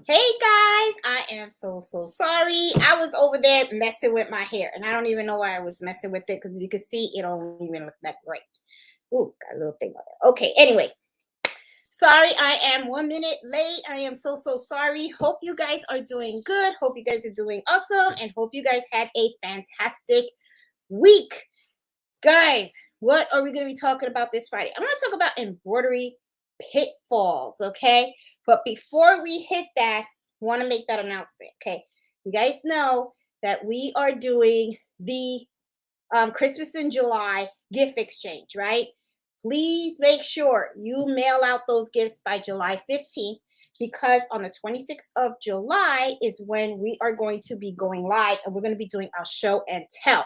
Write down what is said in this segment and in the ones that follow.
Hey guys, I am so sorry. I was over there messing with my hair, and I don't even know why I was messing with it because you can see it don't even look that great. Ooh, got a little thing on there. Okay, anyway, sorry I am 1 minute late. I am so sorry. Hope you guys are doing good. Hope you guys are doing awesome, and hope you guys had a fantastic week. Guys, what are we going to be talking about this Friday? I'm going to talk about embroidery pitfalls, okay? But before we hit that, want to make that announcement, okay? You guys know that we are doing the Christmas in July gift exchange, right? Please make sure you mail out those gifts by July 15th because on the 26th of July is when we are going to be going live and we're going to be doing our show and tell.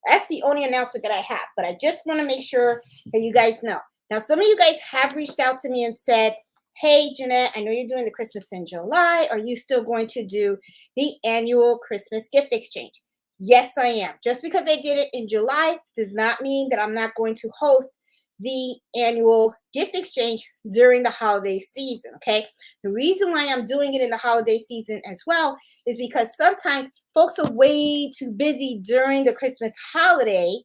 That's the only announcement that I have, but I just want to make sure that you guys know. Now, some of you guys have reached out to me and said, hey, Jeanette, I know you're doing the Christmas in July. Are you still going to do the annual Christmas gift exchange? Yes, I am. Just because I did it in July does not mean that I'm not going to host the annual gift exchange during the holiday season, okay? The reason why I'm doing it in the holiday season as well is because sometimes folks are way too busy during the Christmas holiday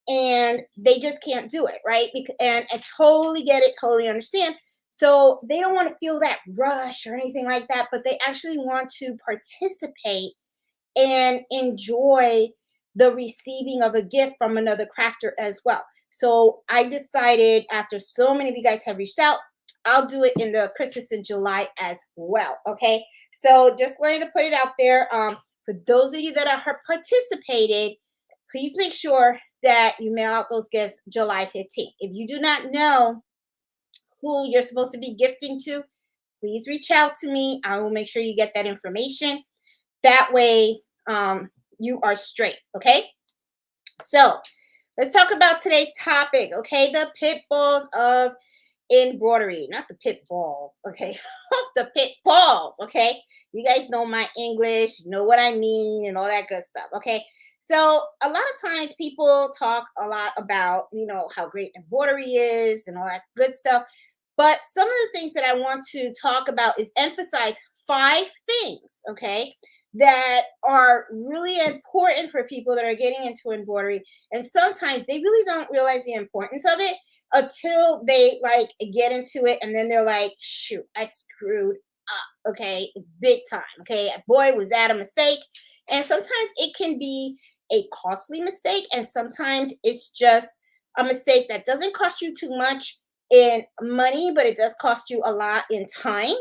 and they just can't do it, right? And I totally get it, totally understand. So they don't want to feel that rush or anything like that, but they actually want to participate and enjoy the receiving of a gift from another crafter as well. So I decided after so many of you guys have reached out, I'll do it in the Christmas in July as well. Okay. So just wanted to put it out there. For those of you that are participated, please make sure that you mail out those gifts July 15th. If you do not know who you're supposed to be gifting to, please reach out to me. I will make sure you get that information. That way, you are straight. Okay. So let's talk about today's topic. Okay. The pitfalls of embroidery, not the pitfalls. Okay. The pitfalls. Okay. You guys know my English, you know what I mean, and all that good stuff. Okay. So a lot of times people talk a lot about, how great embroidery is and all that good stuff. But some of the things that I want to talk about is emphasize 5 things, okay, that are really important for people that are getting into embroidery. And sometimes they really don't realize the importance of it until they get into it. And then they're like, shoot, I screwed up. Okay. Big time. Okay. Boy, was that a mistake. And sometimes it can be a costly mistake. And sometimes it's just a mistake that doesn't cost you too much in money, but it does cost you a lot in time.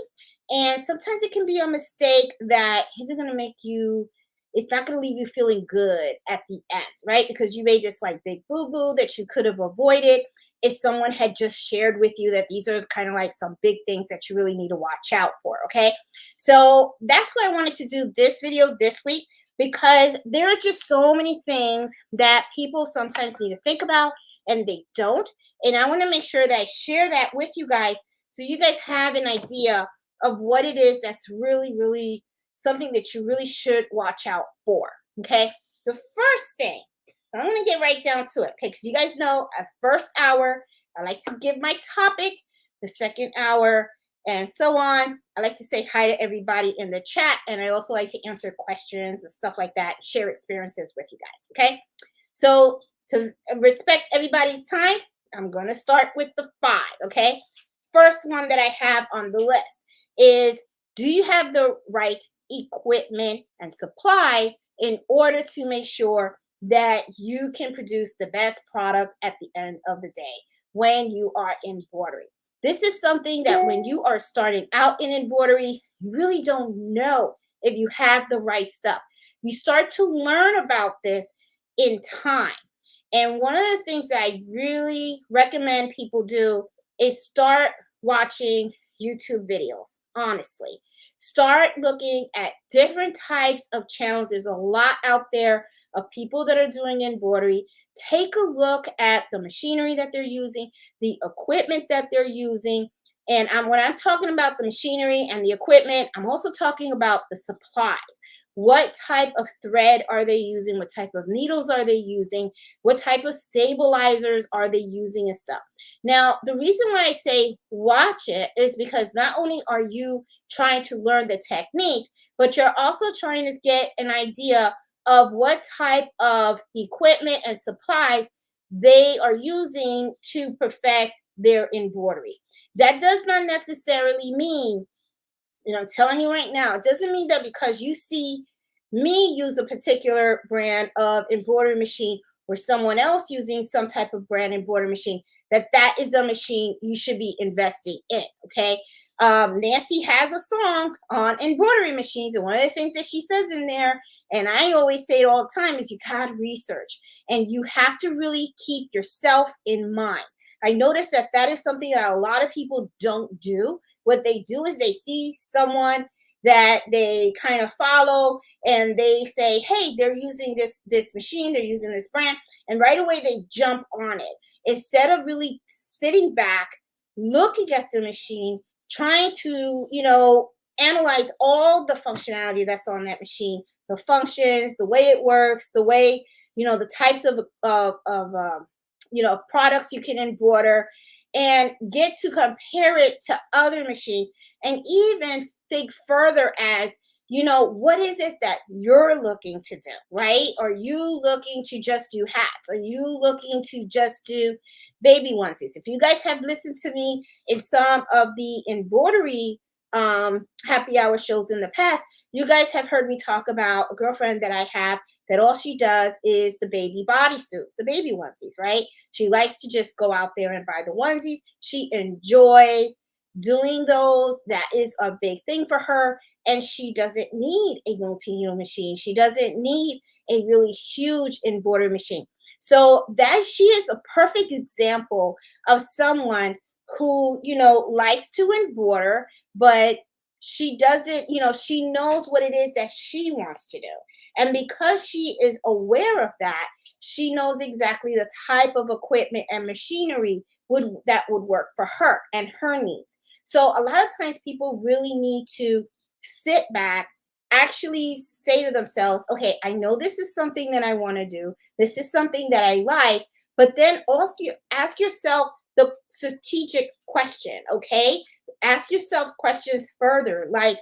And sometimes it can be a mistake that isn't going to make you, it's not going to leave you feeling good at the end, right? Because you made this big boo boo that you could have avoided if someone had just shared with you that these are kind of like some big things that you really need to watch out for, okay? So that's why I wanted to do this video this week, because there are just so many things that people sometimes need to think about and they don't. And I want to make sure that I share that with you guys so you guys have an idea of what it is that's really, really something that you really should watch out for. Okay. The first thing, I'm going to get right down to it. Okay. Because you guys know at first hour, I like to give my topic, the second hour, and so on. I like to say hi to everybody in the chat. And I also like to answer questions and stuff like that, share experiences with you guys. Okay. So to respect everybody's time, I'm going to start with the 5. Okay. First one that I have on the list is, do you have the right equipment and supplies in order to make sure that you can produce the best product at the end of the day when you are embroidering? This is something that when you are starting out in embroidery, you really don't know if you have the right stuff. You start to learn about this in time. And one of the things that I really recommend people do is start watching YouTube videos. Honestly, start looking at different types of channels. There's a lot out there of people that are doing embroidery. Take a look at the machinery that they're using, the equipment that they're using. And when I'm talking about the machinery and the equipment, I'm also talking about the supplies. What type of thread are they using? What type of needles are they using? What type of stabilizers are they using and stuff? Now, the reason why I say watch it is because not only are you trying to learn the technique, but you're also trying to get an idea of what type of equipment and supplies they are using to perfect their embroidery. That does not necessarily mean, I'm telling you right now, it doesn't mean that because you see me use a particular brand of embroidery machine or someone else using some type of brand embroidery machine, that is the machine you should be investing in. Okay. Nancy has a song on embroidery machines, and one of the things that she says in there, and I always say it all the time, is you gotta research and you have to really keep yourself in mind. I notice that is something that a lot of people don't do. What they do is they see someone that they kind of follow and they say, hey, they're using this machine, they're using this brand, and right away they jump on it instead of really sitting back, looking at the machine, trying to, analyze all the functionality that's on that machine, the functions, the way it works, the way, the types of products you can embroider, and get to compare it to other machines, and even think further as, what is it that you're looking to do, right? Are you looking to just do hats? Are you looking to just do baby onesies? If you guys have listened to me in some of the embroidery happy hour shows in the past, you guys have heard me talk about a girlfriend that I have that all she does is the baby bodysuits, the baby onesies, right? She likes to just go out there and buy the onesies. She enjoys doing those. That is a big thing for her. And she doesn't need a multi-needle machine. She doesn't need a really huge embroidery machine. So that she is a perfect example of someone who, likes to embroider, but she doesn't, she knows what it is that she wants to do. And because she is aware of that, she knows exactly the type of equipment and machinery that would work for her and her needs. So a lot of times people really need to sit back, actually say to themselves, okay, I know this is something that I want to do. This is something that I like, but then also ask yourself the strategic question, okay? Ask yourself questions further, like,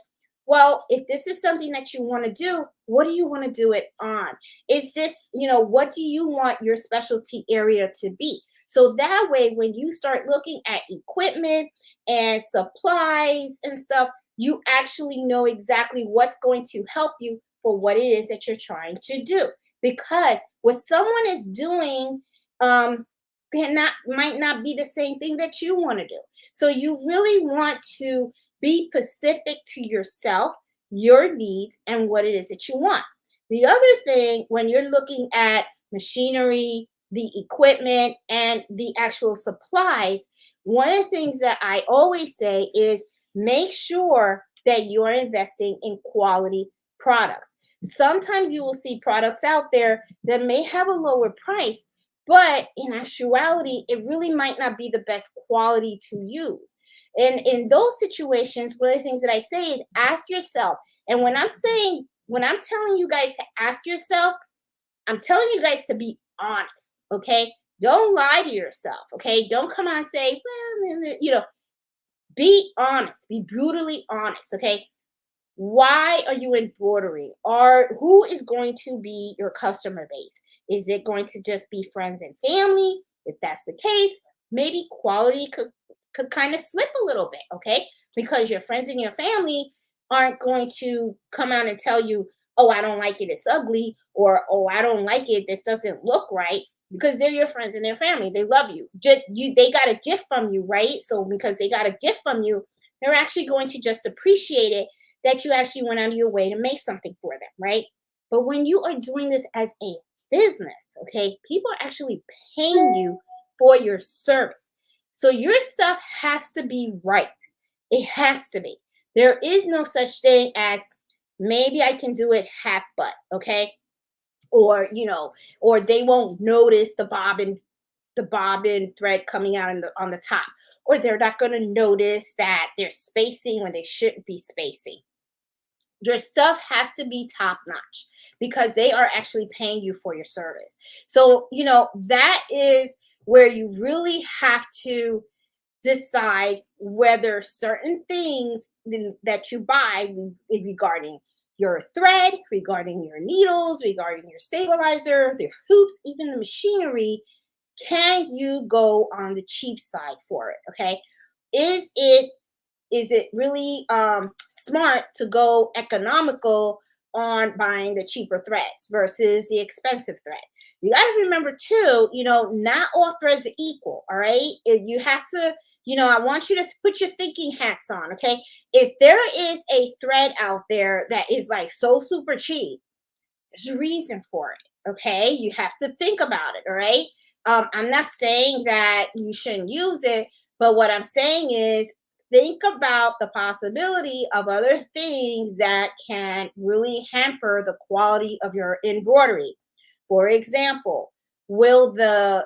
well, if this is something that you want to do, what do you want to do it on? Is this, what do you want your specialty area to be? So that way, when you start looking at equipment and supplies and stuff, you actually know exactly what's going to help you for what it is that you're trying to do. Because what someone is doing might not be the same thing that you want to do. So you really want to be specific to yourself, your needs, and what it is that you want. The other thing, when you're looking at machinery, the equipment, and the actual supplies, one of the things that I always say is make sure that you're investing in quality products. Sometimes you will see products out there that may have a lower price, but in actuality, it really might not be the best quality to use. And in those situations, one of the things that I say is ask yourself. And when I'm telling you guys to ask yourself, I'm telling you guys to be honest, okay? Don't lie to yourself, okay? Don't come out and say, well, be honest, be brutally honest, okay? Why are you embroidering? Or who is going to be your customer base? Is it going to just be friends and family? If that's the case, maybe quality could kind of slip a little bit, okay? Because your friends and your family aren't going to come out and tell you, oh, I don't like it, it's ugly, or oh, I don't like it, this doesn't look right, because they're your friends and their family. They love you. They got a gift from you, right? So because they got a gift from you, they're actually going to just appreciate it that you actually went out of your way to make something for them, right? But when you are doing this as a business, okay, people are actually paying you for your service. So your stuff has to be right. It has to be. There is no such thing as maybe I can do it half butt, okay? Or, or they won't notice the bobbin thread coming out on the top, or they're not going to notice that they're spacing when they shouldn't be spacing. Your stuff has to be top notch because they are actually paying you for your service. So, that is where you really have to decide whether certain things that you buy regarding your thread, regarding your needles, regarding your stabilizer, the hoops, even the machinery, can you go on the cheap side for it? Okay. Is it really smart to go economical on buying the cheaper threads versus the expensive thread? You got to remember too, not all threads are equal. All right. You have to, I want you to put your thinking hats on. Okay. If there is a thread out there that is like so super cheap, there's a reason for it. Okay. You have to think about it. All right. I'm not saying that you shouldn't use it, but what I'm saying is think about the possibility of other things that can really hamper the quality of your embroidery. For example, will the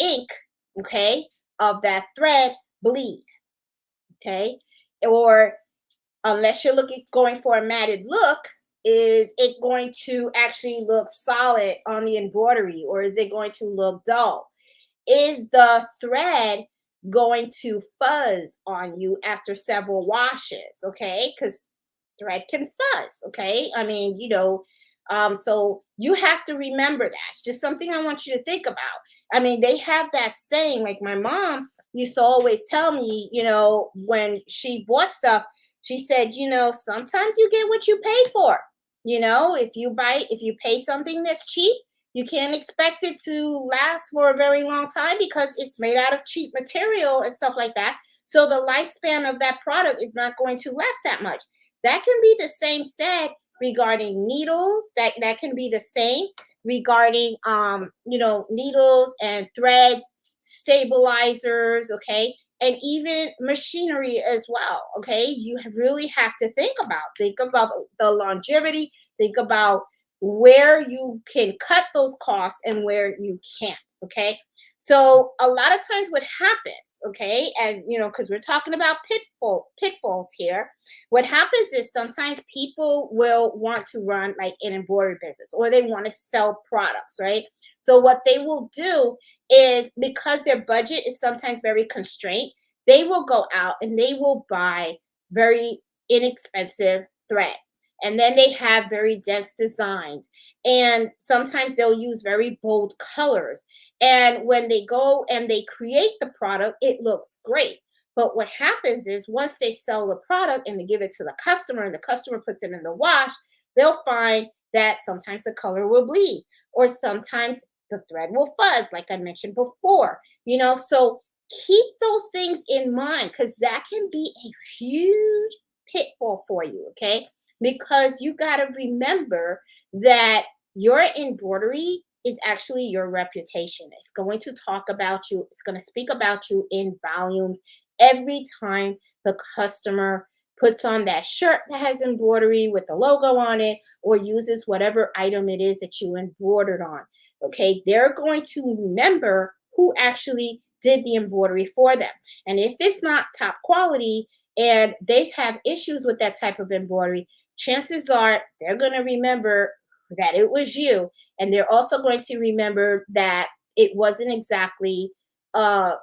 ink, okay, of that thread bleed? Okay. Or unless you're going for a matted look, is it going to actually look solid on the embroidery, or is it going to look dull? Is the thread going to fuzz on you after several washes? Okay, because thread can fuzz. Okay, I mean, so you have to remember that. It's just something I want you to think about. I mean, they have that saying, like my mom used to always tell me, when she bought stuff, she said, sometimes you get what you pay for. If you pay something that's cheap, you can't expect it to last for a very long time because it's made out of cheap material and stuff like that. So the lifespan of that product is not going to last that much. That can be the same said regarding needles. That can be the same regarding needles and threads, stabilizers, okay? And even machinery as well, okay? You really have to think about the longevity, think about where you can cut those costs and where you can't, okay? So a lot of times what happens, okay, as because we're talking about pitfalls here, what happens is sometimes people will want to run like an embroidery business or they want to sell products, right? So what they will do is, because their budget is sometimes very constrained, they will go out and they will buy very inexpensive thread. And then they have very dense designs. And sometimes they'll use very bold colors. And when they go and they create the product, it looks great. But what happens is, once they sell the product and they give it to the customer and the customer puts it in the wash, they'll find that sometimes the color will bleed, or sometimes the thread will fuzz, like I mentioned before. So keep those things in mind, because that can be a huge pitfall for you, okay? Because you got to remember that your embroidery is actually your reputation. It's going to talk about you, it's going to speak about you in volumes every time the customer puts on that shirt that has embroidery with the logo on it, or uses whatever item it is that you embroidered on. Okay, they're going to remember who actually did the embroidery for them. And if it's not top quality and they have issues with that type of embroidery, chances are they're going to remember that it was you. And they're also going to remember that it wasn't exactly a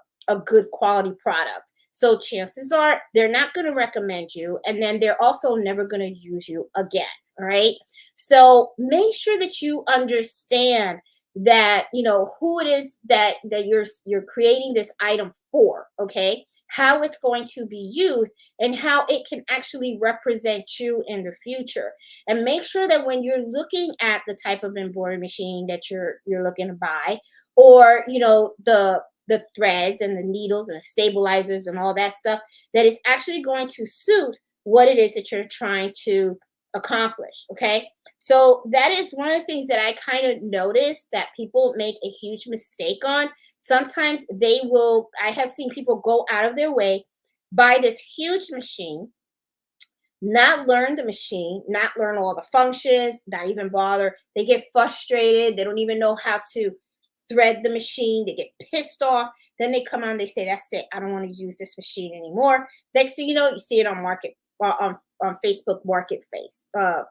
good quality product. So chances are they're not going to recommend you. And then they're also never going to use you again. All right. So make sure that you understand that, who it is that you're creating this item for. Okay. How it's going to be used and how it can actually represent you in the future. And make sure that when you're looking at the type of embroidery machine that you're looking to buy, or the threads and the needles and the stabilizers and all that stuff, that is actually going to suit what it is that you're trying to accomplish. Okay. So that is one of the things that I kind of notice that people make a huge mistake on. Sometimes I have seen people go out of their way, buy this huge machine, not learn the machine, not learn all the functions, not even bother. They get frustrated. They don't even know how to thread the machine. They get pissed off. Then they come on, they say, that's it. I don't want to use this machine anymore. Next thing you know, you see it on on Facebook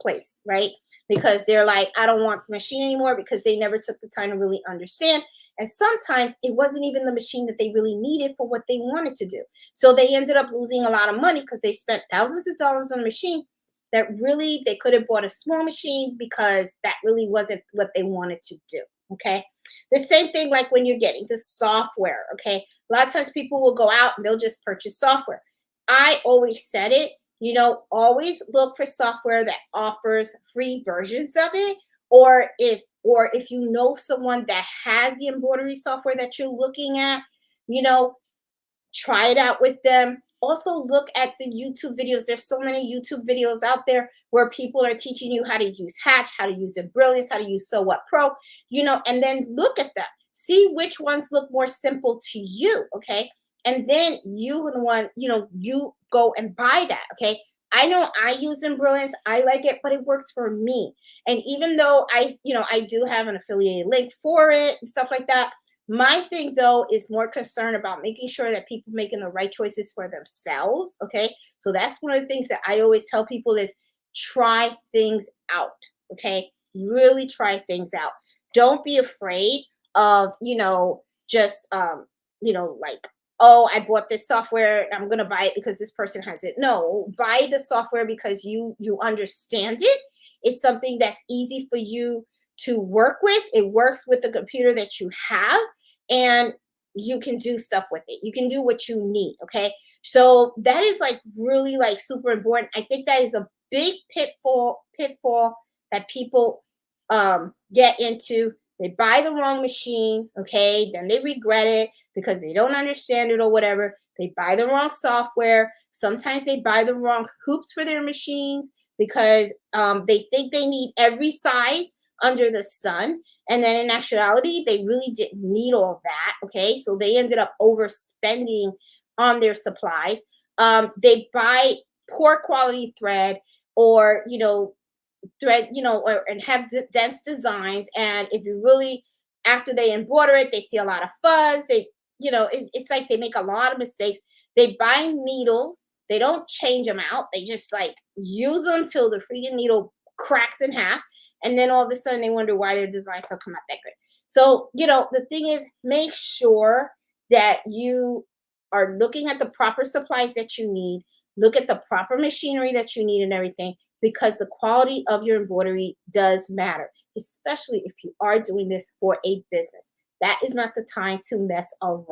place, right? Because they're like, I don't want the machine anymore because they never took the time to really understand. And sometimes it wasn't even the machine that they really needed for what they wanted to do. So they ended up losing a lot of money because they spent thousands of dollars on a machine that really they could have bought a small machine because that really wasn't what they wanted to do. Okay. The same thing like when you're getting the software. Okay. A lot of times people will go out and they'll just purchase software. I always said it, always look for software that offers free versions of it, or if you know someone that has the embroidery software that you're looking at, you know, try it out with them. Also look at the YouTube videos. There's so many YouTube videos out there where people are teaching you how to use Hatch, how to use Embrilliance, how to use So What Pro, and then look at them. See which ones look more simple to you, okay? And then you go and buy that, okay? I know I use Embrilliance. I like it, but it works for me. And even though I do have an affiliated link for it and stuff like that, my thing, though, is more concerned about making sure that people making the right choices for themselves. Okay. So that's one of the things that I always tell people is try things out. Okay. Really try things out. Don't be afraid of, just, like, oh, I bought this software. I'm going to buy it because this person has it. No, buy the software because you understand it. It's something that's easy for you to work with. It works with the computer that you have, and you can do stuff with it. You can do what you need. Okay. So that is like really like super important. I think that is a big pitfall that people get into. They buy the wrong machine. Okay. Then they regret it because they don't understand it or whatever. They buy the wrong software. Sometimes they buy the wrong hoops for their machines because they think they need every size under the sun. And then in actuality, they really didn't need all of that. Okay. So they ended up overspending on their supplies. They buy poor quality thread or, and have dense designs. And if you really, after they embroider it, they see a lot of fuzz. It's like they make a lot of mistakes. They buy needles. They don't change them out. They just like use them till the freaking needle cracks in half. And then all of a sudden they wonder why their designs don't come out that good. So, the thing is, make sure that you are looking at the proper supplies that you need, look at the proper machinery that you need and everything, because the quality of your embroidery does matter, especially if you are doing this for a business. That is not the time to mess around,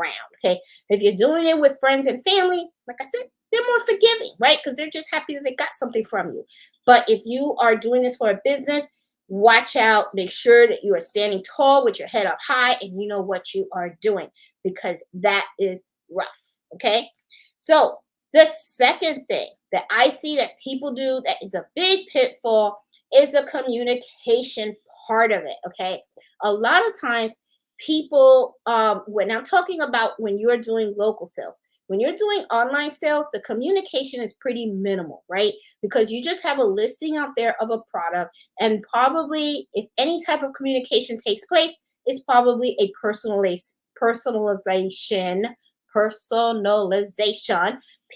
okay? If you're doing it with friends and family, like I said, they're more forgiving, right? Because they're just happy that they got something from you. But if you are doing this for a business, watch out. Make sure that you are standing tall with your head up high and you know what you are doing, because that is rough, okay? So the second thing that I see that people do that is a big pitfall is the communication part of it, okay? A lot of times people, when I'm talking about when you're doing local sales, when you're doing online sales, the communication is pretty minimal, right? Because you just have a listing out there of a product, and probably if any type of communication takes place, it's probably a personalization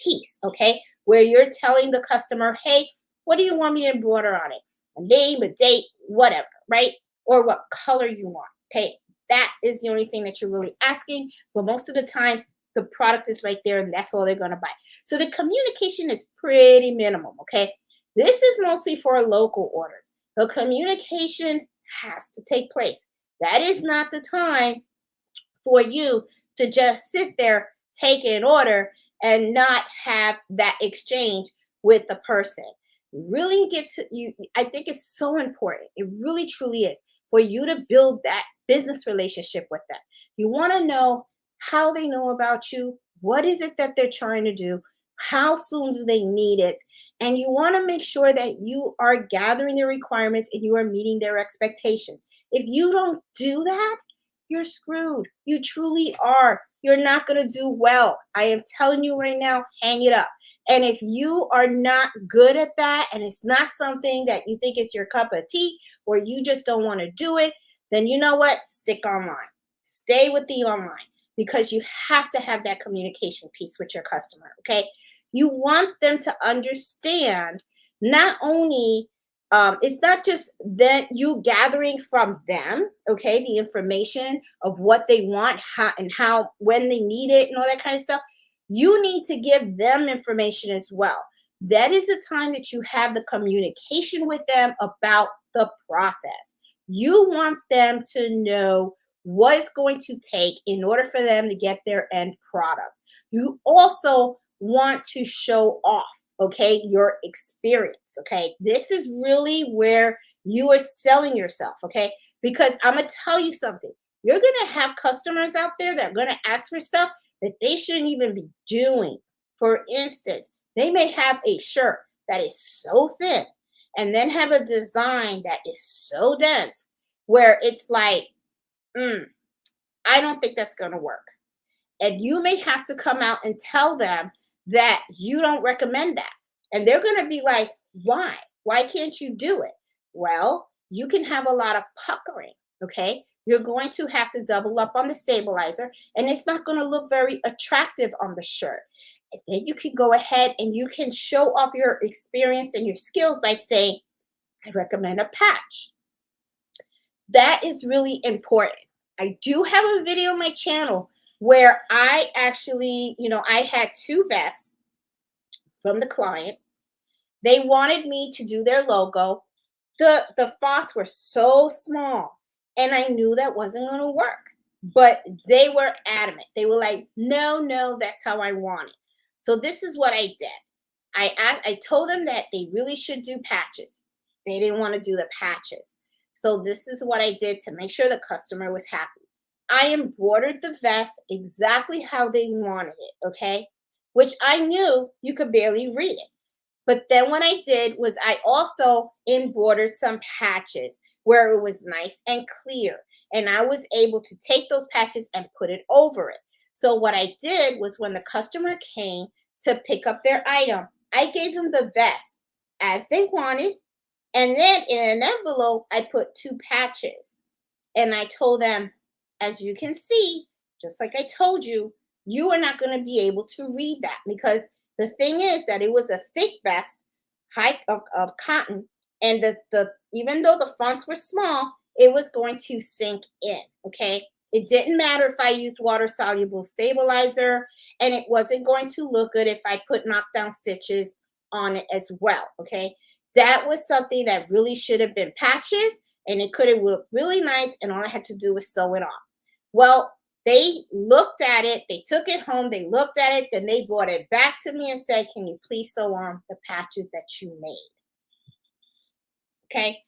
piece, okay? Where you're telling the customer, hey, what do you want me to embroider on it? A name, a date, whatever, right? Or what color you want, okay? That is the only thing that you're really asking. But most of the time, the product is right there and that's all they're going to buy. So the communication is pretty minimum, okay? This is mostly for local orders. The communication has to take place. That is not the time for you to just sit there, take an order, and not have that exchange with the person. Really get to you. I think it's so important. It really truly is for you to build that business relationship with them. You want to know how they know about you. What is it that they're trying to do? How soon do they need it? And you want to make sure that you are gathering their requirements and you are meeting their expectations. If you don't do that, you're screwed. You truly are. You're not going to do well. I am telling you right now, hang it up. And if you are not good at that and it's not something that you think is your cup of tea or you just don't want to do it, then you know what? Stick online. Stay with the online, because you have to have that communication piece with your customer, okay? You want them to understand not only it's not just that you gathering from them, okay, the information of what they want, how when they need it and all that kind of stuff. You need to give them information as well. That is the time that you have the communication with them about the process. You want them to know what it's going to take in order for them to get their end product. You also want to show off, okay, your experience. Okay, this is really where you are selling yourself. Okay, because I'm gonna tell you something, you're gonna have customers out there that are gonna ask for stuff that they shouldn't even be doing. For instance, they may have a shirt that is so thin and then have a design that is so dense where it's like, mm, I don't think that's gonna work. And you may have to come out and tell them that you don't recommend that. And they're going to be like, why? Why can't you do it? Well, you can have a lot of puckering. Okay. You're going to have to double up on the stabilizer, and it's not going to look very attractive on the shirt. And then you can go ahead and you can show off your experience and your skills by saying, I recommend a patch. That is really important. I do have a video on my channel where I actually, I had two vests from the client. They wanted me to do their logo. The fonts were so small, and I knew that wasn't going to work. But they were adamant. They were like, "No, no, that's how I want it." So this is what I did. I told them that they really should do patches. They didn't want to do the patches. So this is what I did to make sure the customer was happy. I embroidered the vest exactly how they wanted it, okay? Which I knew you could barely read it. But then what I did was I also embroidered some patches where it was nice and clear. And I was able to take those patches and put it over it. So what I did was when the customer came to pick up their item, I gave them the vest as they wanted. And then in an envelope, I put two patches. And I told them, as you can see, just like I told you, you are not going to be able to read that, because the thing is that it was a thick vest, height of cotton, and the even though the fonts were small, it was going to sink in. Okay, it didn't matter if I used water soluble stabilizer, and it wasn't going to look good if I put knockdown stitches on it as well. Okay, that was something that really should have been patches, and it could have looked really nice, and all I had to do was sew it on. Well, they looked at it, they took it home, they looked at it, then they brought it back to me and said, "Can you please sew on the patches that you made?" Okay.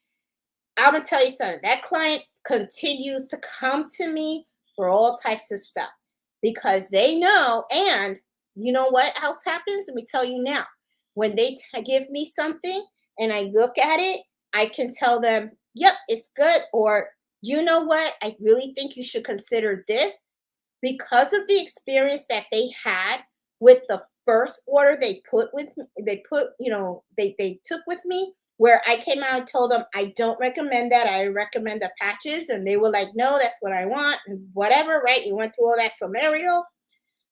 I'm gonna tell you something. That client continues to come to me for all types of stuff because they know. And you know what else happens? Let me tell you now. When they give me something and I look at it, I can tell them, "Yep, it's good," or "You know what? I really think you should consider this," because of the experience that they had with the first order they put with me, they took with me, where I came out and told them, "I don't recommend that. I recommend the patches." And they were like, "No, that's what I want," and whatever, right? We went through all that scenario.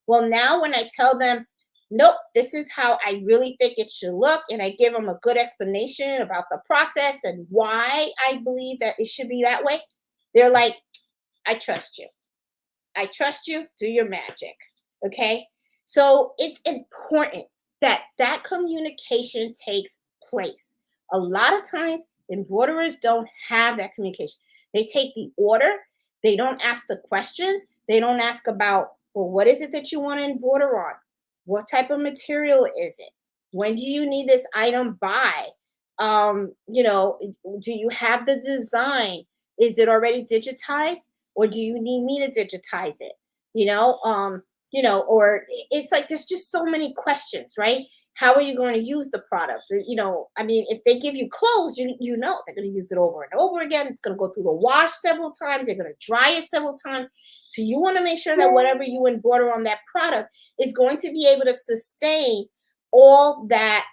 Well, now when I tell them, "Nope, this is how I really think it should look," and I give them a good explanation about the process and why I believe that it should be that way, they're like, "I trust you. I trust you. Do your magic." Okay. So it's important that that communication takes place. A lot of times, embroiderers don't have that communication. They take the order, they don't ask the questions, they don't ask about, well, what is it that you want to embroider on? What type of material is it? When do you need this item by? Do you have the design? Is it already digitized? Or do you need me to digitize it? You know, or it's like there's just so many questions, right? How are you going to use the product? I mean, if they give you clothes, you know they're going to use it over and over again. It's going to go through the wash several times. They're going to dry it several times. So you want to make sure that whatever you embroider on that product is going to be able to sustain all that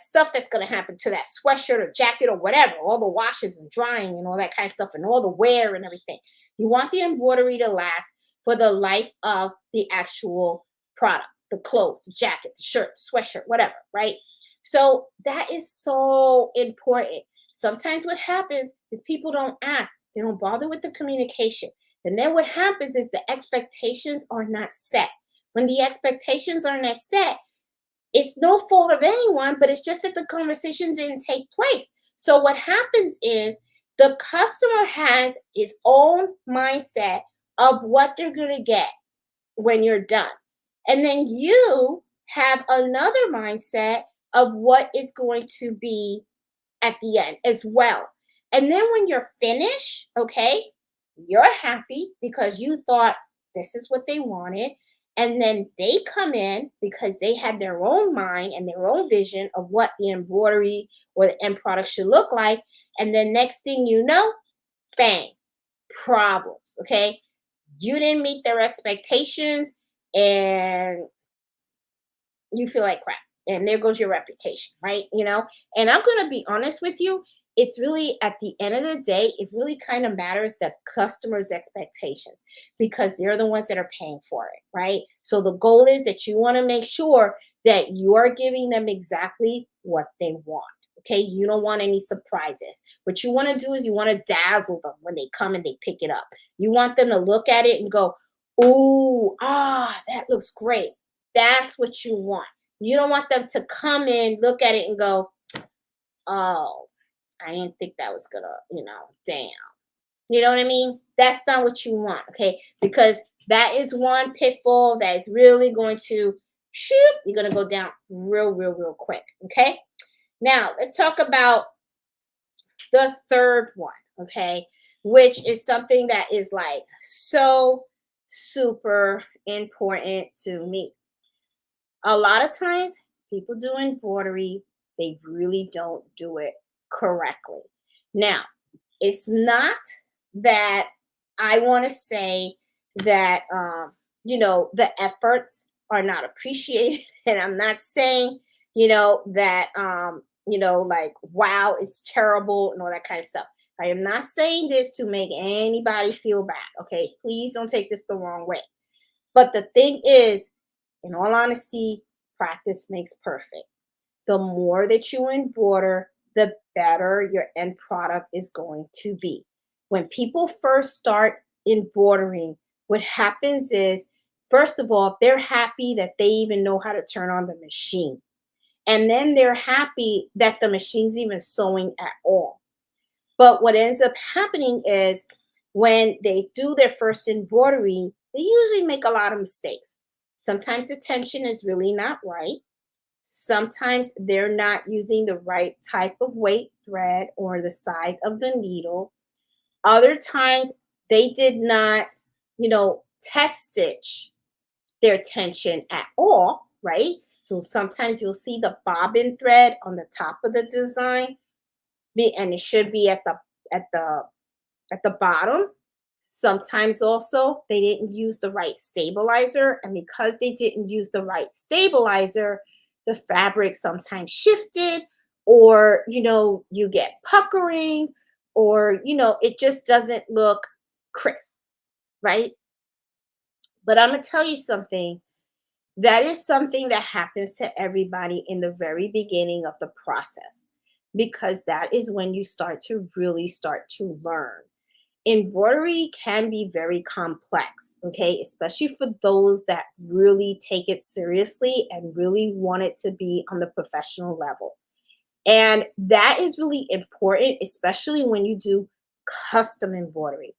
stuff that's going to happen to that sweatshirt or jacket or whatever, all the washes and drying and all that kind of stuff, and all the wear and everything. You want the embroidery to last for the life of the actual product, the clothes, the jacket, the shirt, the sweatshirt, whatever, right? So that is so important. Sometimes what happens is people don't ask, they don't bother with the communication. And then what happens is the expectations are not set. When the expectations are not set, it's no fault of anyone, but it's just that the conversation didn't take place. So what happens is the customer has his own mindset of what they're going to get when you're done. And then you have another mindset of what is going to be at the end as well. And then when you're finished, okay, you're happy because you thought this is what they wanted. And then they come in because they had their own mind and their own vision of what the embroidery or the end product should look like. And then next thing you know, bang, problems. Okay. You didn't meet their expectations and you feel like crap. And there goes your reputation, right? And I'm going to be honest with you. It's really at the end of the day, it really kind of matters the customer's expectations because they're the ones that are paying for it, right? So the goal is that you want to make sure that you are giving them exactly what they want. Okay. You don't want any surprises. What you want to do is you want to dazzle them when they come and they pick it up. You want them to look at it and go, "Ooh, that looks great." That's what you want. You don't want them to come in, look at it, and go, "Oh, I didn't think that was gonna, damn." You know what I mean? That's not what you want, okay? Because that is one pitfall that is really going to shoot. You're gonna go down real, real, real quick. Okay. Now let's talk about the third one, okay, which is something that is like so super important to me. A lot of times people do embroidery, they really don't do it correctly. Now, it's not that I want to say that the efforts are not appreciated and I'm not saying that like wow it's terrible and all that kind of stuff. I am not saying this to make anybody feel bad, okay? Please don't take this the wrong way. But the thing is, in all honesty, practice makes perfect. The more that you embroider, the better your end product is going to be. When people first start embroidering, what happens is, first of all, they're happy that they even know how to turn on the machine. And then they're happy that the machine's even sewing at all. But what ends up happening is when they do their first embroidery, they usually make a lot of mistakes. Sometimes the tension is really not right. Sometimes they're not using the right type of weight thread or the size of the needle. Other times they did not, test stitch their tension at all, right? So sometimes you'll see the bobbin thread on the top of the design, and it should be at the at the bottom. Sometimes also they didn't use the right stabilizer, and because they didn't use the right stabilizer, the fabric sometimes shifted, or you get puckering, or it just doesn't look crisp, right? But I'm gonna tell you something. That is something that happens to everybody in the very beginning of the process, because that is when you start to really start to learn. Embroidery can be very complex, okay, especially for those that really take it seriously and really want it to be on the professional level. And that is really important, especially when you do custom embroidery.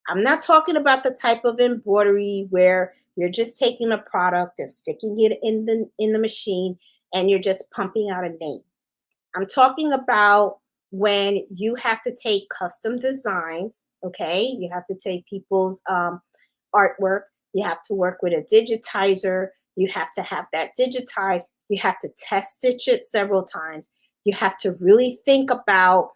I'm not talking about the type of embroidery where you're just taking a product and sticking it in the machine and you're just pumping out a name. I'm talking about when you have to take custom designs, okay? You have to take people's artwork. You have to work with a digitizer. You have to have that digitized. You have to test stitch it several times. You have to really think about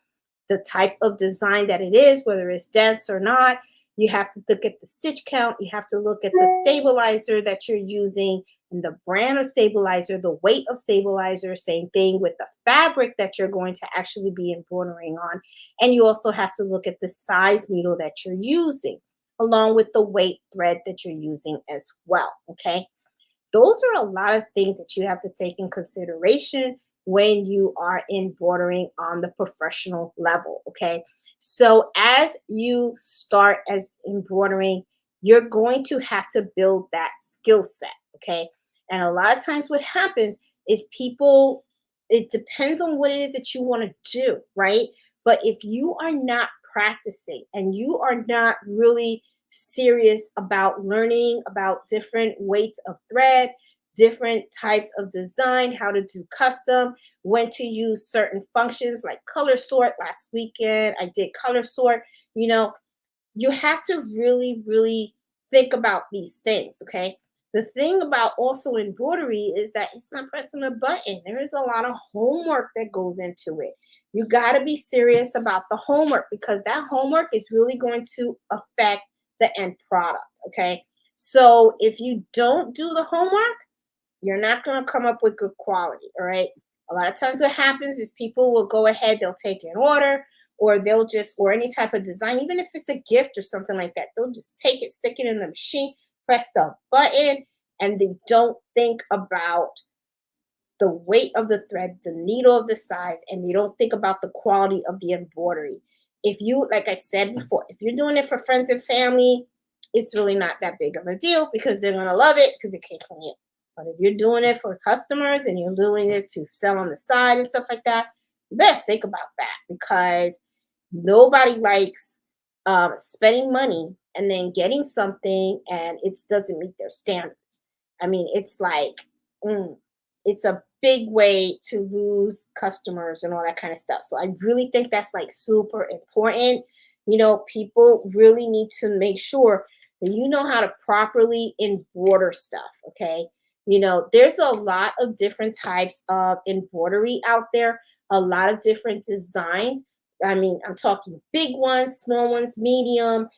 the type of design that it is, whether it's dense or not. You have to look at the stitch count. You have to look at the stabilizer that you're using and the brand of stabilizer, the weight of stabilizer, same thing with the fabric that you're going to actually be embroidering on. And you also have to look at the size needle that you're using, along with the weight thread that you're using as well, okay? Those are a lot of things that you have to take in consideration when you are embroidering on the professional level. Okay. So as you start as embroidering, you're going to have to build that skill set. Okay. And a lot of times what happens is people, it depends on what it is that you want to do, right? But if you are not practicing and you are not really serious about learning about different weights of thread, different types of design, how to do custom, when to use certain functions like color sort. Last weekend, I did color sort. You know, you have to really, really think about these things, okay? The thing about also embroidery is that it's not pressing a button. There is a lot of homework that goes into it. You got to be serious about the homework because that homework is really going to affect the end product, okay? So if you don't do the homework, you're not going to come up with good quality, all right? A lot of times what happens is people will go ahead, they'll take an order, or they'll just, or any type of design, even if it's a gift or something like that, they'll just take it, stick it in the machine, press the button, and they don't think about the weight of the thread, the needle of the size, and they don't think about the quality of the embroidery. If you, like I said before, if you're doing it for friends and family, it's really not that big of a deal because they're going to love it because it came from you. But if you're doing it for customers and you're doing it to sell on the side and stuff like that, you better think about that because nobody likes spending money and then getting something and it doesn't meet their standards. I mean, it's like, it's a big way to lose customers and all that kind of stuff. So I really think that's like super important. You know, people really need to make sure that you know how to properly embroider stuff. Okay. You know, there's a lot of different types of embroidery out there, a lot of different designs. I mean, I'm talking big ones, small ones, medium,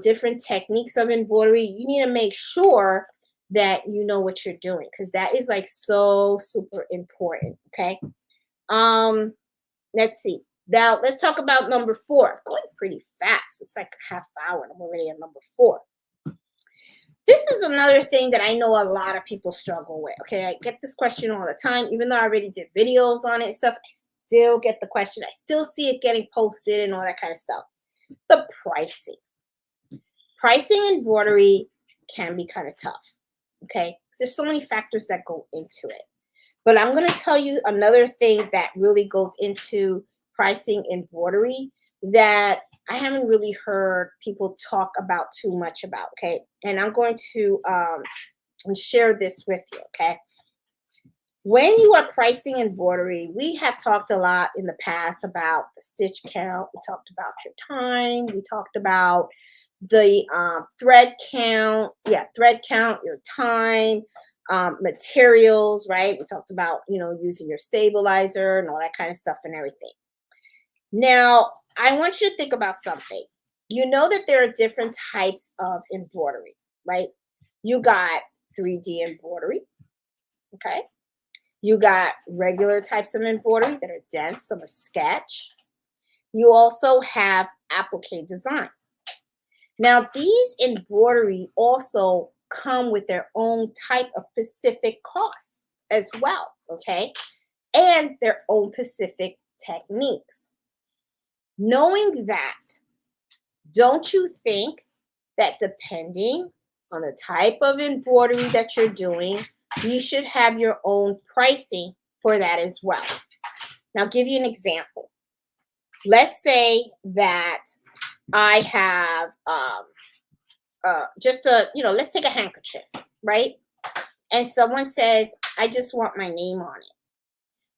different techniques of embroidery. You need to make sure that you know what you're doing because that is like so super important. Okay. Um, let's see. Now let's talk about number 4. I'm going pretty fast. It's like a half hour and I'm already at number 4. This is another thing that I know a lot of people struggle with. Okay, I get this question all the time, even though I already did videos on it and stuff. I still get the question. I still see it getting posted and all that kind of stuff. The pricing. Pricing embroidery can be kind of tough. Okay, there's so many factors that go into it. But I'm going to tell you another thing that really goes into pricing embroidery that I haven't really heard people talk about too much about. Okay, and I'm going to share this with you. Okay, when you are pricing embroidery, we have talked a lot in the past about the stitch count. We talked about your time. We talked about the thread count. Yeah, thread count, your time, materials, right? We talked about, you know, using your stabilizer and all that kind of stuff and everything. Now, I want you to think about something. You know that there are different types of embroidery, right? You got 3D embroidery, okay? You got regular types of embroidery that are dense, some are sketch. You also have applique designs. Now, these embroidery also come with their own type of specific costs as well, okay? And their own specific techniques. Knowing that, don't you think that depending on the type of embroidery that you're doing, you should have your own pricing for that as well? Now, I'll give you an example. Let's say that I have just a, you know, let's take a handkerchief, right? And someone says, I just want my name on it.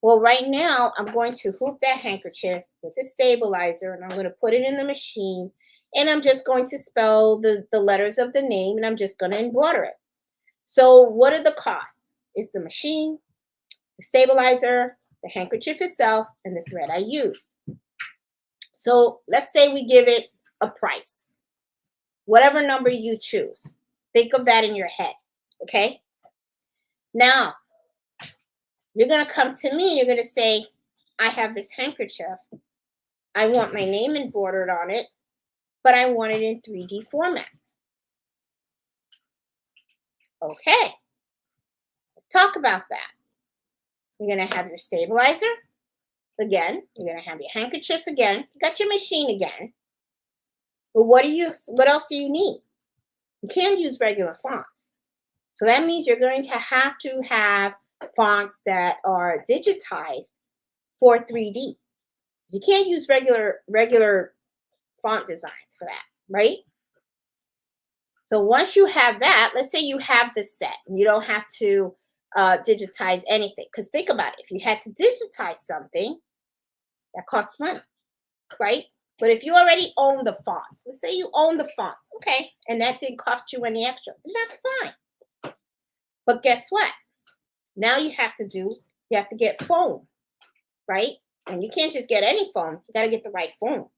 Well, right now, I'm going to hoop that handkerchief with the stabilizer, and I'm going to put it in the machine, and I'm just going to spell the letters of the name, and I'm just going to embroider it. So what are the costs? It's the machine, the stabilizer, the handkerchief itself, and the thread I used. So let's say we give it a price, whatever number you choose. Think of that in your head, okay? Now, you're going to come to me, you're going to say, I have this handkerchief. I want my name embroidered on it, but I want it in 3D format. Okay, let's talk about that. You're going to have your stabilizer again. You're going to have your handkerchief again. You got your machine again. But what else do you need? You can't use regular fonts. So that means you're going to have fonts that are digitized for 3D. You can't use regular font designs for that, right? So once you have that, let's say you have the set and you don't have to digitize anything. Because think about it. If you had to digitize something, that costs money, right? But if you already own the fonts, let's say you own the fonts, okay, and that didn't cost you any extra, and that's fine. But guess what? Now you have to get foam, right? And you can't just get any foam. You got to get the right foam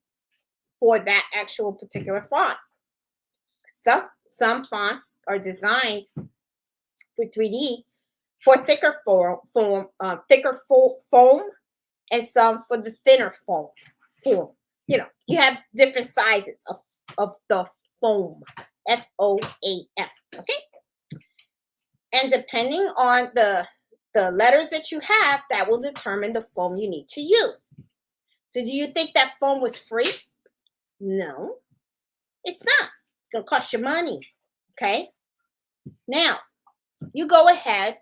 for that actual particular font. Some fonts are designed for 3D for thicker foam, and some for the thinner form. You know, you have different sizes of the foam, FOAM. Okay, and depending on the letters that you have, that will determine the foam you need to use. So, do you think that foam was free? No, it's not. It's gonna cost you money. Okay. Now, you go ahead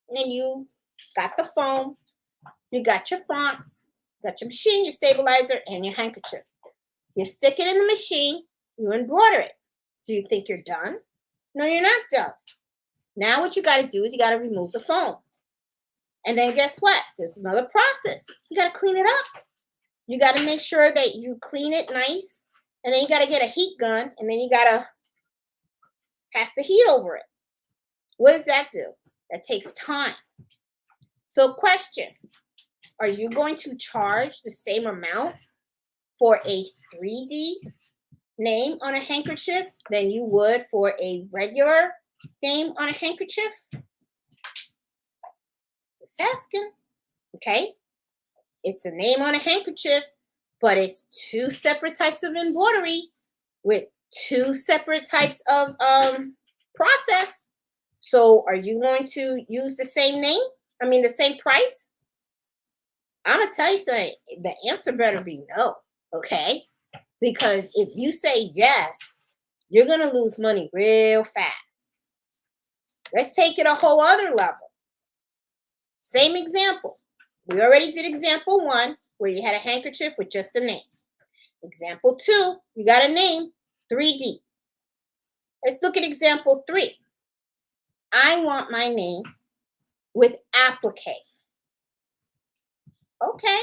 and you got the foam, you got your fonts, you got your machine, your stabilizer, and your handkerchief. You stick it in the machine, you embroider it. Do you think you're done? No, you're not done. Now what you got to do is you got to remove the foam. And then guess what? There's another process. You got to clean it up. You got to make sure that you clean it nice. And then you got to get a heat gun, and then you got to pass the heat over it. What does that do? That takes time. So question, are you going to charge the same amount for a 3D name on a handkerchief than you would for a regular name on a handkerchief? Just asking. Okay? It's a name on a handkerchief, but it's two separate types of embroidery with two separate types of process. So are you going to use the same name? I mean, the same price? I'm going to tell you something. The answer better be no, okay? Because if you say yes, you're going to lose money real fast. Let's take it a whole other level. Same example. We already did example 1, where you had a handkerchief with just a name. Example 2, you got a name, 3D. Let's look at example 3. I want my name with applique. Okay.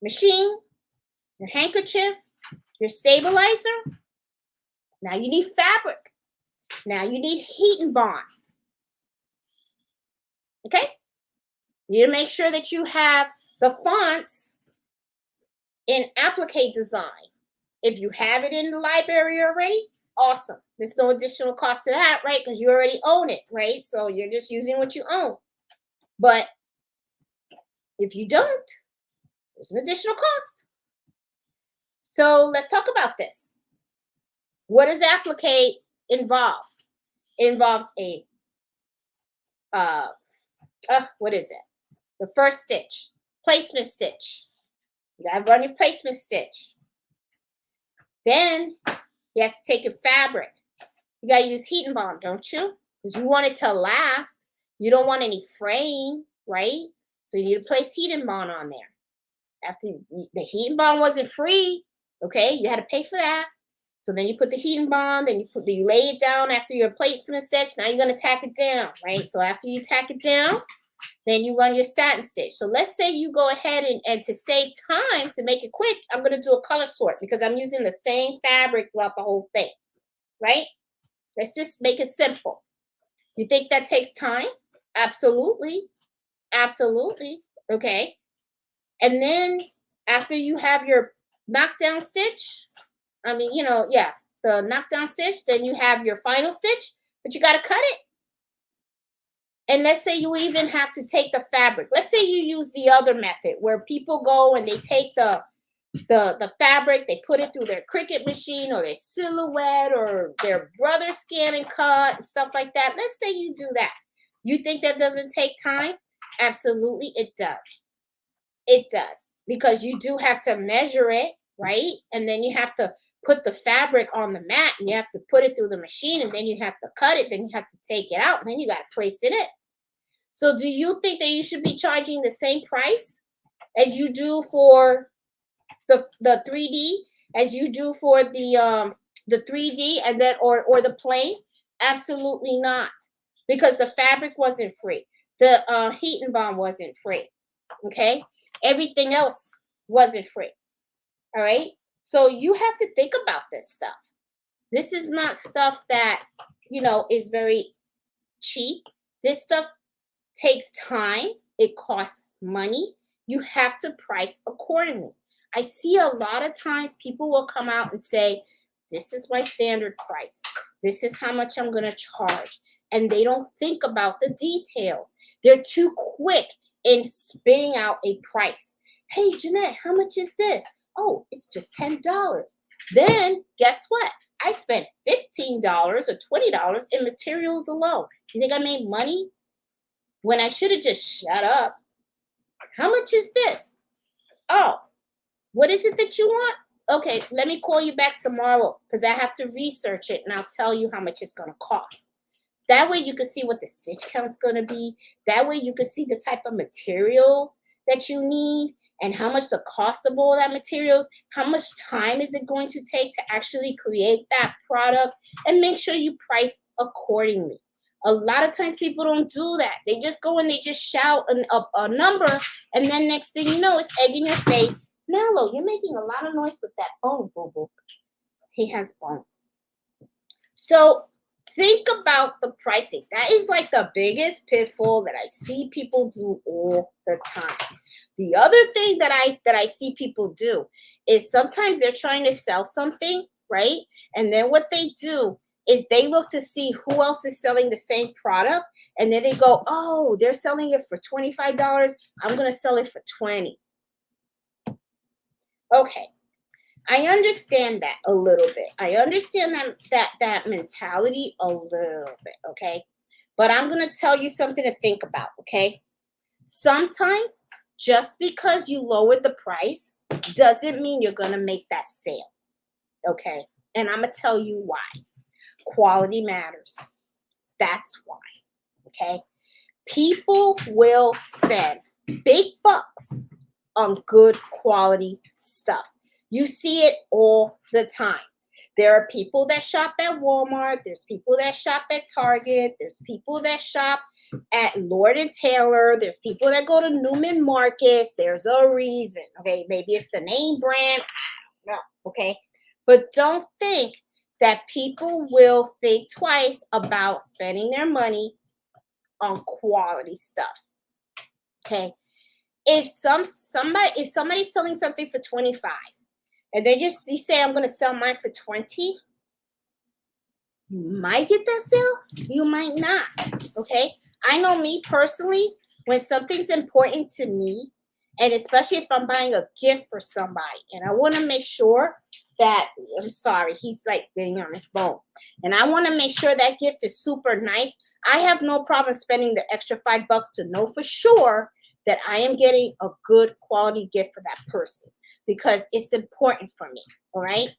Machine, your handkerchief, your stabilizer. Now you need fabric. Now you need heat and bond. Okay? You need to make sure that you have the fonts in applique design. If you have it in the library already, awesome. There's no additional cost to that, right? Because you already own it, right? So you're just using what you own. But if you don't, there's an additional cost. So let's talk about this. What does applique involve? It involves a, what is it? The first stitch, placement stitch. You gotta run your placement stitch. Then you have to take your fabric. You gotta use heat and bond, don't you? Because you want it to last. You don't want any fraying, right? So you need to place heat and bond on there. After the heat and bond wasn't free, okay, you had to pay for that. So then you put the heat and bond, then you lay it down after your placement stitch. Now you're gonna tack it down, right? So after you tack it down, then you run your satin stitch. So let's say you go ahead and to save time, to make it quick, I'm going to do a color sort because I'm using the same fabric throughout the whole thing, right? Let's just make it simple. You think that takes time? Absolutely. Absolutely. Okay. And then after you have your knockdown stitch, the knockdown stitch, then you have your final stitch, but you got to cut it. And let's say you even have to take the fabric. Let's say you use the other method where people go and they take the fabric, they put it through their Cricut machine or their Silhouette or their Brother Scan and Cut and stuff like that. Let's say you do that. You think that doesn't take time? Absolutely, it does. It does, because you do have to measure it, right? And then you have to put the fabric on the mat, and you have to put it through the machine, and then you have to cut it, then you have to take it out, and then you got to place it in. So do you think that you should be charging the same price as you do for the 3D, as you do for the 3D, and then or the plain? Absolutely not, because the fabric wasn't free. The heat and bond wasn't free. Okay? Everything else wasn't free. All right? So you have to think about this stuff. This is not stuff that, is very cheap. This stuff takes time. It costs money. You have to price accordingly. I see a lot of times people will come out and say, this is my standard price. This is how much I'm going to charge. And they don't think about the details. They're too quick in spitting out a price. Hey, Jeanette, how much is this? Oh, it's just $10. Then guess what? I spent $15 or $20 in materials alone. You think I made money when I should have just shut up? How much is this? Oh, what is it that you want? Okay, let me call you back tomorrow because I have to research it, and I'll tell you how much it's going to cost. That way you can see what the stitch count's going to be. That way you can see the type of materials that you need and how much the cost of all that materials, how much time is it going to take to actually create that product, and make sure you price accordingly. A lot of times people don't do that. They just go and they just shout a number, and then next thing you know, it's egg in your face. Mellow, you're making a lot of noise with that bone, boo-boo. He has bones. So think about the pricing. That is like the biggest pitfall that I see people do all the time. The other thing that I see people do is sometimes they're trying to sell something, right? And then what they do is they look to see who else is selling the same product, and then they go, oh, they're selling it for $25. I'm going to sell it for $20. Okay. I understand that a little bit. I understand that mentality a little bit, okay? But I'm going to tell you something to think about, okay? Sometimes just because you lowered the price doesn't mean you're going to make that sale, okay? And I'm going to tell you why. Quality matters. That's why, okay? People will spend big bucks on good quality stuff. You see it all the time. There are people that shop at Walmart. There's people that shop at Target. There's people that shop at Lord & Taylor. There's people that go to Neiman Marcus. There's a reason, okay? Maybe it's the name brand. I don't know, okay? But don't think that people will think twice about spending their money on quality stuff, okay? If somebody's selling something for $25, and then you say, I'm going to sell mine for $20, you might get that sale. You might not. Okay. I know me personally, when something's important to me, and especially if I'm buying a gift for somebody, and I want to make sure that, I'm sorry, he's like getting on his bone. And I want to make sure that gift is super nice. I have no problem spending the extra $5 to know for sure that I am getting a good quality gift for that person, because it's important for me, all right?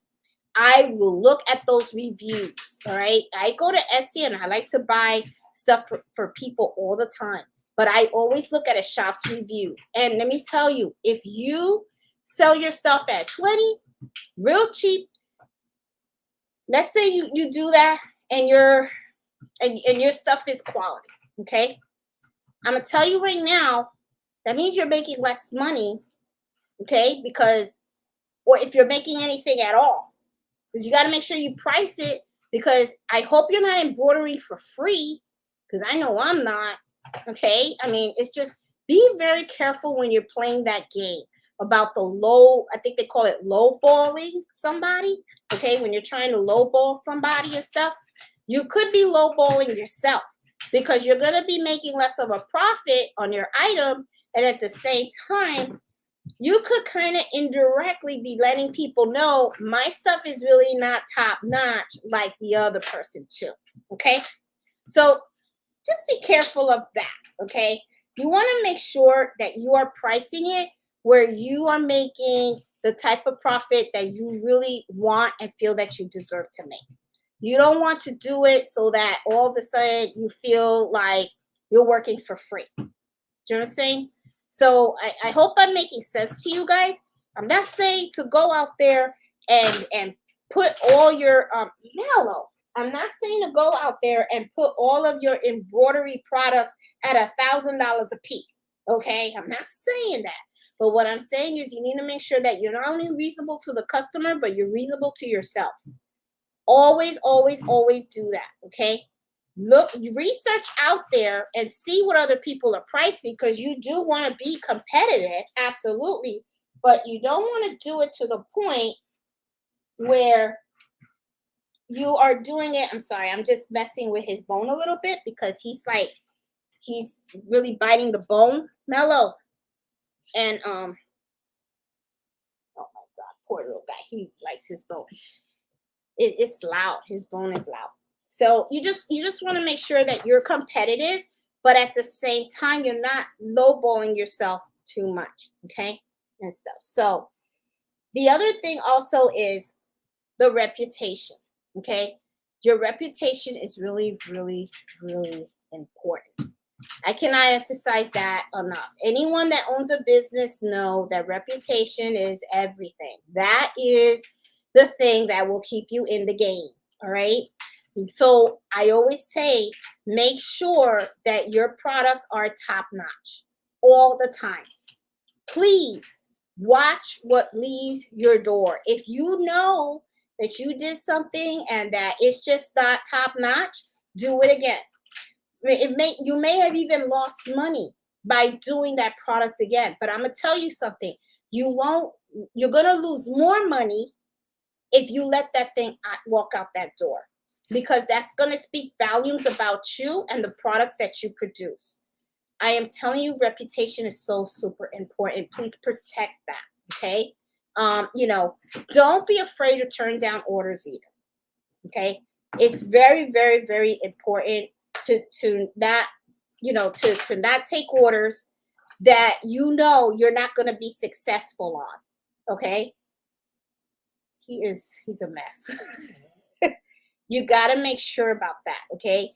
I will look at those reviews, all right? I go to Etsy and I like to buy stuff for people all the time, but I always look at a shop's review. And let me tell you, if you sell your stuff at $20, real cheap, let's say you do that and your stuff is quality, okay? I'm going to tell you right now, that means you're making less money, okay? Because, or if you're making anything at all, because you got to make sure you price it, because I hope you're not embroidering for free, because I know I'm not, okay? I mean, it's just, be very careful when you're playing that game about the low, I think they call it lowballing somebody, okay? When you're trying to lowball somebody and stuff, you could be lowballing yourself, because you're going to be making less of a profit on your items. And at the same time, you could kind of indirectly be letting people know my stuff is really not top notch like the other person too. Okay. So just be careful of that. Okay. You want to make sure that you are pricing it where you are making the type of profit that you really want and feel that you deserve to make. You don't want to do it so that all of a sudden you feel like you're working for free. Do you know what I'm saying? So I hope I'm making sense to you guys. I'm not saying to go out there and put all your mellow. I'm not saying to go out there and put all of your embroidery products at $1,000 a piece. Okay, I'm not saying that. But what I'm saying is you need to make sure that you're not only reasonable to the customer, but you're reasonable to yourself. Always, always, always do that. Okay. Look, research out there and see what other people are pricing because you do want to be competitive, absolutely. But you don't want to do it to the point where you are doing it. I'm sorry, I'm just messing with his bone a little bit because he's really biting the bone, Mellow. And oh my god, poor little guy. He likes his bone. It's loud. His bone is loud. So you just want to make sure that you're competitive, but at the same time, you're not lowballing yourself too much, okay? And stuff. So the other thing also is the reputation, okay? Your reputation is really, really, really important. I cannot emphasize that enough. Anyone that owns a business know that reputation is everything. That is the thing that will keep you in the game. All right. So I always say, make sure that your products are top notch all the time. Please watch what leaves your door. If you know that you did something and that it's just not top notch, do it again. You may have even lost money by doing that product again. But I'm gonna tell you something. You're gonna lose more money if you let that thing walk out that door, because that's going to speak volumes about you and the products that you produce. I am telling you, reputation is so super important. Please protect that. Okay. Don't be afraid to turn down orders either. Okay. It's very, very, very important to not, to not take orders that you're not going to be successful on. Okay. He's a mess. You got to make sure about that. Okay.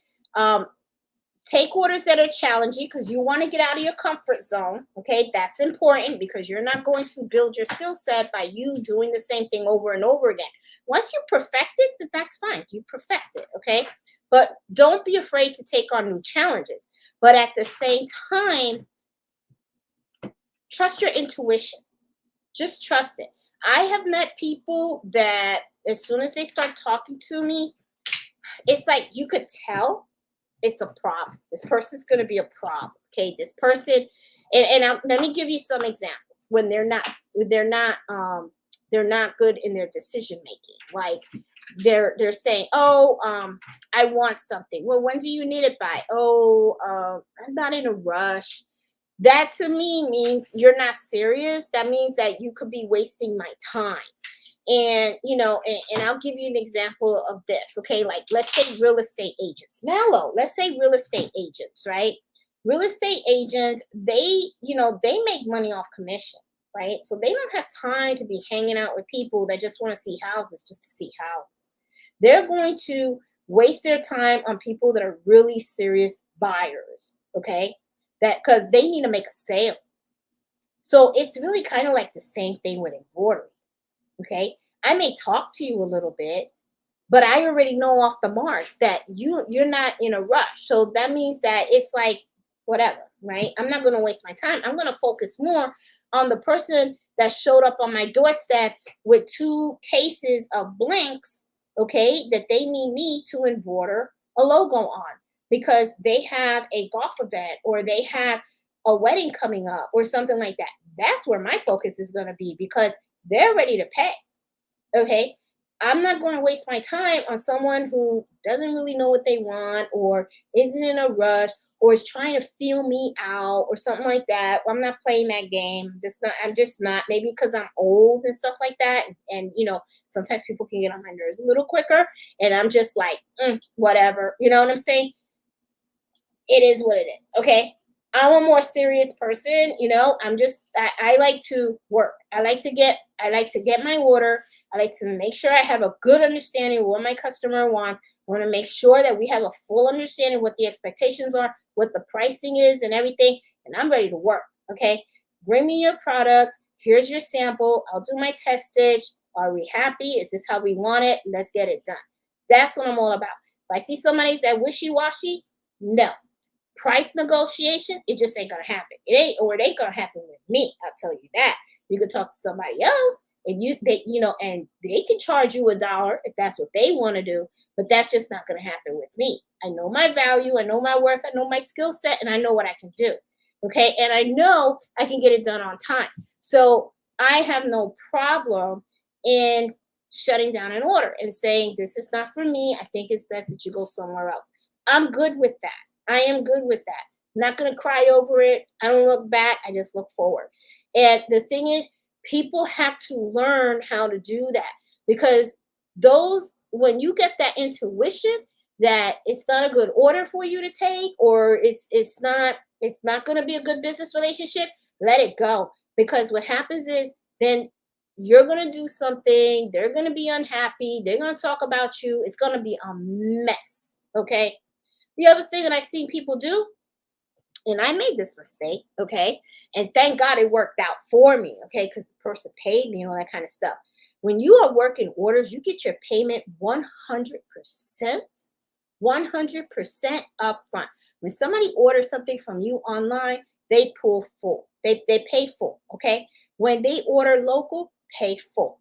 Take orders that are challenging because you want to get out of your comfort zone. Okay. That's important because you're not going to build your skill set by you doing the same thing over and over again. Once you perfect it, then that's fine. You perfect it. Okay. But don't be afraid to take on new challenges. But at the same time, trust your intuition. Just trust it. I have met people that as soon as they start talking to me, it's like you could tell it's a problem. This person's going to be a problem. Okay, this person, let me give you some examples when they're not good in their decision making. Like they're saying, oh, I want something. Well, when do you need it by? Oh, I'm not in a rush. That to me means you're not serious. That means that you could be wasting my time. And and I'll give you an example of this. Okay, like let's say real estate agents. Let's say real estate agents, right? Real estate agents, they make money off commission, right? So they don't have time to be hanging out with people that just want to see houses just to see houses. They're going to waste their time on people that are really serious buyers, okay? That because they need to make a sale. So it's really kind of like the same thing with embroidery. Okay. I may talk to you a little bit, but I already know off the mark that you're not in a rush. So that means that it's like whatever, right? I'm not going to waste my time. I'm going to focus more on the person that showed up on my doorstep with 2 cases of blanks, okay, that they need me to embroider a logo on because they have a golf event or they have a wedding coming up or something like that. That's where my focus is going to be because they're ready to pay. Okay. I'm not going to waste my time on someone who doesn't really know what they want or isn't in a rush or is trying to feel me out or something like that. I'm not playing that game. I'm just not. Maybe because I'm old and stuff like that. And sometimes people can get on my nerves a little quicker. And I'm just like, whatever. You know what I'm saying? It is what it is. Okay. I'm a more serious person, you know. I like to work. I like to get my order. I like to make sure I have a good understanding of what my customer wants. I want to make sure that we have a full understanding of what the expectations are, what the pricing is and everything, and I'm ready to work. Okay. Bring me your products. Here's your sample. I'll do my test stitch. Are we happy? Is this how we want it? Let's get it done. That's what I'm all about. If I see somebody's that wishy-washy, no price negotiation, it just ain't gonna happen. It ain't gonna happen with me. I'll tell you that. You could talk to somebody else, and and they can charge you $1 if that's what they want to do. But that's just not gonna happen with me. I know my value, I know my worth, I know my skill set, and I know what I can do. Okay, and I know I can get it done on time. So I have no problem in shutting down an order and saying this is not for me. I think it's best that you go somewhere else. I'm good with that. I am good with that. I'm not going to cry over it. I don't look back. I just look forward. And the thing is, people have to learn how to do that because when you get that intuition that it's not a good order for you to take, or it's not going to be a good business relationship, let it go. Because what happens is then you're going to do something, they're going to be unhappy, they're going to talk about you, it's going to be a mess. Okay. The other thing that I've seen people do, and I made this mistake, okay, and thank God it worked out for me, okay, because the person paid me and all that kind of stuff. When you are working orders, you get your payment 100%, 100% upfront. When somebody orders something from you online, they pull full. They pay full, okay? When they order local, pay full.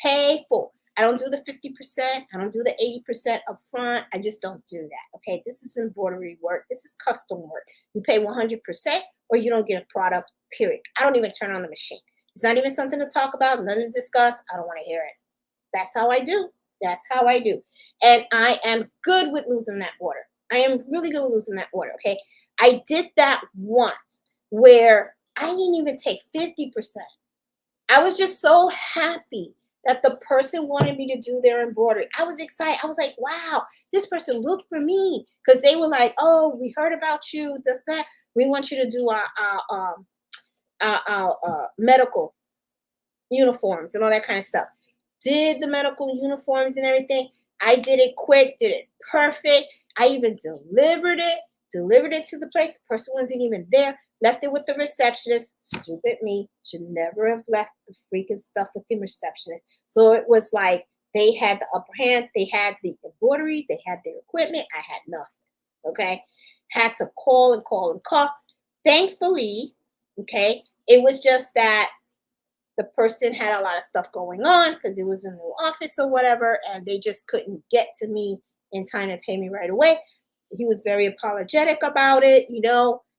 Pay full. I don't do the 50%. I don't do the 80% up front. I just don't do that. Okay. This is embroidery work. This is custom work. You pay 100% or you don't get a product, period. I don't even turn on the machine. It's not even something to talk about, nothing to discuss. I don't want to hear it. That's how I do. That's how I do. And I am good with losing that order. I am really good with losing that order. Okay. I did that once where I didn't even take 50%. I was just so happy that the person wanted me to do their embroidery. I was excited. I was like, wow, this person looked for me because they were like, oh, we heard about you. This, that. We want you to do our medical uniforms and all that kind of stuff. Did the medical uniforms and everything. I did it quick, did it perfect. I even delivered it to the place. The person wasn't even there. Left it with the receptionist. Stupid me. Should never have left the freaking stuff with the receptionist. So it was like they had the upper hand. They had the embroidery. They had their equipment. I had nothing. Okay. Had to call and call and call. Thankfully, okay, it was just that the person had a lot of stuff going on because it was a new office or whatever, and they just couldn't get to me in time to pay me right away. He was very apologetic about it,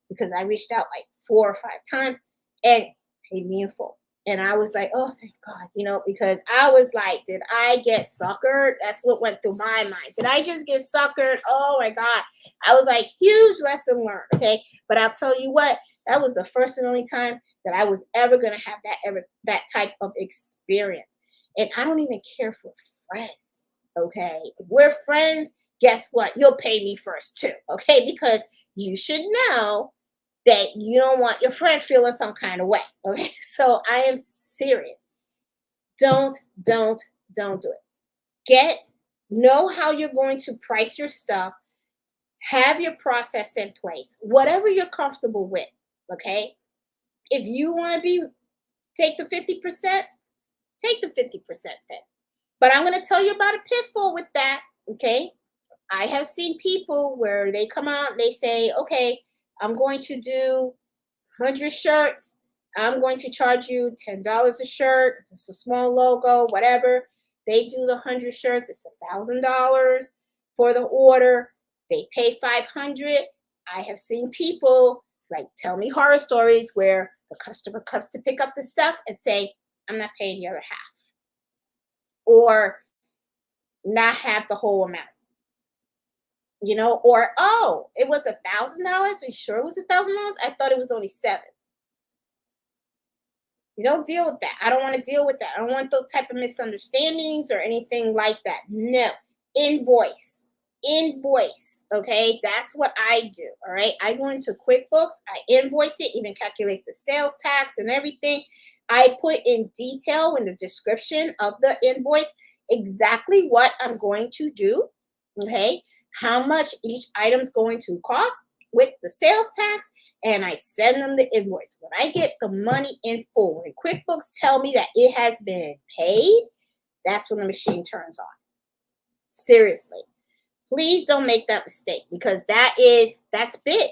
because I reached out like 4 or 5 times and paid me in full. And I was like, oh, thank God, because I was like, did I get suckered? That's what went through my mind. Did I just get suckered? Oh my God. I was like, huge lesson learned. Okay. But I'll tell you what, that was the first and only time that I was ever going to have that type of experience. And I don't even care for friends. Okay. If we're friends, guess what? You'll pay me first too. Okay. Because you should know that you don't want your friend feeling some kind of way. Okay. So I am serious. Don't do it. Know how you're going to price your stuff. Have your process in place, whatever you're comfortable with. Okay. If you want to take the 50%, take the 50% then. But I'm going to tell you about a pitfall with that. Okay. I have seen people where they come out and they say, okay, I'm going to do 100 shirts. I'm going to charge you $10 a shirt. It's a small logo, whatever. They do the 100 shirts. It's $1,000 for the order. They pay $500. I have seen people tell me horror stories where the customer comes to pick up the stuff and say, I'm not paying the other half, or not have the whole amount. Or, oh, it was $1,000. Are you sure it was $1,000? I thought it was only $7. You don't deal with that. I don't want to deal with that. I don't want those type of misunderstandings or anything like that. No. Invoice. invoice. Okay, that's what I do. All right, I go into QuickBooks, I invoice it, even calculates the sales tax and everything. I put in detail in the description of the invoice exactly what I'm going to do. Okay, how much each item's going to cost with the sales tax, and I send them the invoice. When I get the money in full, when QuickBooks tell me that it has been paid, that's when the machine turns on. Seriously. Please don't make that mistake, because that's big.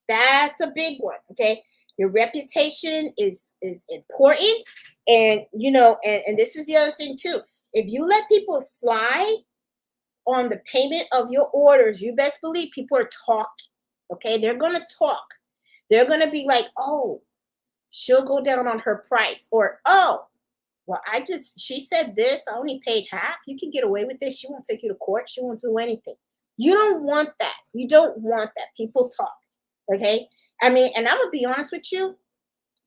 That's a big one. Okay. Your reputation is important. And and this is the other thing too. If you let people slide on the payment of your orders, you best believe people are talking. Okay, they're gonna talk. They're gonna be like, oh, she'll go down on her price, or oh, well, she said this, I only paid half. You can get away with this. She won't take you to court. She won't do anything. You don't want that. You don't want that. People talk. Okay. I mean, and I'm going to be honest with you.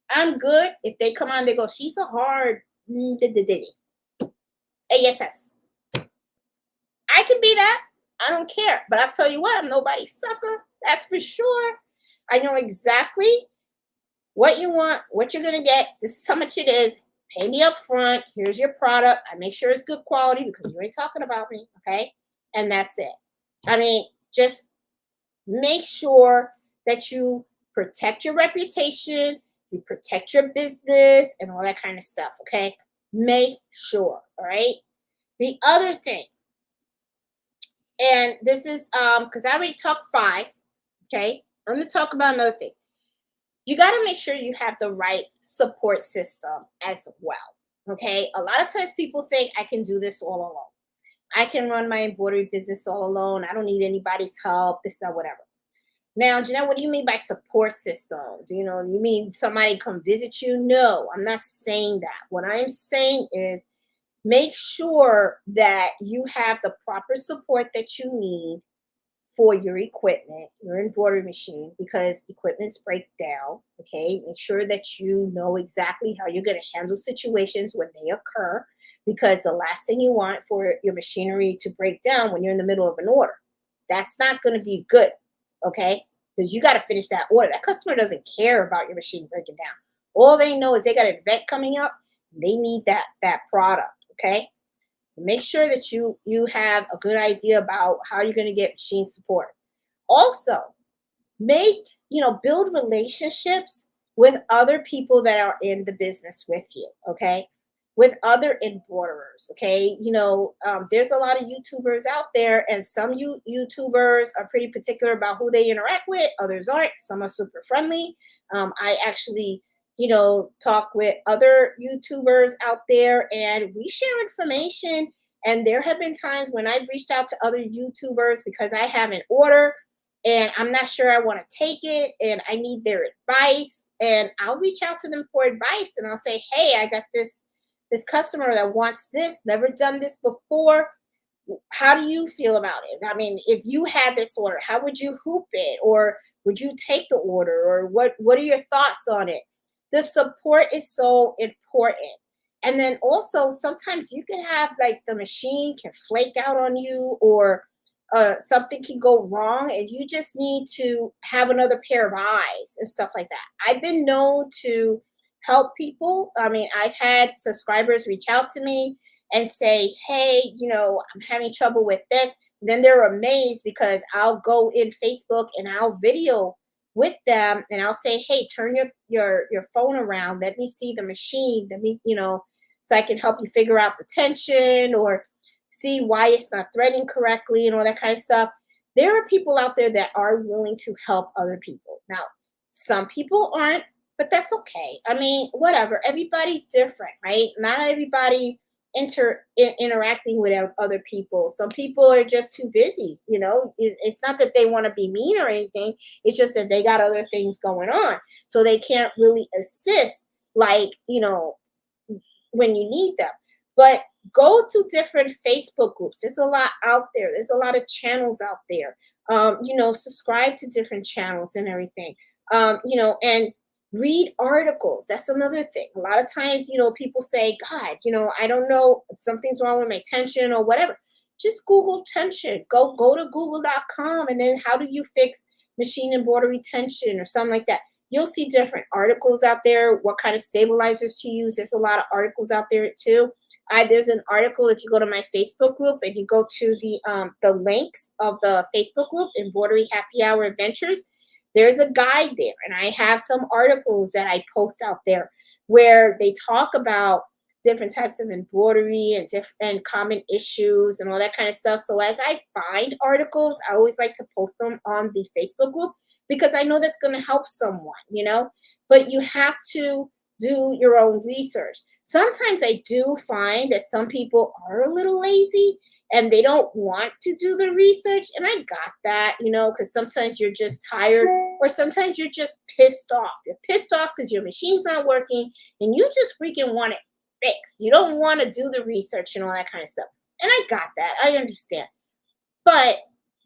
I'm good if they come on, they go, she's a hard ASS. I can be that. I don't care. But I'll tell you what, I'm nobody's sucker. That's for sure. I know exactly what you want, what you're going to get. This is how much it is. Pay me up front. Here's your product. I make sure it's good quality because you ain't talking about me. Okay. And that's it. I mean, just make sure that you protect your reputation, you protect your business, and all that kind of stuff. Okay. Make sure. All right. The other thing, and this is because I already talked 5. Okay. I'm going to talk about another thing. You got to make sure you have the right support system as well. Okay. A lot of times people think I can do this all alone. I can run my embroidery business all alone. I don't need anybody's help, this, that, whatever. Now, Jeanette, what do you mean by support system? You mean somebody come visit you? No, I'm not saying that. What I'm saying is make sure that you have the proper support that you need for your equipment, your embroidery machine, because equipments break down. Okay. Make sure that you know exactly how you're going to handle situations when they occur, because the last thing you want for your machinery to break down when you're in the middle of an order. That's not going to be good. Okay. Because you got to finish that order. That customer doesn't care about your machine breaking down. All they know is they got an event coming up. They need that product. Okay. So make sure that you have a good idea about how you're going to get machine support. Also, build relationships with other people that are in the business with you, okay? With other embroiderers, okay? There's a lot of YouTubers out there, and some YouTubers are pretty particular about who they interact with. Others aren't. Some are super friendly. I actually talk with other YouTubers out there, and we share information. And there have been times when I've reached out to other YouTubers because I have an order and I'm not sure I want to take it and I need their advice. And I'll reach out to them for advice, and I'll say, hey, I got this customer that wants this, never done this before. How do you feel about it? I mean, if you had this order, how would you hoop it? Or would you take the order? Or what are your thoughts on it? The support is so important. And then also sometimes you can have like the machine can flake out on you, or something can go wrong and you just need to have another pair of eyes and stuff like that. I've been known to help people. I mean, I've had subscribers reach out to me and say, hey, I'm having trouble with this. And then they're amazed because I'll go in Facebook and I'll video with them and I'll say, hey, turn your phone around. Let me see the machine. Let me, so I can help you figure out the tension or see why it's not threading correctly and all that kind of stuff. There are people out there that are willing to help other people. Now, some people aren't, but that's okay. I mean, whatever. Everybody's different, right? Not everybody's interacting with other people. Some people are just too busy. It's not that they want to be mean or anything. It's just that they got other things going on, so they can't really assist like when you need them. But go to different Facebook groups. There's a lot out there. There's a lot of channels out there. Subscribe to different channels and everything. And read articles. That's another thing. A lot of times, people say, God, I don't know, something's wrong with my tension or whatever. just Google tension. Go to google.com, and then how do you fix machine embroidery tension or something like that. You'll see different articles out there, what kind of stabilizers to use. There's a lot of articles out there too. There's an article if you go to my Facebook group and you go to the links of the Facebook group, Embroidery Happy Hour Adventures. There's a guide there, and I have some articles that I post out there where they talk about different types of embroidery and different common issues and all that kind of stuff. So as I find articles, I always like to post them on the Facebook group because I know that's going to help someone. But you have to do your own research. Sometimes I do find that some people are a little lazy and they don't want to do the research. And I got that, because sometimes you're just tired or sometimes you're just pissed off. You're pissed off because your machine's not working and you just freaking want it fixed. You don't want to do the research and all that kind of stuff. And I got that. I understand. But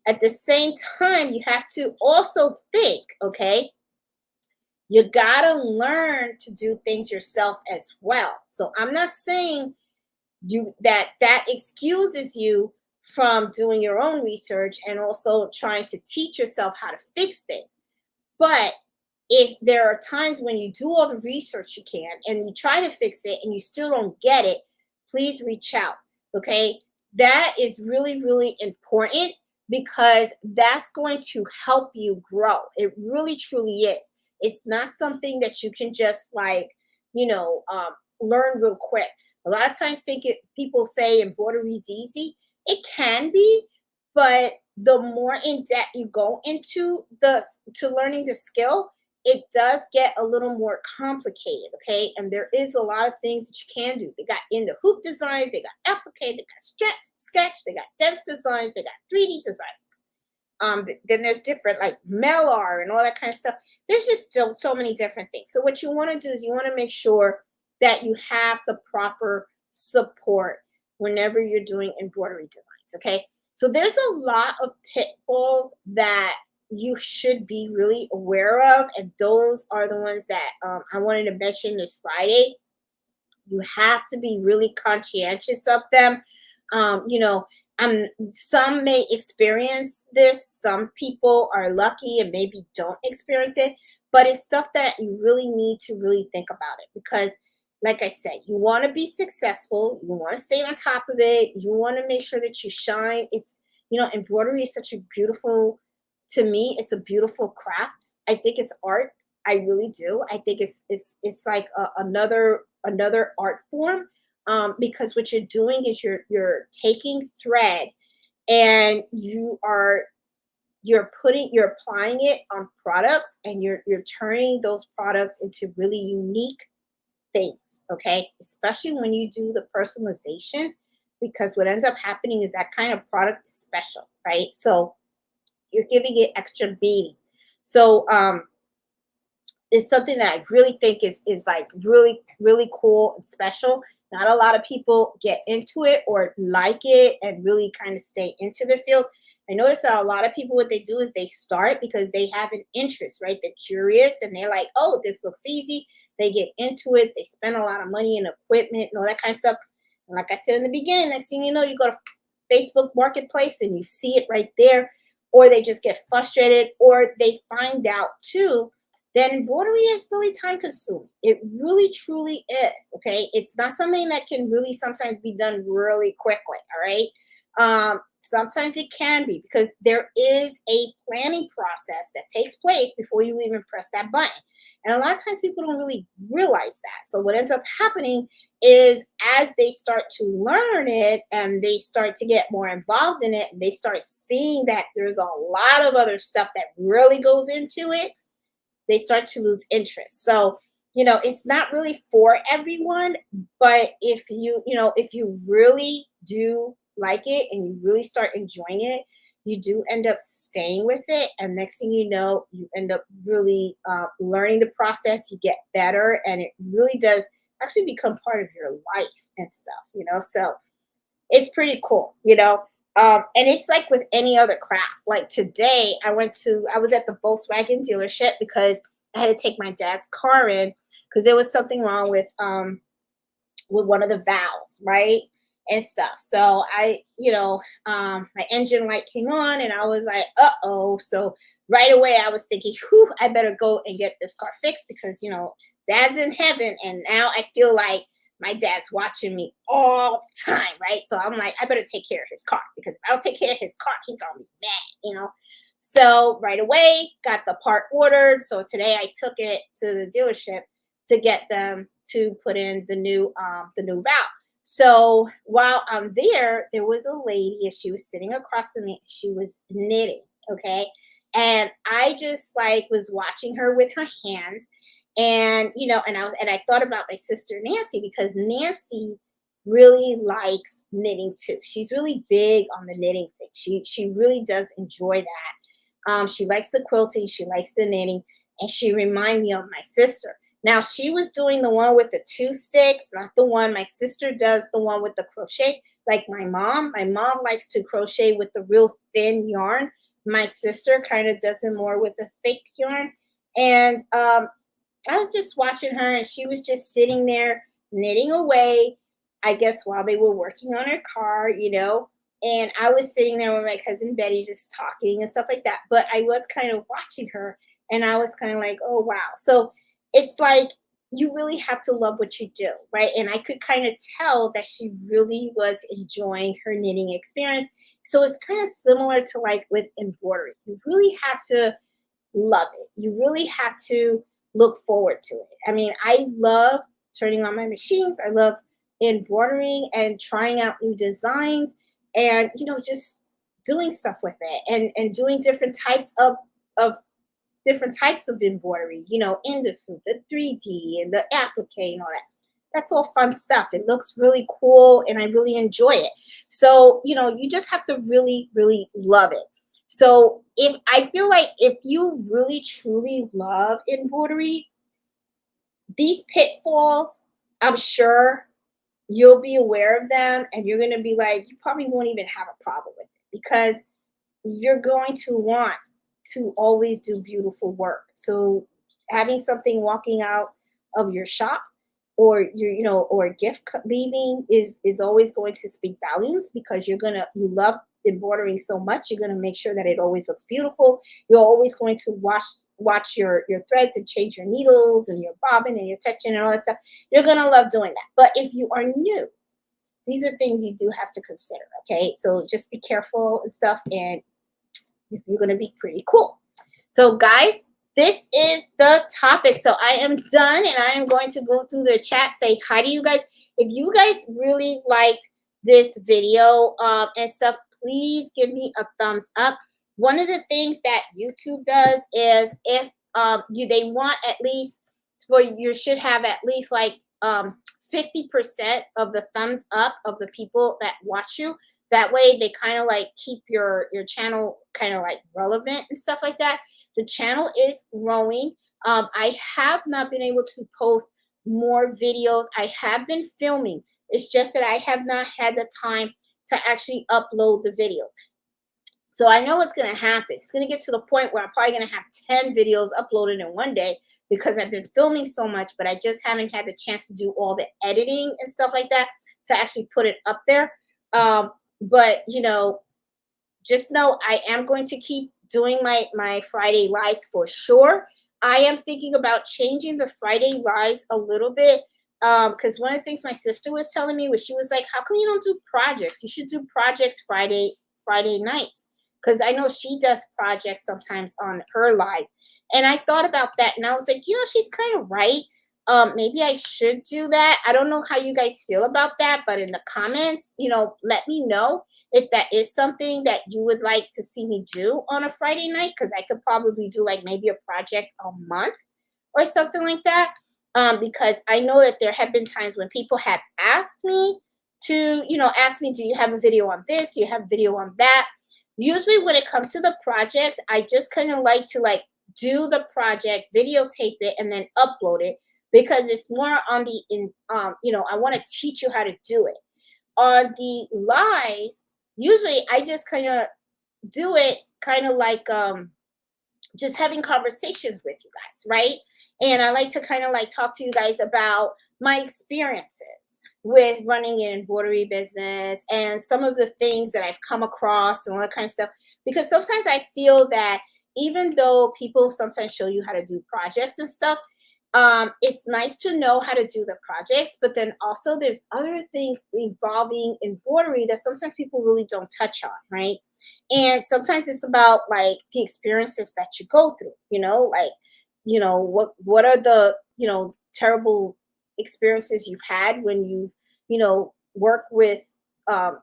at the same time, you have to also think, okay, you got to learn to do things yourself as well. So I'm not saying that excuses you from doing your own research and also trying to teach yourself how to fix things. But if there are times when you do all the research you can and you try to fix it and you still don't get it, please reach out. Okay. That is really, really important because that's going to help you grow. It really, truly is. It's not something that you can just learn real quick. A lot of times people say embroidery is easy. It can be, but the more in depth you go into to learning the skill, it does get a little more complicated, okay? And there is a lot of things that you can do. They got in the hoop designs, they got applique, they got sketch, they got dense designs, they got 3D designs. Then there's different like Melar and all that kind of stuff. There's just still so many different things. So what you want to do is you want to make sure that you have the proper support whenever you're doing embroidery designs, okay? So there's a lot of pitfalls that you should be really aware of, and those are the ones that I wanted to mention this Friday. You have to be really conscientious of them. Some may experience this. Some people are lucky and maybe don't experience it, but it's stuff that you really need to really think about it because, like I said, you want to be successful. You want to stay on top of it. You want to make sure that you shine. Embroidery is such a beautiful, to me, it's a beautiful craft. I think it's art. I really do. I think it's like another art form because what you're doing is you're taking thread and you're applying it on products and you're turning those products into really unique things, okay? Especially when you do the personalization, because what ends up happening is that kind of product is special, right? So you're giving it extra meaning. So it's something that I really think is like really, really cool and special. Not a lot of people get into it or like it and really kind of stay into the field. I notice that a lot of people, what they do is they start because they have an interest, right? They're curious and they're like, oh, this looks easy. They get into it. They spend a lot of money and equipment and all that kind of stuff. And like I said in the beginning, next thing you know, you go to Facebook Marketplace and you see it right there, or they just get frustrated, or they find out too that embroidery is really time consuming. It really, truly is, okay? It's not something that can really sometimes be done really quickly, all right? Sometimes it can be because there is a planning process that takes place before you even press that button. And a lot of times people don't really realize that. So what ends up happening is as they start to learn it and they start to get more involved in it, and they start seeing that there's a lot of other stuff that really goes into it, they start to lose interest. So, it's not really for everyone, but if you really do like it and you really start enjoying it, you do end up staying with it. And next thing you know, you end up really learning the process, you get better, and it really does actually become part of your life and stuff, so it's pretty cool, and it's like with any other craft. Like today I was at the Volkswagen dealership because I had to take my dad's car in because there was something wrong with one of the valves, right? and stuff. So my engine light came on and I was like, uh-oh. So right away I was thinking, whew, I better go and get this car fixed because, dad's in heaven. And now I feel like my dad's watching me all the time, right? So I'm like, I better take care of his car because if I don't take care of his car, he's gonna be mad. So right away, got the part ordered. So today I took it to the dealership to get them to put in the new valve. So while I'm there, there was a lady and she was sitting across from me. She was knitting, okay? And I just like was watching her with her hands. And I thought about my sister Nancy because Nancy really likes knitting too. She's really big on the knitting thing. She really does enjoy that. She likes the quilting, she likes the knitting, and she reminded me of my sister. Now she was doing the one with the two sticks, not the one my sister does, the one with the crochet. Like my mom likes to crochet with the real thin yarn. My sister kind of does it more with the thick yarn. And I was just watching her and she was just sitting there knitting away, I guess, while they were working on her car. And I was sitting there with my cousin Betty just talking and stuff like that. But I was kind of watching her and I was kind of like, oh, wow. So it's like you really have to love what you do, right? And I could kind of tell that she really was enjoying her knitting experience. So it's kind of similar to like with embroidery. You really have to love it. You really have to look forward to it. I mean, I love turning on my machines. I love embroidering and trying out new designs and just doing stuff with it and doing of different types of embroidery, in the 3D and the applique and all that. That's all fun stuff. It looks really cool and I really enjoy it. So, you just have to really, really love it. So if I feel like if you really truly love embroidery, these pitfalls, I'm sure you'll be aware of them and you're going to be like, you probably won't even have a problem with it because you're going to want to always do beautiful work. So having something walking out of your shop or or a gift leaving is always going to speak volumes because you love embroidering so much. You're going to make sure that it always looks beautiful. You're always going to watch your threads and change your needles and your bobbin and your touching and all that stuff. You're going to love doing that. But if you are new, these are things you do have to consider. Okay, so just be careful and stuff, and you're going to be pretty cool. So guys, this is the topic. So I am done and I am going to go through the chat, say hi to you guys. If you guys really liked this video and stuff, please give me a thumbs up. One of the things that YouTube does is if they want at least you should have at least like 50% of the thumbs up of the people that watch you. That way they kind of like keep your channel kind of like relevant and stuff like that. The channel is growing. I have not been able to post more videos. I have been filming. It's just that I have not had the time to actually upload the videos. So I know what's going to happen. It's going to get to the point where I'm probably going to have 10 videos uploaded in one day because I've been filming so much, but I just haven't had the chance to do all the editing and stuff like that to actually put it up there. But just know I am going to keep doing my Friday lives for sure. I am thinking about changing the Friday lives a little bit because one of the things my sister was telling me was she was like, how come you don't do projects? You should do projects Friday nights because I know she does projects sometimes on her live. And I thought about that and I was like, she's kind of right. Maybe I should do that. I don't know how you guys feel about that, but in the comments, let me know if that is something that you would like to see me do on a Friday night, because I could probably do like maybe a project a month or something like that. Because I know that there have been times when people have asked me to, ask me, do you have a video on this? Do you have a video on that? Usually when it comes to the projects, I just kind of like to like do the project, videotape it, and then upload it because it's more on I want to teach you how to do it. On the lives, usually I just kind of do it kind of like just having conversations with you guys, right? And I like to kind of like talk to you guys about my experiences with running an embroidery business and some of the things that I've come across and all that kind of stuff. Because sometimes I feel that even though people sometimes show you how to do projects and stuff, it's nice to know how to do the projects, but then also there's other things involving embroidery that sometimes people really don't touch on, right? And sometimes it's about like the experiences that you go through, like, what are the, terrible experiences you've had when work with um,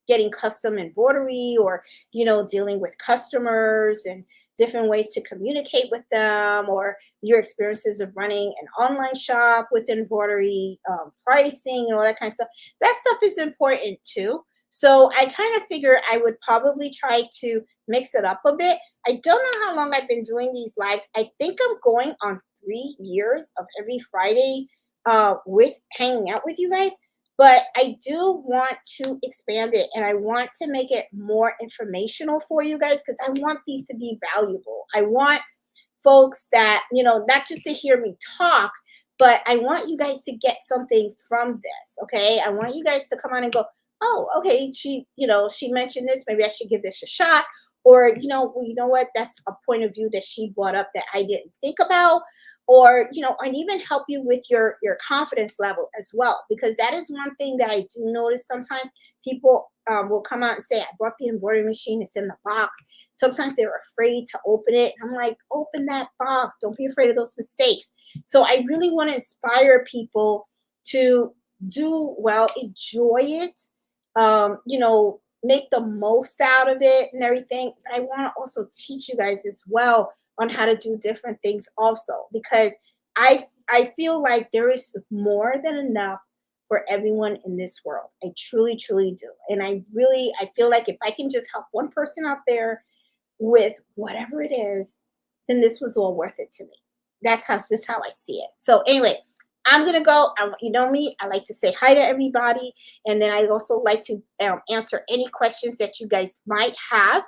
getting custom embroidery, or dealing with customers and different ways to communicate with them, or your experiences of running an online shop with embroidery, pricing and all that kind of stuff. That stuff is important too. So I kind of figure I would probably try to mix it up a bit. I don't know how long I've been doing these lives. I think I'm going on 3 years of every Friday with hanging out with you guys. But I do want to expand it, and I want to make it more informational for you guys, because I want these to be valuable. I want folks that, not just to hear me talk, but I want you guys to get something from this. Okay. I want you guys to come on and go, oh, okay, she mentioned this. Maybe I should give this a shot. Or, well, you know what? That's a point of view that she brought up that I didn't think about. Or, and even help you with your confidence level as well. Because that is one thing that I do notice sometimes people will come out and say, I brought the embroidery machine, it's in the box. Sometimes they're afraid to open it. I'm like, open that box. Don't be afraid of those mistakes. So I really want to inspire people to do well, enjoy it, make the most out of it and everything. But I want to also teach you guys as well on how to do different things also, because I feel like there is more than enough for everyone in this world. I truly, truly do. And I feel like if I can just help one person out there with whatever it is, then this was all worth it to me. That's just how I see it. So anyway, I'm gonna go. You know me. I like to say hi to everybody, and then I also like to answer any questions that you guys might have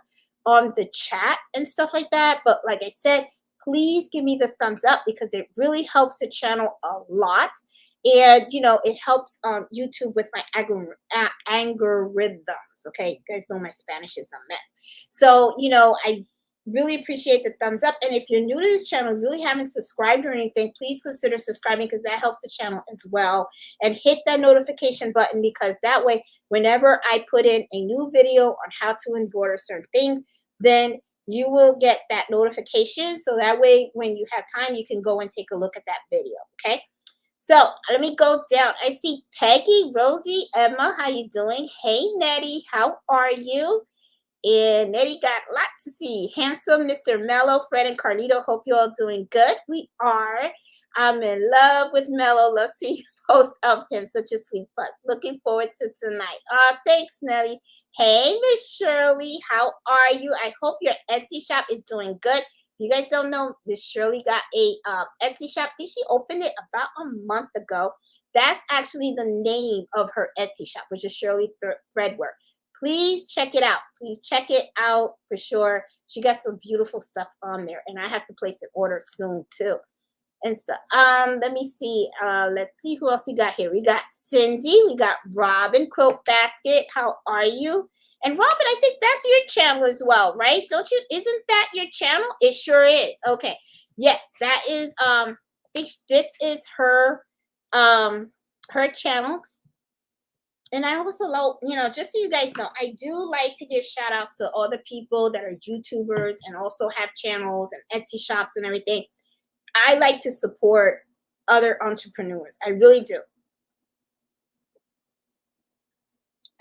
on the chat and stuff like that. But like I said, please give me the thumbs up, because it really helps the channel a lot. And it helps YouTube with my algorithms. Okay, you guys know my Spanish is a mess. So I really appreciate the thumbs up. And if you're new to this channel, really haven't subscribed or anything, please consider subscribing, because that helps the channel as well. And hit that notification button, because that way, whenever I put in a new video on how to embroider certain things, then you will get that notification. So that way, when you have time, you can go and take a look at that video. Okay. So let me go down. I see Peggy, Rosie, Emma. How you doing? Hey, Nettie. How are you? And Nettie got a lot to see. Handsome Mr. Mello, Fred, and Carlito. Hope you all doing good. We are. I'm in love with Mello. Let's see post of him. Such a sweet fuss. Looking forward to tonight. Thanks, Nellie. Hey, Miss Shirley. How are you? I hope your Etsy shop is doing good. You guys don't know, Miss Shirley got a Etsy shop. I think she opened it about a month ago. That's actually the name of her Etsy shop, which is Shirley Threadwork. Please check it out. Please check it out for sure. She got some beautiful stuff on there, and I have to place an order soon too and stuff. Let me see. Let's see who else we got here. We got Cindy. We got Robin, Quilt Basket. How are you? And Robin, I think that's your channel as well, right? Don't you? Isn't that your channel? It sure is. Okay. Yes, that is. I think this is her channel. And I also like, just so you guys know, I do like to give shout outs to all the people that are YouTubers and also have channels and Etsy shops and everything. I like to support other entrepreneurs. I really do.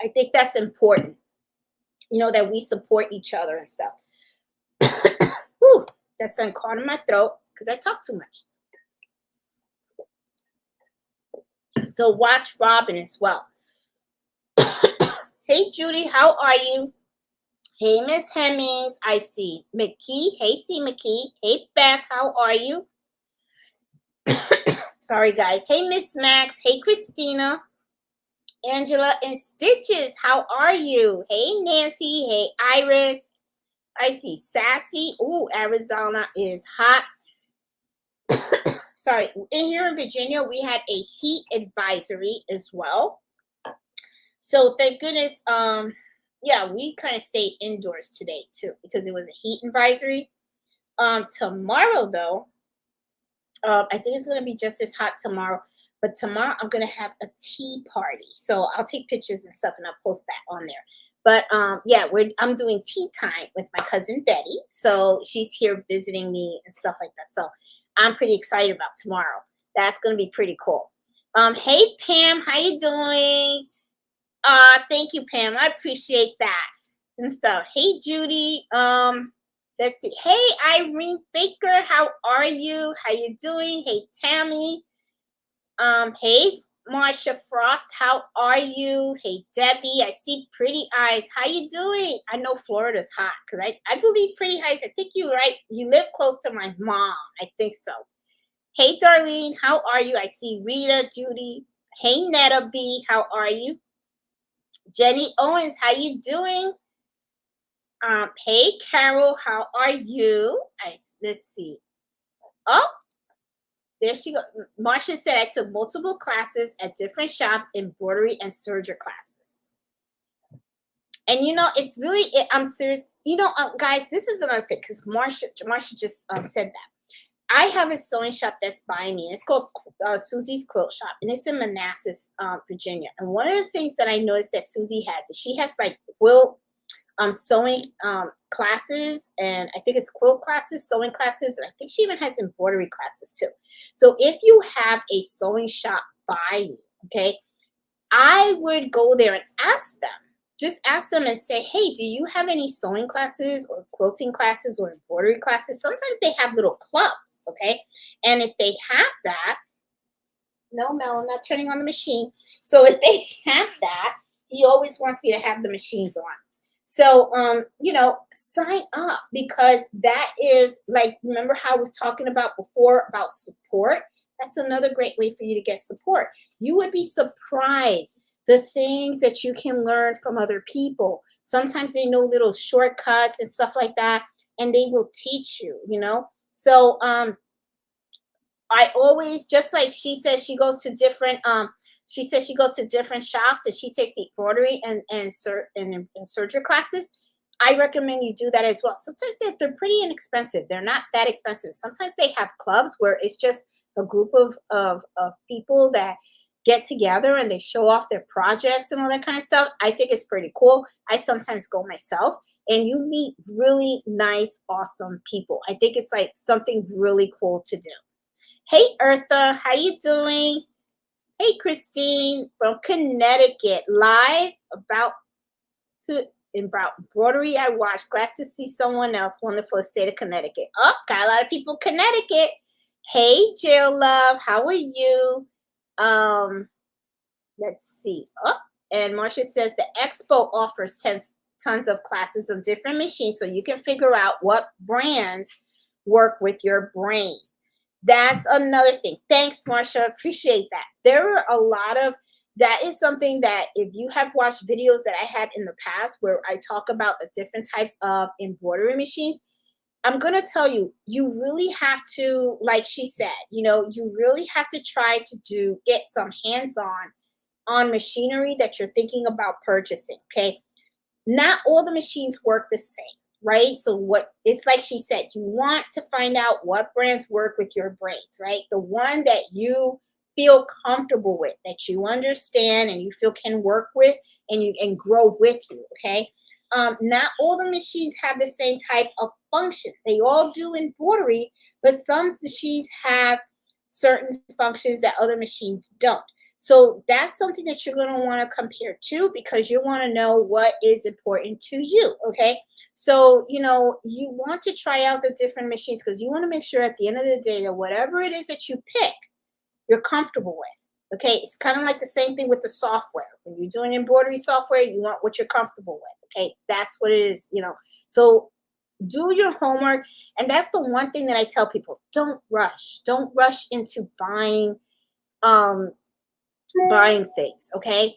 I think that's important, that we support each other and stuff. Whew, that sun caught in my throat because I talk too much. So watch Robin as well. Hey, Judy, how are you? Hey, Miss Hemmings, I see. McKee, hey, C. McKee. Hey, Beth, how are you? Sorry, guys. Hey, Miss Max. Hey, Christina. Angela and Stitches, how are you? Hey, Nancy. Hey, Iris. I see Sassy. Ooh, Arizona is hot. sorry, in here in Virginia, we had a heat advisory as well. So thank goodness, yeah, we kind of stayed indoors today too because it was a heat advisory. Tomorrow though, I think it's gonna be just as hot tomorrow. But tomorrow I'm gonna have a tea party. So I'll take pictures and stuff and I'll post that on there. But yeah, I'm doing tea time with my cousin Betty. So she's here visiting me and stuff like that. So I'm pretty excited about tomorrow. That's gonna be pretty cool. Hey Pam, how you doing? Thank you, Pam. I appreciate that and stuff. Hey Judy. Let's see. Hey Irene Baker, how are you? How you doing? Hey Tammy. Hey, Marsha Frost, how are you? Hey, Debbie, I see Pretty Eyes. How you doing? I know Florida's hot because I believe Pretty Eyes. I think you're right. You live close to my mom. I think so. Hey, Darlene, how are you? I see Rita, Judy. Hey, Netta B, how are you? Jenny Owens, how you doing? Hey, Carol, how are you? Let's see. Oh, there she goes. Marsha said, I took multiple classes at different shops, embroidery and serger classes. And you know, it's really, I'm serious. You know, guys, this is another thing because Marsha just said that. I have a sewing shop that's by me. And it's called Susie's Quilt Shop, and it's in Manassas, Virginia. And one of the things that I noticed that Susie has is she has like quilt sewing classes, and I think it's quilt classes, sewing classes, and I think she even has embroidery classes too. So if you have a sewing shop by you, okay, I would go there and ask them. Just ask them and say, hey, do you have any sewing classes or quilting classes or embroidery classes? Sometimes they have little clubs, okay? And if they have that, no, Mel, I'm not turning on the machine. So if they have that, he always wants me to have the machines on. So, you know, sign up because that is like, remember how I was talking about before about support? That's another great way for you to get support. You would be surprised the things that you can learn from other people. Sometimes they know little shortcuts and stuff like that, and they will teach you, you know? So, I always, just like she says, she goes to different, she says she goes to different shops and she takes embroidery and serger classes. I recommend you do that as well. Sometimes they're pretty inexpensive. They're not that expensive. Sometimes they have clubs where it's just a group of people that get together and they show off their projects and all that kind of stuff. I think it's pretty cool. I sometimes go myself and you meet really nice, awesome people. I think it's like something really cool to do. Hey, Eartha, how you doing? Hey, Christine from Connecticut, live about embroidery. I watched. Glad to see someone else. Wonderful state of Connecticut. Oh, got a lot of people in Connecticut. Hey, Jill Love, how are you? Let's see. Oh, and Marcia says the expo offers tons of classes of different machines so you can figure out what brands work with your brain. That's another thing. Thanks, Marsha. Appreciate that. There are a lot of, that is something that if you have watched videos that I had in the past where I talk about the different types of embroidery machines, I'm going to tell you, you really have to, like she said, you know, you really have to try to get some hands-on machinery that you're thinking about purchasing, okay? Not all the machines work the same. Right? So what it's like she said, you want to find out what brands work with your brains, right? The one that you feel comfortable with, that you understand and you feel can work with and you and grow with you, okay? Not all the machines have the same type of function. They all do embroidery, but some machines have certain functions that other machines don't. So that's something that you're going to want to compare to because you want to know what is important to you, okay? So, you know, you want to try out the different machines because you want to make sure at the end of the day that whatever it is that you pick, you're comfortable with, okay? It's kind of like the same thing with the software. When you're doing embroidery software, you want what you're comfortable with, okay? That's what it is, you know. So do your homework. And that's the one thing that I tell people, don't rush. Don't rush into buying things, okay?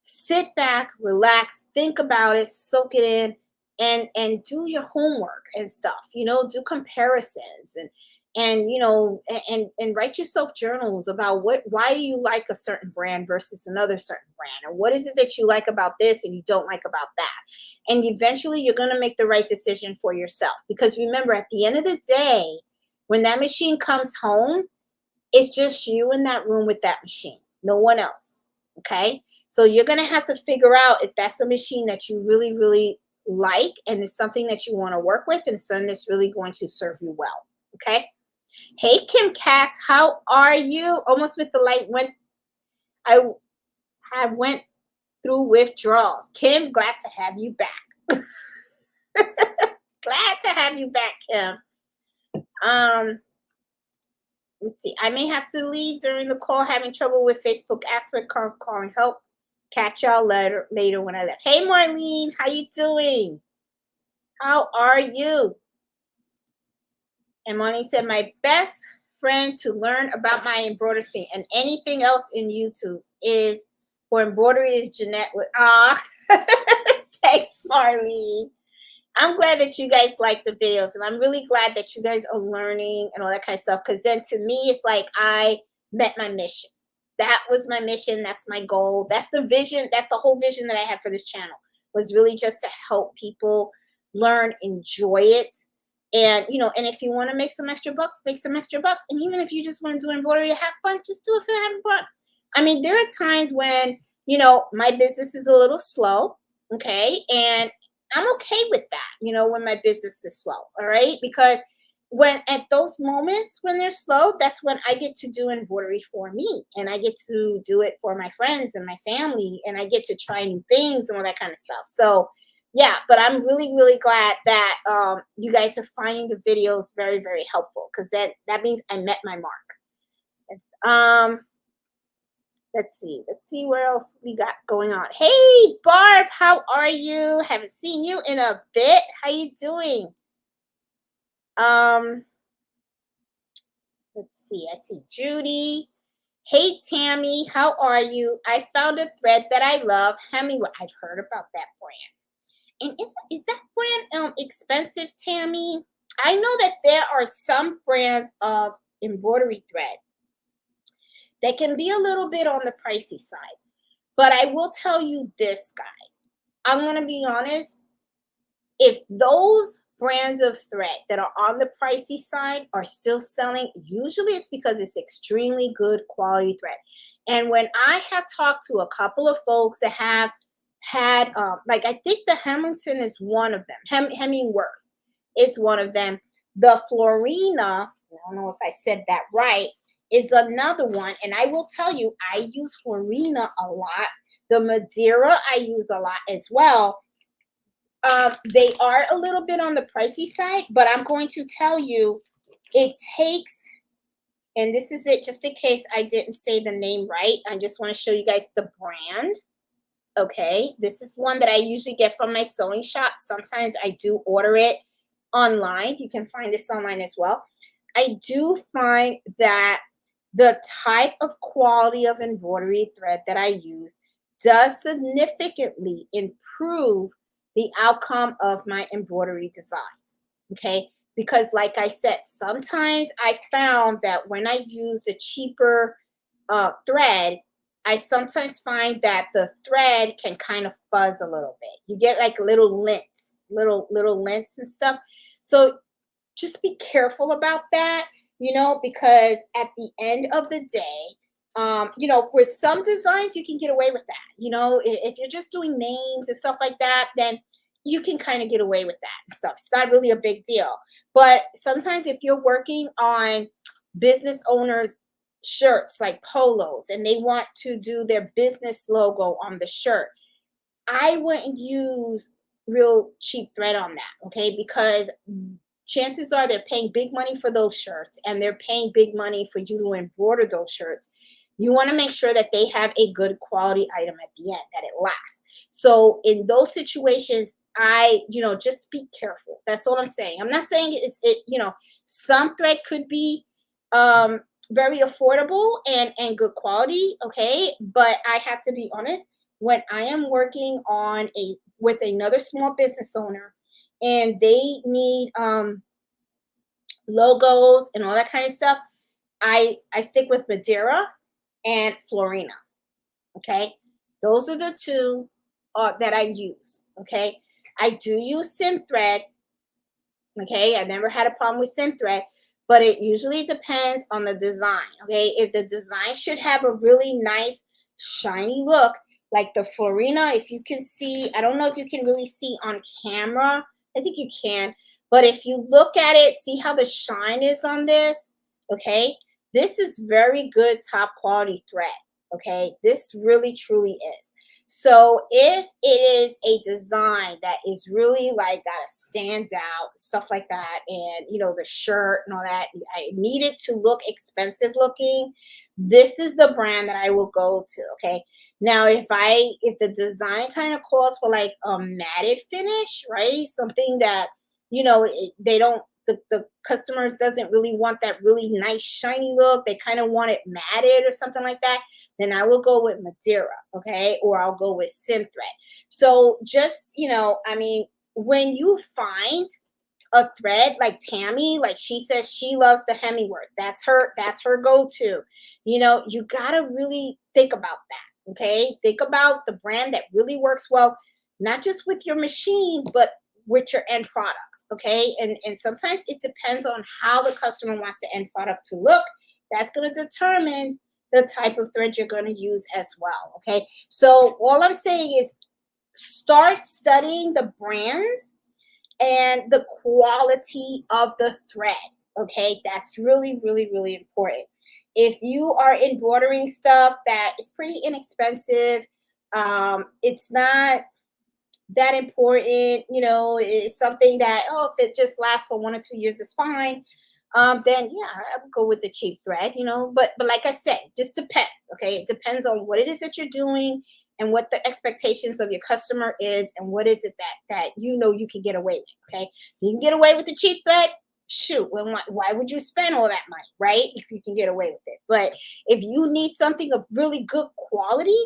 Sit back, relax, think about it, soak it in, and do your homework and stuff. You know, do comparisons and and write yourself journals about why do you like a certain brand versus another certain brand, and what is it that you like about this and you don't like about that. And eventually you're going to make the right decision for yourself, because remember, at the end of the day, when that machine comes home, it's just you in that room with that machine, no one else. Okay, so you're going to have to figure out if that's a machine that you really really like, and it's something that you want to work with, and something that's really going to serve you well. Okay. Hey, Kim Cass, how are you? Almost with the light went. I have went through withdrawals. Kim, glad to have you back. Glad to have you back, Kim. Let's see. I may have to leave during the call. Having trouble with Facebook aspect calling help. Catch y'all later when I left. Hey, Marlene, how you doing? How are you? And Marlene said, my best friend to learn about my embroidery thing and anything else in YouTube is for embroidery is Jeanette Woods. Thanks, Marlene. I'm glad that you guys like the videos, and I'm really glad that you guys are learning and all that kind of stuff, because then to me, it's like I met my mission. That was my mission. That's my goal. That's the vision. That's the whole vision that I had for this channel, was really just to help people learn, enjoy it. And, and if you want to make some extra bucks, make some extra bucks. And even if you just want to do embroidery, have fun, just do it for having fun. I mean, there are times when, my business is a little slow. Okay. And I'm okay with that, when my business is slow. All right. Because when at those moments when they're slow, that's when I get to do embroidery for me, and I get to do it for my friends and my family, and I get to try new things and all that kind of stuff. So yeah, but I'm really, really glad that you guys are finding the videos very, very helpful, because that means I met my mark. Let's see where else we got going on. Hey, Barb, how are you? Haven't seen you in a bit. How you doing? Let's see. I see Judy. Hey, Tammy, how are you? I found a thread that I love. Hemingway. I've heard about that brand. And is that brand expensive, Tammy? I know that there are some brands of embroidery thread that can be a little bit on the pricey side. But I will tell you this, guys. I'm going to be honest. If those brands of thread that are on the pricey side are still selling, usually it's because it's extremely good quality thread. And when I have talked to a couple of folks that have had, like, I think the Hamilton is one of them. Hemingworth is one of them. The Florina, I don't know if I said that right, is another one. And I will tell you, I use Florina a lot. The Madeira I use a lot as well. They are a little bit on the pricey side, but I'm going to tell you, it takes, and this is it, just in case I didn't say the name right, I just want to show you guys the brand. Okay, this is one that I usually get from my sewing shop. Sometimes I do order it online. You can find this online as well. I do find that the type of quality of embroidery thread that I use does significantly improve the outcome of my embroidery designs. Okay, because like I said, sometimes I found that when I use the cheaper thread, I sometimes find that the thread can kind of fuzz a little bit. You get like little lints, little lints and stuff. So just be careful about that, because at the end of the day, for some designs, you can get away with that. If you're just doing names and stuff like that, then you can kind of get away with that and stuff. It's not really a big deal. But sometimes if you're working on business owners' shirts like polos, and they want to do their business logo on the shirt, I wouldn't use real cheap thread on that, okay? Because chances are they're paying big money for those shirts, and they're paying big money for you to embroider those shirts. You want to make sure that they have a good quality item at the end, that it lasts. So in those situations, just be careful. That's all I'm saying. I'm not saying some thread could be very affordable and good quality, okay? But I have to be honest, when I am working on with another small business owner, and they need logos and all that kind of stuff, I stick with Madeira and Florina. Okay, those are the two that I use. Okay, I do use sim thread. Okay, I never had a problem with sim thread, but it usually depends on the design. Okay, if the design should have a really nice shiny look, like the Florina, if you can see, I don't know if you can really see on camera. I think you can, but if you look at it, see how the shine is on this. Okay, this is very good top quality thread. Okay, this really truly is. So if it is a design that is really like gotta stand out, stuff like that, and the shirt and all that, I need it to look expensive looking. This is the brand that I will go to. Okay. Now, if the design kind of calls for like a matted finish, right? Something that they don't the customers doesn't really want that really nice shiny look. They kind of want it matted or something like that, then I will go with Madeira, okay? Or I'll go with Sim thread. So just, I mean, when you find a thread like Tammy, like she says she loves the Hemingworth. That's her go-to. You gotta really think about that. Okay. Think about the brand that really works well, not just with your machine, but with your end products. Okay. And sometimes it depends on how the customer wants the end product to look. That's gonna determine the type of thread you're going to use as well. Okay. So all I'm saying is start studying the brands and the quality of the thread. Okay, that's really, really, really important. If you are embroidering stuff that is pretty inexpensive, it's not that important. It's something that, if it just lasts for 1 or 2 years, is fine. Then yeah, I would go with the cheap thread. But like I said, it just depends. Okay, it depends on what it is that you're doing and what the expectations of your customer is, and what is it that you can get away with. Okay, you can get away with the cheap thread. Shoot, well, why would you spend all that money, right? If you can get away with it. But if you need something of really good quality,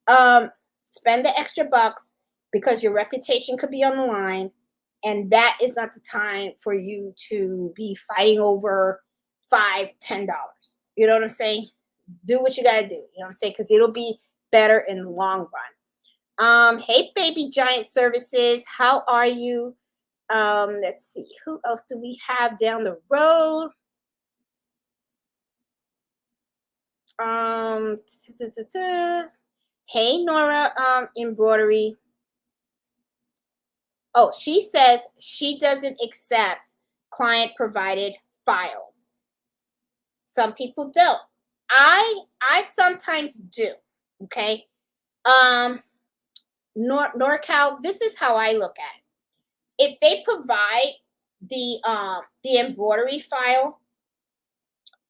um, spend the extra bucks because your reputation could be on the line, and that is not the time for you to be fighting over $5, $10. You know what I'm saying? Do what you got to do. You know what I'm saying? Because it'll be better in the long run. Hey, baby giant services, how are you? Let's see, who else do we have down the road? Um, Hey, Nora, embroidery. Oh, she says she doesn't accept client provided files. Some people don't. I sometimes do. Okay. Um, NorCal, this is how I look at it. If they provide the embroidery file,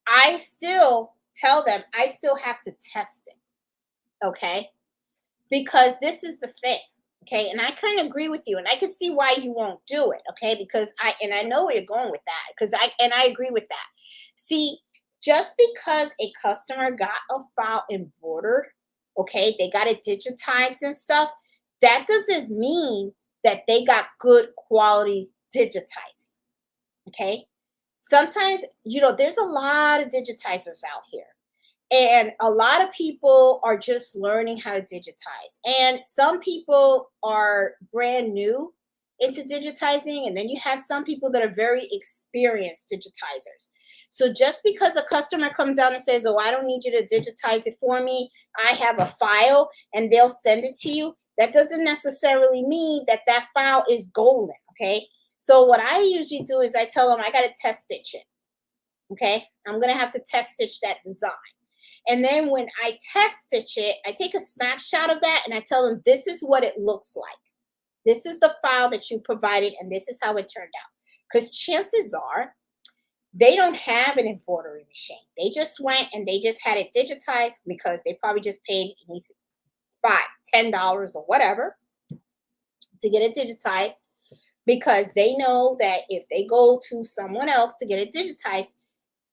I still tell them I still have to test it. Okay. Because this is the thing. Okay. And I kind of agree with you. And I can see why you won't do it. Okay. Because I know where you're going with that. I agree with that. See, just because a customer got a file embroidered, okay, they got it digitized and stuff, that doesn't mean that they got good quality digitizing. Okay. Sometimes, there's a lot of digitizers out here. And a lot of people are just learning how to digitize. And some people are brand new into digitizing. And then you have some people that are very experienced digitizers. So just because a customer comes out and says, "Oh, I don't need you to digitize it for me. I have a file," and they'll send it to you, that doesn't necessarily mean that that file is golden. Okay. So what I usually do is I tell them I got to test stitch it. Okay. I'm going to have to test stitch that design. And then when I test stitch it, I take a snapshot of that and I tell them this is what it looks like. This is the file that you provided and this is how it turned out. Because chances are they don't have an embroidery machine. They just went and they just had it digitized because they probably just paid $5, $10 or whatever to get it digitized, because they know that if they go to someone else to get it digitized,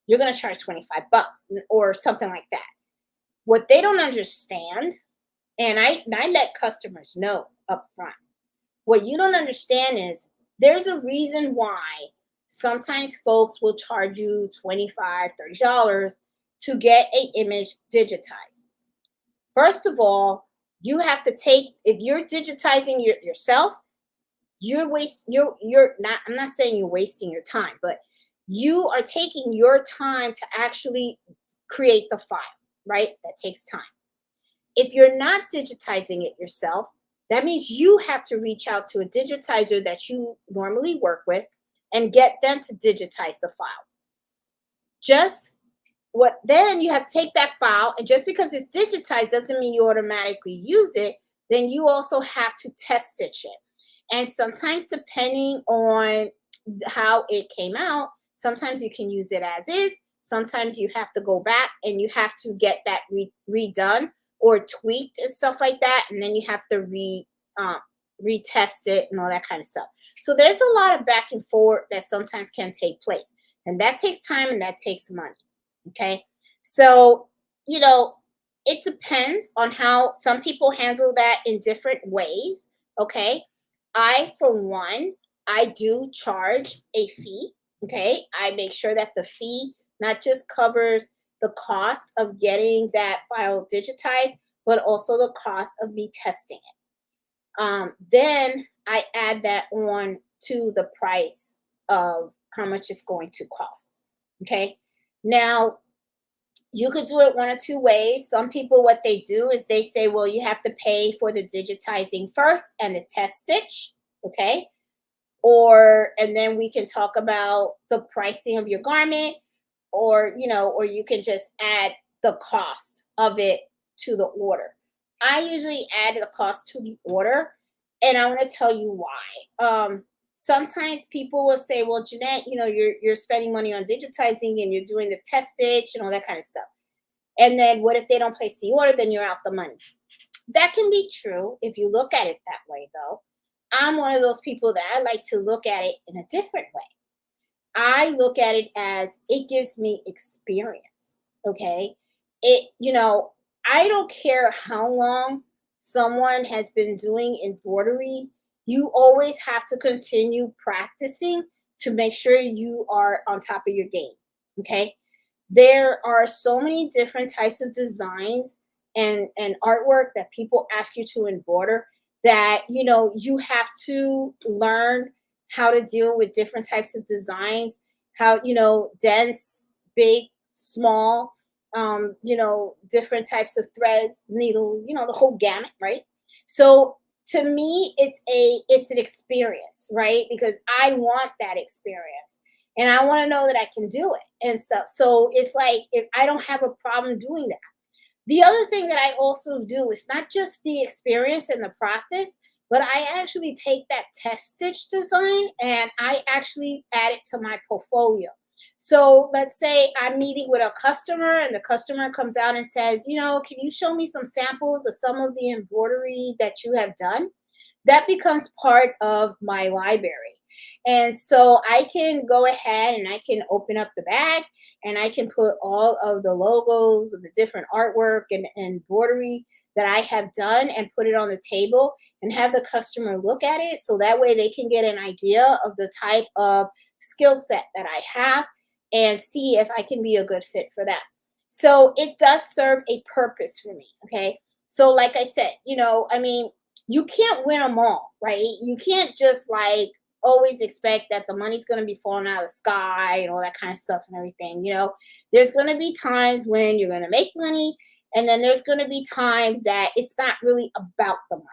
you're going to charge 25 bucks or something like that. What they don't understand, and I let customers know up front, what you don't understand is there's a reason why Sometimes folks will charge you $25, $30 to get a image digitized. First of all, you have to take, if you're digitizing yourself, you're not, I'm not saying you're wasting your time, but you are taking your time to actually create the file, right? That takes time. If you're not digitizing it yourself, that means you have to reach out to a digitizer that you normally work with and get them to digitize the file. Just what then you have to take that file, and just because it's digitized doesn't mean you automatically use it. Then you also have to test stitch it. And sometimes, depending on how it came out, sometimes you can use it as is. Sometimes you have to go back and you have to get that redone or tweaked and stuff like that, and then you have to retest it and all that kind of stuff. So there's a lot of back and forth that sometimes can take place, and that takes time and that takes money. Okay, so it depends on how some people handle that in different ways. Okay, for one, I do charge a fee. Okay, I make sure that the fee not just covers the cost of getting that file digitized, but also the cost of me testing it. Then I add that on to the price of how much it's going to cost. Okay, now you could do it one or two ways. Some people, what they do is they say, well, you have to pay for the digitizing first and the test stitch. Okay, and then we can talk about the pricing of your garment, or you can just add the cost of it to the order. I usually add the cost to the order, and I want to tell you why. Sometimes people will say, well, Jeanette, you're spending money on digitizing and you're doing the test stitch and all that kind of stuff. And then what if they don't place the order? Then you're out the money. That can be true if you look at it that way, though. I'm one of those people that I like to look at it in a different way. I look at it as it gives me experience. Okay. I don't care how long someone has been doing embroidery, you always have to continue practicing to make sure you are on top of your game. Okay. There are so many different types of designs and artwork that people ask you to embroider that you have to learn how to deal with different types of designs, how dense, big, small, different types of threads, needles, the whole gamut, right? So to me, it's an experience, right? Because I want that experience and I want to know that I can do it and stuff. So it's like, if I don't have a problem doing that. The other thing that I also do is not just the experience and the practice, but I actually take that test stitch design and I actually add it to my portfolio. So let's say I'm meeting with a customer and the customer comes out and says, can you show me some samples of some of the embroidery that you have done? That becomes part of my library. And so I can go ahead and I can open up the bag and I can put all of the logos of the different artwork and embroidery that I have done and put it on the table and have the customer look at it. So that way they can get an idea of the type of skill set that I have and see if I can be a good fit for that. So it does serve a purpose for me. Okay. So like I said, you can't win them all, right? You can't just like always expect that the money's going to be falling out of the sky and all that kind of stuff and everything. There's going to be times when you're going to make money, and then there's going to be times that it's not really about the money.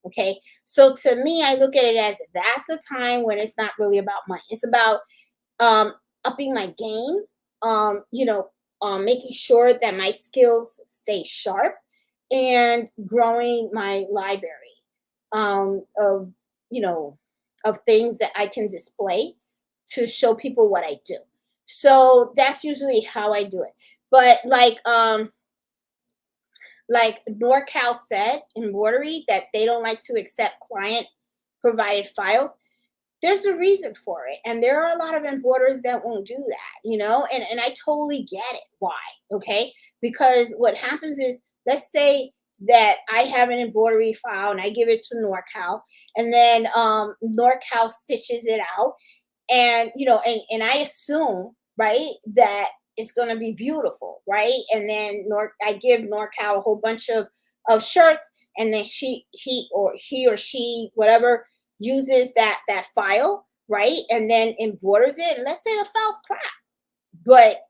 Okay. So to me, I look at it as that's the time when it's not really about money. It's about upping my game, making sure that my skills stay sharp and growing my library of of things that I can display to show people what I do. So that's usually how I do it. But like NorCal said, embroidery, that they don't like to accept client provided files. There's a reason for it. And there are a lot of embroiderers that won't do that, and I totally get it. Why? Okay. Because what happens is, let's say that I have an embroidery file and I give it to NorCal, and then NorCal stitches it out. And and I assume, right, that it's going to be beautiful, right? And then I give NorCal a whole bunch of shirts, and then he or she, whatever, uses that file, right, and then embroiders it. And let's say the file's crap, but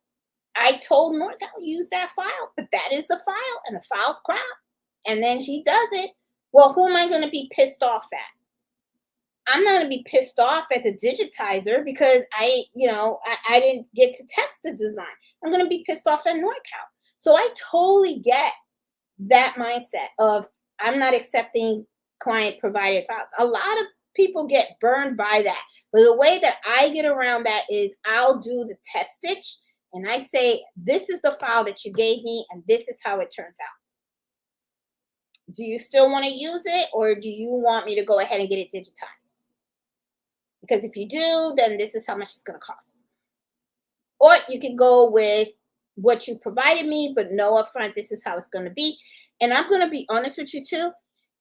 I told NorCal, use that file, but that is the file, and the file's crap, and then he does it. Well, who am I going to be pissed off at? I'm not going to be pissed off at the digitizer because I didn't get to test the design. I'm going to be pissed off at NorCal. So I totally get that mindset of I'm not accepting client provided files. A lot of people get burned by that. But the way that I get around that is I'll do the test stitch and I say, this is the file that you gave me and this is how it turns out. Do you still want to use it, or do you want me to go ahead and get it digitized? Because if you do, then this is how much it's going to cost. Or you can go with what you provided me, but no upfront, this is how it's going to be. And I'm going to be honest with you too.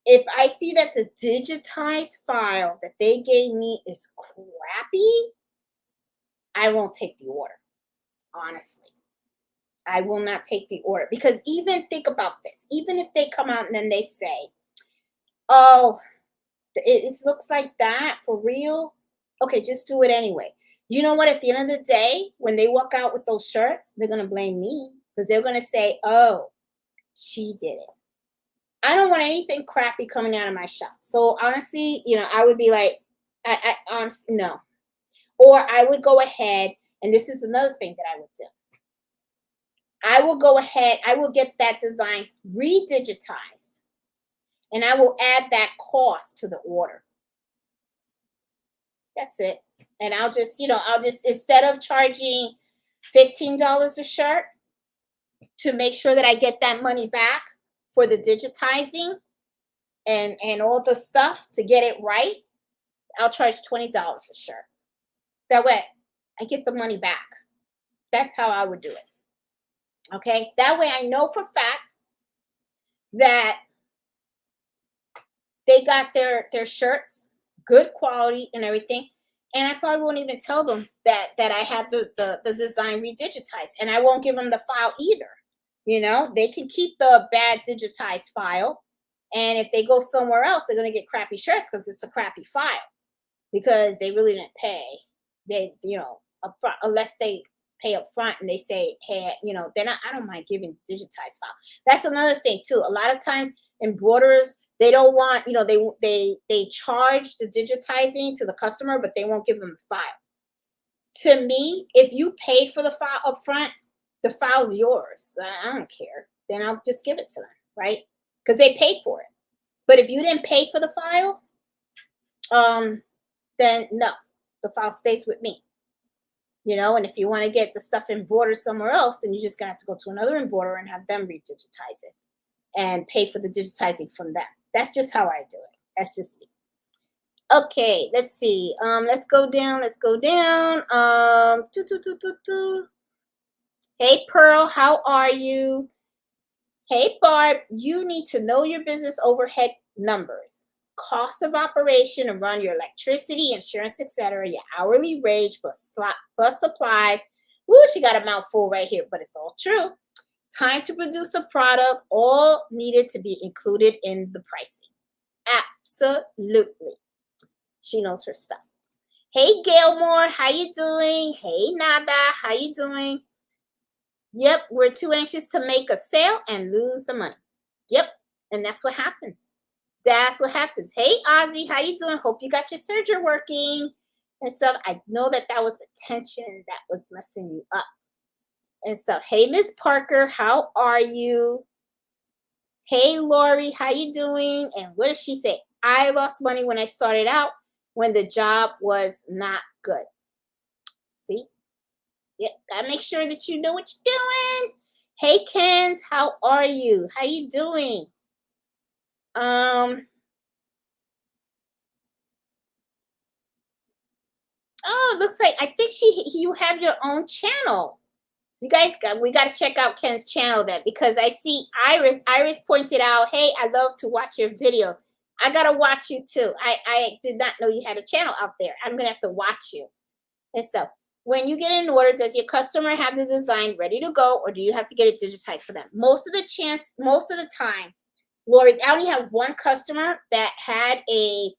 If I see that the digitized file that they gave me is crappy, I won't take the order. Honestly, I will not take the order, because even think about this. Even if they come out and then they say, oh, it looks like that for real. Okay, just do it anyway. You know what? At the end of the day, when they walk out with those shirts, they're going to blame me, because they're going to say, oh, she did it. I don't want anything crappy coming out of my shop. So honestly, I would be like, I honestly, no. Or I would go ahead, and this is another thing that I would do. I will go ahead, I will get that design redigitized, and I will add that cost to the order. That's it. And I'll just, instead of charging $15 a shirt to make sure that I get that money back for the digitizing and all the stuff to get it right, I'll charge $20 a shirt. That way I get the money back. That's how I would do it. Okay. That way I know for fact that they got their shirts, good quality and everything. And I probably won't even tell them that I have the design redigitized, and I won't give them the file either. They can keep the bad digitized file. And if they go somewhere else, they're going to get crappy shirts because it's a crappy file, because they really didn't pay. They, up front, unless they pay up front and they say, hey, then I don't mind giving digitized file. That's another thing too. A lot of times embroiderers, they don't want, they charge the digitizing to the customer, but they won't give them the file. To me, if you paid for the file up front, the file's yours. I don't care. Then I'll just give it to them, right? Because they paid for it. But if you didn't pay for the file, then no, the file stays with me. And if you want to get the stuff embroidered somewhere else, then you're just going to have to go to another embroiderer and have them redigitize it and pay for the digitizing from them. That's just how I do it. That's just me. Okay, let's see. Let's go down. Hey, Pearl, how are you? Hey, Barb, you need to know your business overhead numbers, cost of operation to run your electricity, insurance, etc., your hourly wage, plus supplies. Woo, she got a mouthful right here, but it's all true. Time to produce a product, all needed to be included in the pricing. Absolutely. She knows her stuff. Hey, Gailmore, how you doing? Hey, Nada, how you doing? Yep, we're too anxious to make a sale and lose the money. Yep, and that's what happens. That's what happens. Hey, Ozzy, how you doing? Hope you got your surgery working and stuff. I know that was the tension that was messing you up and stuff. Hey, Miss Parker, how are you? Hey, Lori, how you doing? And what does she say? I lost money when I started out, when the job was not good. See? Yep, gotta make sure that you know what you're doing. Hey, Kens, how are you? How you doing? Oh, it looks like, I think you have your own channel. We got to check out Ken's channel then, because I see Iris pointed out, hey, I love to watch your videos. I gotta watch you too. I did not know you had a channel out there. I'm gonna have to watch you. And so when you get an order, does your customer have the design ready to go, or do you have to get it digitized for them? Most of the time, Lori, I only have one customer that had a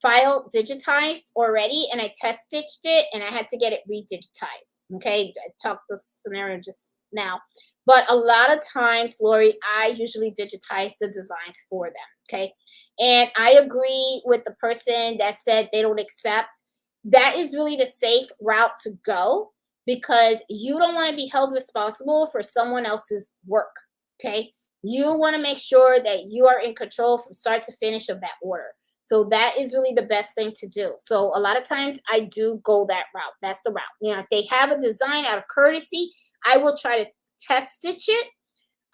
file digitized already, and I test stitched it, and I had to get it redigitized. Okay, I talked this scenario just now, but a lot of times, Lori, I usually digitize the designs for them. Okay, and I agree with the person that said they don't accept. That is really the safe route to go because you don't want to be held responsible for someone else's work. Okay, you want to make sure that you are in control from start to finish of that order. So that is really the best thing to do. So a lot of times I do go that route. That's the route. You know, if they have a design out of courtesy, I will try to test stitch it,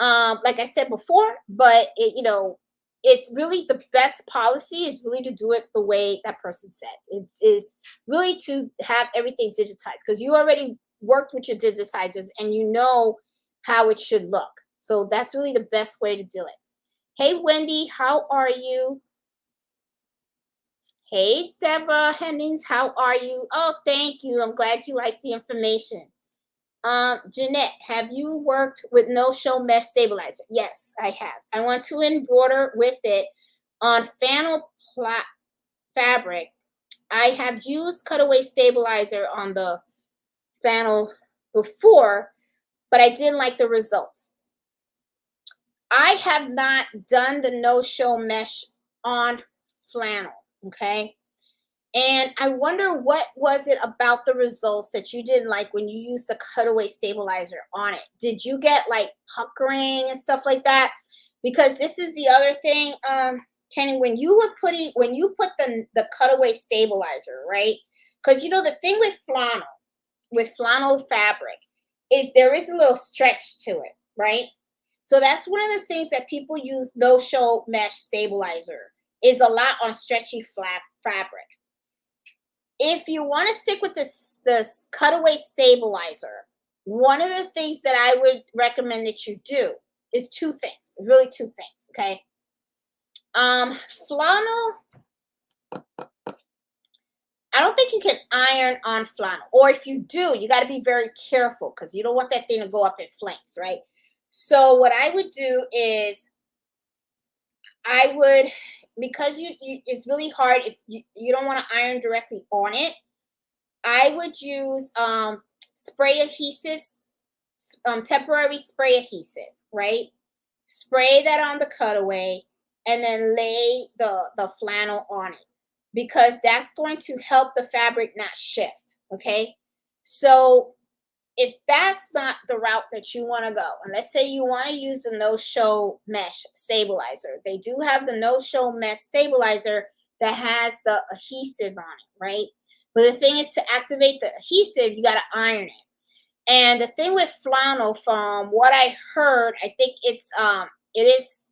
like I said before, but it's really the best policy is really to do it the way that person said. It is really to have everything digitized because you already worked with your digitizers and you know how it should look. So that's really the best way to do it. Hey, Wendy, how are you? Hey, Deborah Hennings, how are you? Oh, thank you. I'm glad you like the information. Jeanette, have you worked with no-show mesh stabilizer? Yes, I have. I want to embroider with it on flannel fabric. I have used cutaway stabilizer on the flannel before, but I didn't like the results. I have not done the no-show mesh on flannel, okay? And I wonder what was it about the results that you didn't like when you used the cutaway stabilizer on it? Did you get like puckering and stuff like that? Because this is the other thing, Kenny, when you put the cutaway stabilizer, right? Because the thing with flannel fabric is there is a little stretch to it, right? So that's one of the things that people use no-show mesh stabilizer is a lot on stretchy flat fabric. If you want to stick with this cutaway stabilizer, one of the things that I would recommend that you do is two things, really two things, okay? Flannel, I don't think you can iron on flannel, or if you do, you got to be very careful because you don't want that thing to go up in flames, right? So what I would do is I would, because it's really hard if you don't want to iron directly on it, I would use spray adhesives, temporary spray adhesive, right? Spray that on the cutaway and then lay the flannel on it because that's going to help the fabric not shift, okay? So if that's not the route that you want to go, and let's say you want to use the no-show mesh stabilizer, they do have the no-show mesh stabilizer that has the adhesive on it, right? But the thing is to activate the adhesive, you got to iron it. And the thing with flannel, from what I heard, I think it is,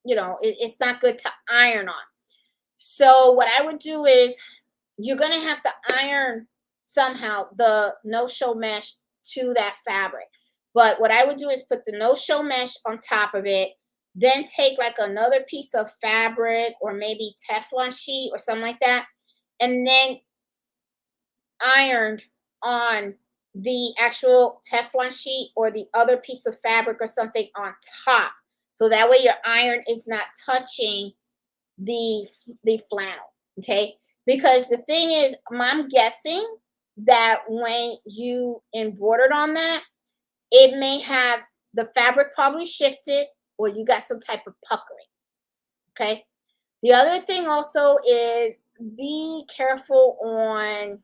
it's not good to iron on. So what I would do is you're going to have to iron somehow the no-show mesh to that fabric. But what I would do is put the no-show mesh on top of it, then take like another piece of fabric or maybe Teflon sheet or something like that, and then ironed on the actual Teflon sheet or the other piece of fabric or something on top. So that way your iron is not touching the flannel, okay? Because the thing is, I'm guessing that when you embroidered on that, it may have the fabric probably shifted or you got some type of puckering, okay? The other thing also is be careful on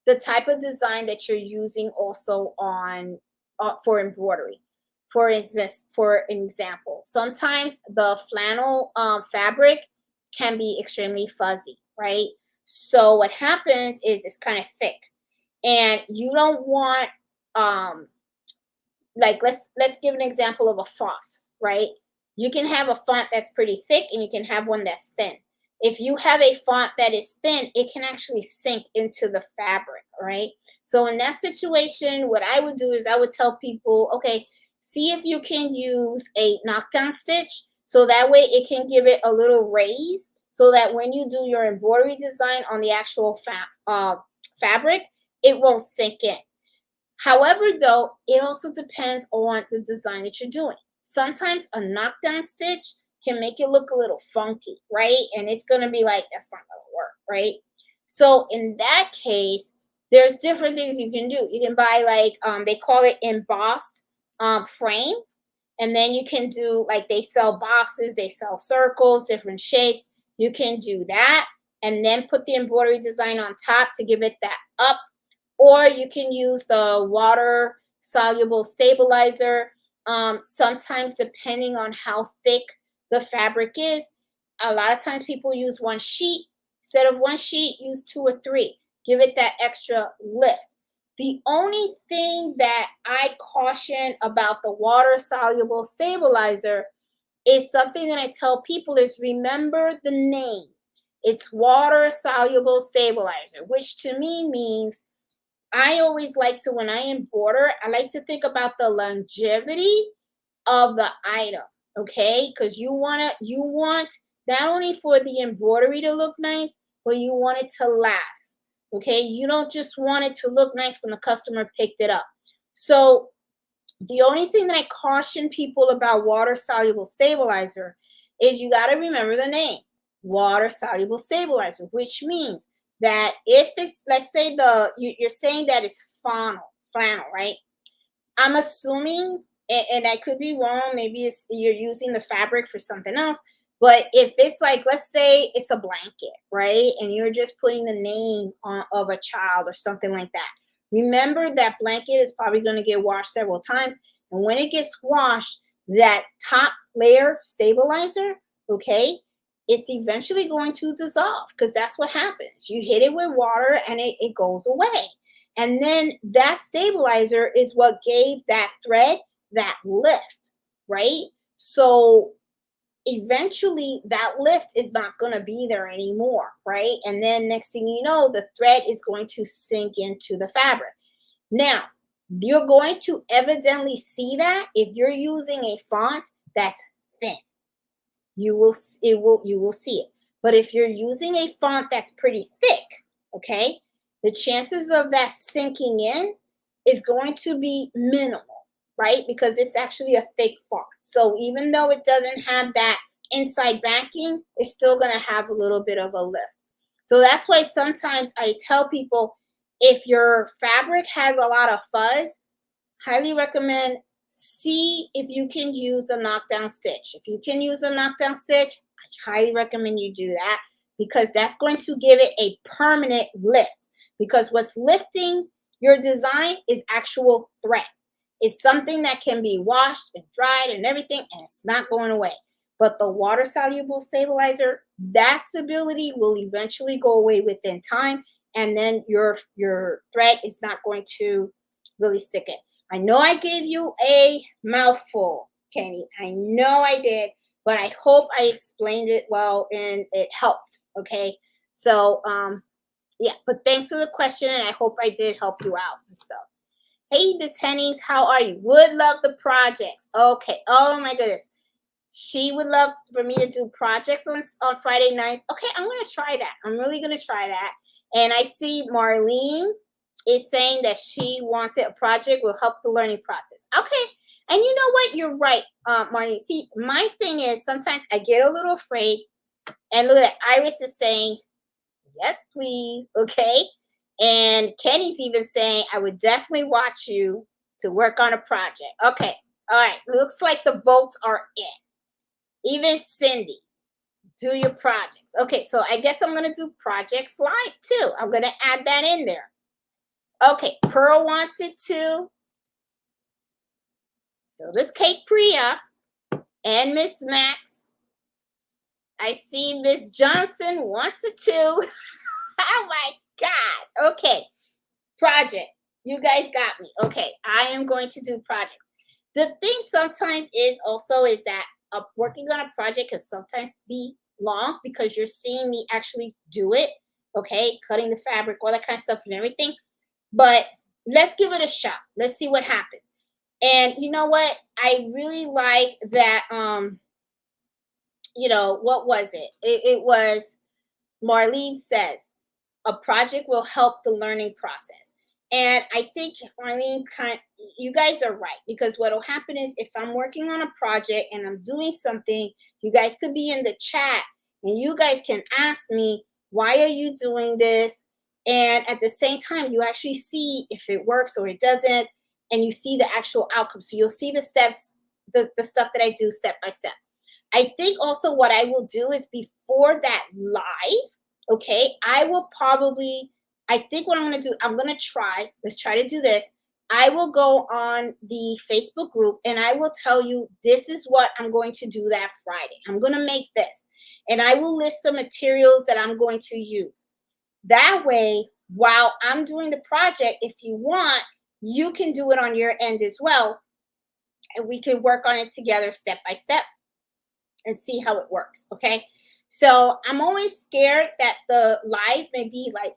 the type of design that you're using also on for embroidery. For example, sometimes the flannel fabric can be extremely fuzzy, right? So what happens is it's kind of thick, and you don't want like let's give an example of a font, right? You can have a font that's pretty thick, and you can have one that's thin. If you have a font that is thin, it can actually sink into the fabric, right? So in that situation, what I would do is I would tell people, okay, see if you can use a knockdown stitch so that way it can give it a little raise so that when you do your embroidery design on the actual fabric, it won't sink in. However, though, it also depends on the design that you're doing. Sometimes a knockdown stitch can make it look a little funky, right? And it's going to be like, that's not going to work, right? So in that case, there's different things you can do. You can buy like, they call it embossed frame. And then you can do like, they sell boxes, they sell circles, different shapes. You can do that and then put the embroidery design on top to give it that up. Or you can use the water soluble stabilizer. Sometimes, depending on how thick the fabric is, a lot of times people use one sheet. Instead of one sheet, use two or three. Give it that extra lift. The only thing that I caution about the water soluble stabilizer is something that I tell people is remember the name. It's water soluble stabilizer, which to me means I always like to, when I embroider, I like to think about the longevity of the item, okay? Because you want not only for the embroidery to look nice, but you want it to last, okay? You don't just want it to look nice when the customer picked it up. So the only thing that I caution people about water soluble stabilizer is you got to remember the name, water soluble stabilizer, which means that if it's, let's say you're saying that it's flannel, right? I'm assuming, and I could be wrong, maybe it's you're using the fabric for something else, but if it's like, let's say it's a blanket, right? And you're just putting the name of a child or something like that. Remember that blanket is probably going to get washed several times. And when it gets washed, that top layer stabilizer, okay, it's eventually going to dissolve because that's what happens. You hit it with water and it goes away. And then that stabilizer is what gave that thread that lift, right? So eventually that lift is not going to be there anymore, right? And then next thing you know, the thread is going to sink into the fabric. Now, you're going to evidently see that if you're using a font that's thin. You will see it. But if you're using a font that's pretty thick, okay, the chances of that sinking in is going to be minimal, right? Because it's actually a thick font. So even though it doesn't have that inside backing, it's still going to have a little bit of a lift. So that's why sometimes I tell people, if your fabric has a lot of fuzz, highly recommend see if you can use a knockdown stitch. If you can use a knockdown stitch, I highly recommend you do that because that's going to give it a permanent lift. Because what's lifting your design is actual thread. It's something that can be washed and dried and everything, and it's not going away. But the water soluble stabilizer, that stability will eventually go away within time, and then your thread is not going to really stick in. I know I gave you a mouthful, Kenny. I know I did, but I hope I explained it well and it helped. Okay. So, yeah, but thanks for the question, and I hope I did help you out and stuff. Hey, Miss Hennies, how are you? Would love the projects. Okay. Oh my goodness. She would love for me to do projects on Friday nights. Okay, I'm gonna try that. I'm really gonna try that. And I see Marlene is saying that she wants it. A project will help the learning process. Okay. And you know what? You're right, Marlene. See, my thing is sometimes I get a little afraid. And look at Iris is saying, yes, please. Okay. And Kenny's even saying, I would definitely watch you to work on a project. Okay. All right. Looks like the votes are in. Even Cindy, do your projects. Okay. So I guess I'm going to do projects live too. I'm going to add that in there. Okay. Pearl wants it too. So this Kate Priya and Miss Max. I see Miss Johnson wants it too. Oh my God. Okay. Project. You guys got me. Okay. I am going to do projects. The thing sometimes is that working on a project can sometimes be long because you're seeing me actually do it. Okay. Cutting the fabric, all that kind of stuff and everything. But let's give it a shot. Let's see what happens. And you know what? I really like that. What was it? It was Marlene says, a project will help the learning process. And I think Marlene, you guys are right, because what will happen is if I'm working on a project and I'm doing something, you guys could be in the chat and you guys can ask me, why are you doing this? And at the same time, you actually see if it works or it doesn't, and you see the actual outcome. So you'll see the steps, the stuff that I do step by step. I think also what I will do is before that live, okay, I will probably, I think what I'm going to do, I'm going to try, let's try to do this. I will go on the Facebook group and I will tell you, this is what I'm going to do that Friday. I'm going to make this. And I will list the materials that I'm going to use. That way, while I'm doing the project, if you want, you can do it on your end as well. And we can work on it together step by step and see how it works. Okay. So I'm always scared that the live may be like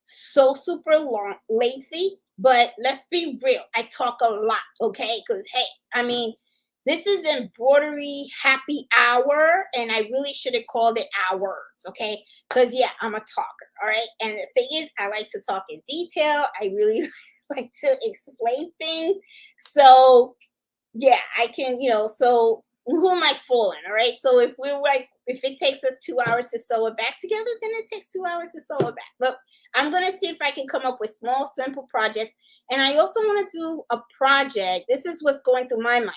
so super long, lengthy, but let's be real. I talk a lot. Okay. Because, hey, I mean, this is Embroidery Happy Hour, and I really should have called it Hours. Okay. Because, yeah, I'm a talker. All right. And the thing is, I like to talk in detail. I really like to explain things. So, yeah, I can, so who am I fooling? All right. So if we're like, if it takes us 2 hours to sew it back together, then it takes 2 hours to sew it back. But I'm going to see if I can come up with small, simple projects. And I also want to do a project. This is what's going through my mind.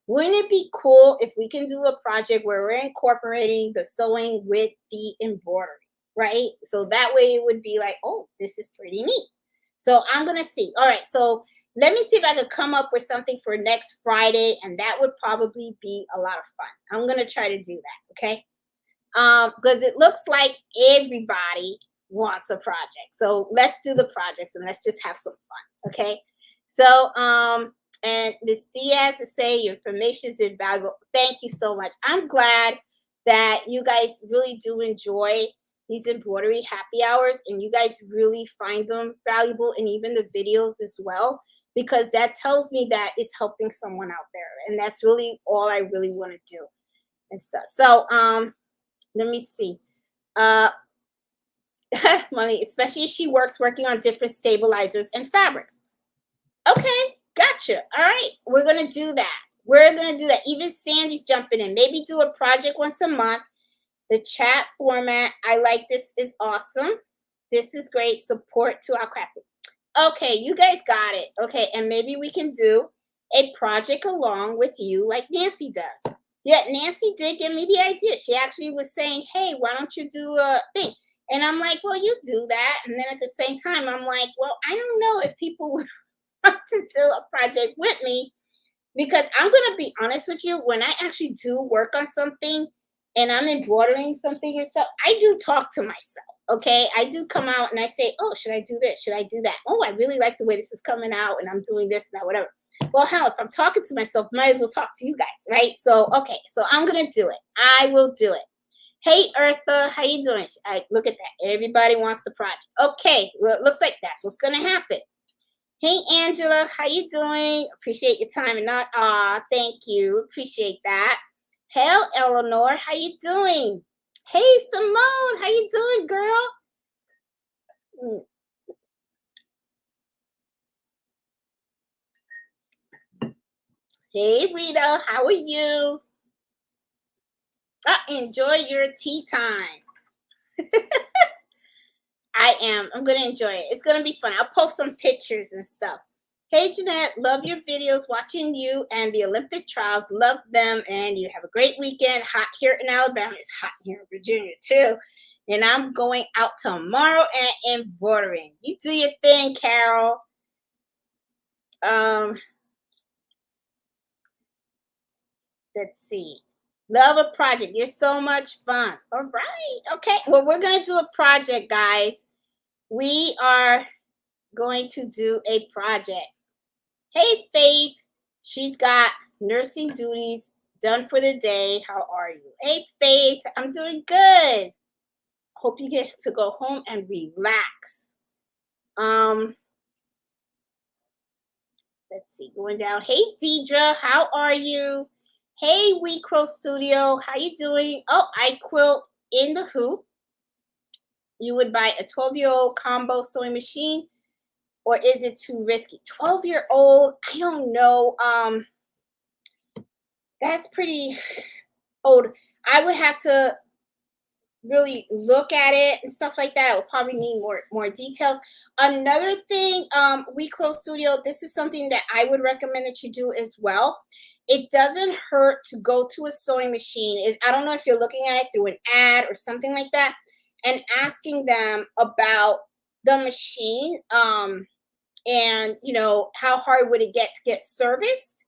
Wouldn't it be cool if we can do a project where we're incorporating the sewing with the embroidery, right? So that way it would be like, oh, this is pretty neat. So I'm going to see. All right. So let me see if I could come up with something for next Friday, and that would probably be a lot of fun. I'm going to try to do that, okay? Because it looks like everybody wants a project. So let's do the projects and let's just have some fun, okay? So, and Miss Diaz is saying your information is invaluable. Thank you so much. I'm glad that you guys really do enjoy these embroidery happy hours and you guys really find them valuable, and even the videos as well, because that tells me that it's helping someone out there. And that's really all I really want to do and stuff. So, let me see. Money, especially if she working on different stabilizers and fabrics. Okay, gotcha. All right, we're gonna do that. We're gonna do that. Even Sandy's jumping in. Maybe do a project once a month. The chat format, I like this, is awesome. This is great. Support to our crafting. Okay, you guys got it. Okay, and maybe we can do a project along with you like Nancy does. Yeah, Nancy did give me the idea. She actually was saying, hey, why don't you do a thing? And I'm like, well, you do that. And then at the same time, I'm like, well, I don't know if people would want to do a project with me, because I'm going to be honest with you, when I actually do work on something and I'm embroidering something and stuff, I do talk to myself. Okay. I do come out and I say, oh, should I do this? Should I do that? Oh, I really like the way this is coming out and I'm doing this and that, whatever. Well, hell, if I'm talking to myself, might as well talk to you guys, right? So, okay. So I'm going to do it. I will do it. Hey, Eartha, how you doing? Look at that. Everybody wants the project. Okay. Well, it looks like that's what's going to happen. Hey, Angela, how you doing? Appreciate your time and not thank you. Appreciate that. Hell, Eleanor, how you doing? Hey, Simone, how you doing, girl? Hey, Rita, how are you? Enjoy your tea time. I am. I'm going to enjoy it. It's going to be fun. I'll post some pictures and stuff. Hey, Jeanette, love your videos, watching you and the Olympic trials. Love them, and you have a great weekend. Hot here in Alabama. It's hot here in Virginia, too. And I'm going out tomorrow and embroidering. You do your thing, Carol. Let's see. Love a project. You're so much fun. All right. Okay. Well, we're going to do a project, guys. We are going to do a project. Hey, Faith. She's got nursing duties done for the day. How are you? Hey, Faith. I'm doing good. Hope you get to go home and relax. Let's see. Going down. Hey, Deidre. How are you? Hey, We Quilt Studio. How you doing? Oh, I quilt in the hoop. You would buy a 12-year-old combo sewing machine or is it too risky? 12-year-old, I don't know. That's pretty old. I would have to really look at it and stuff like that. I would probably need more details. Another thing, We Quill Studio, this is something that I would recommend that you do as well. It doesn't hurt to go to a sewing machine. I don't know if you're looking at it through an ad or something like that, and asking them about the machine, and how hard would it get serviced,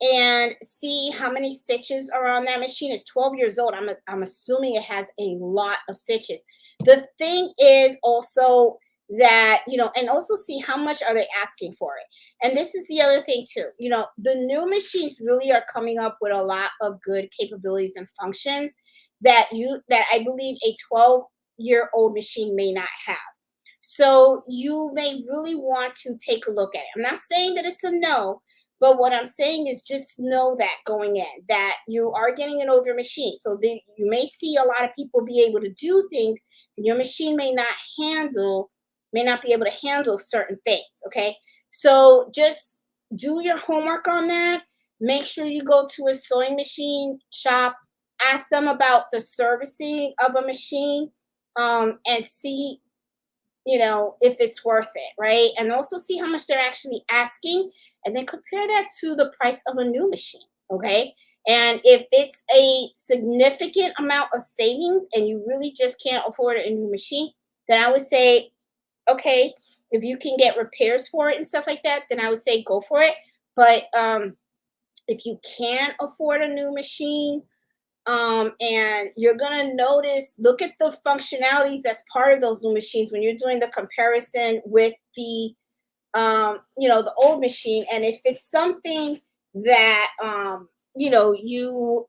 and see how many stitches are on that machine. It's 12 years old. I'm assuming it has a lot of stitches. The thing is also that, and also see how much are they asking for it. And this is the other thing too. The new machines really are coming up with a lot of good capabilities and functions that I believe a 12-year-old machine may not have. So you may really want to take a look at it. I'm not saying that it's a no, but what I'm saying is just know that going in, that you are getting an older machine. So you may see a lot of people be able to do things, and your machine may not be able to handle certain things. Okay. So just do your homework on that. Make sure you go to a sewing machine shop, ask them about the servicing of a machine, and see, if it's worth it, right? And also see how much they're actually asking, and then compare that to the price of a new machine, okay? And if it's a significant amount of savings and you really just can't afford a new machine, then I would say, okay, if you can get repairs for it and stuff like that, then I would say go for it. But if you can't afford a new machine, and you're gonna look at the functionalities that's part of those new machines when you're doing the comparison with the the old machine. And if it's something that you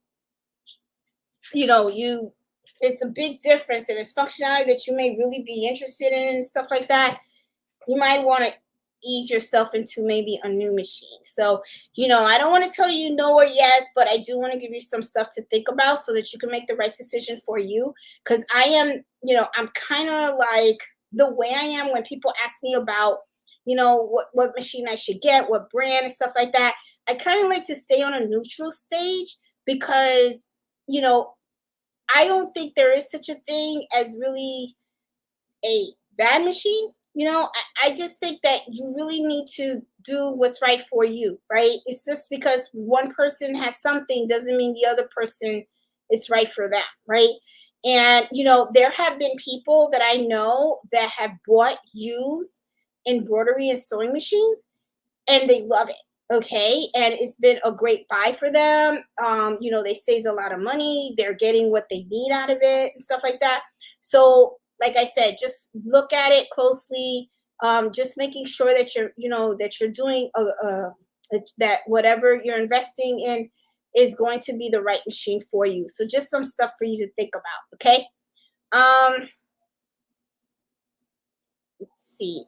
it's a big difference and it's functionality that you may really be interested in and stuff like that, you might want to ease yourself into maybe a new machine. So, I don't want to tell you no or yes, but I do want to give you some stuff to think about so that you can make the right decision for you. Because I'm kind of like the way I am when people ask me about, what machine I should get, what brand and stuff like that. I kind of like to stay on a neutral stage because, I don't think there is such a thing as really a bad machine. I just think that you really need to do what's right for you, right? It's just because one person has something doesn't mean the other person is right for them, right? And, there have been people that I know that have bought used embroidery and sewing machines, and they love it. Okay. And it's been a great buy for them. They saved a lot of money. They're getting what they need out of it and stuff like that. So, like I said, just look at it closely. Just making sure that you're doing that whatever you're investing in is going to be the right machine for you. So just some stuff for you to think about. Okay. Let's see.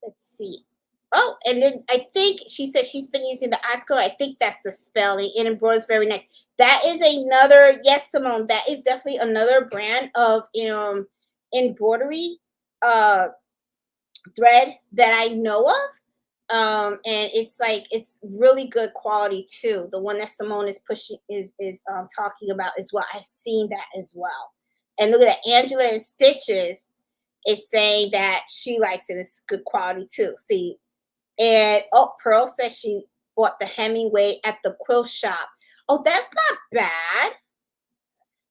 Let's see. Oh, and then I think she said she's been using the Oscar. I think that's the spelling. And embroiders very nice. That is another, yes, Simone. That is definitely another brand of embroidery thread that I know of. And it's really good quality too. The one that Simone is pushing is talking about as well. I've seen that as well. And look at that, Angela and Stitches is saying that she likes it. It's good quality too. See, and Pearl says she bought the Hemingway at the quilt shop. Oh, that's not bad.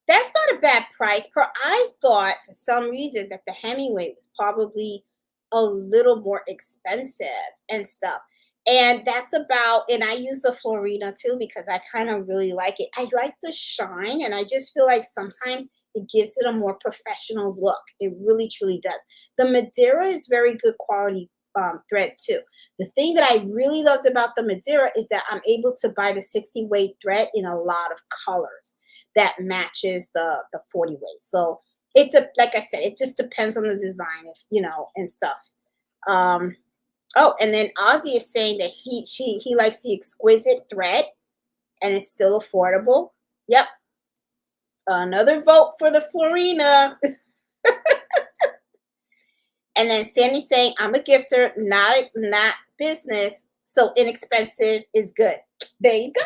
That's not a bad price. I thought for some reason that the Hemingway was probably a little more expensive and stuff. And and I use the Florina too because I kind of really like it. I like the shine, and I just feel like sometimes it gives it a more professional look. It really, truly does. The Madeira is very good quality thread too. The thing that I really loved about the Madeira is that I'm able to buy the 60 weight thread in a lot of colors that matches the 40 weight. So like I said, it just depends on the design, and stuff. Oh, and then Ozzy is saying that he likes the exquisite thread, and it's still affordable. Yep. Another vote for the Florina. And then Sandy saying, I'm a gifter, not business. So inexpensive is good. There you go.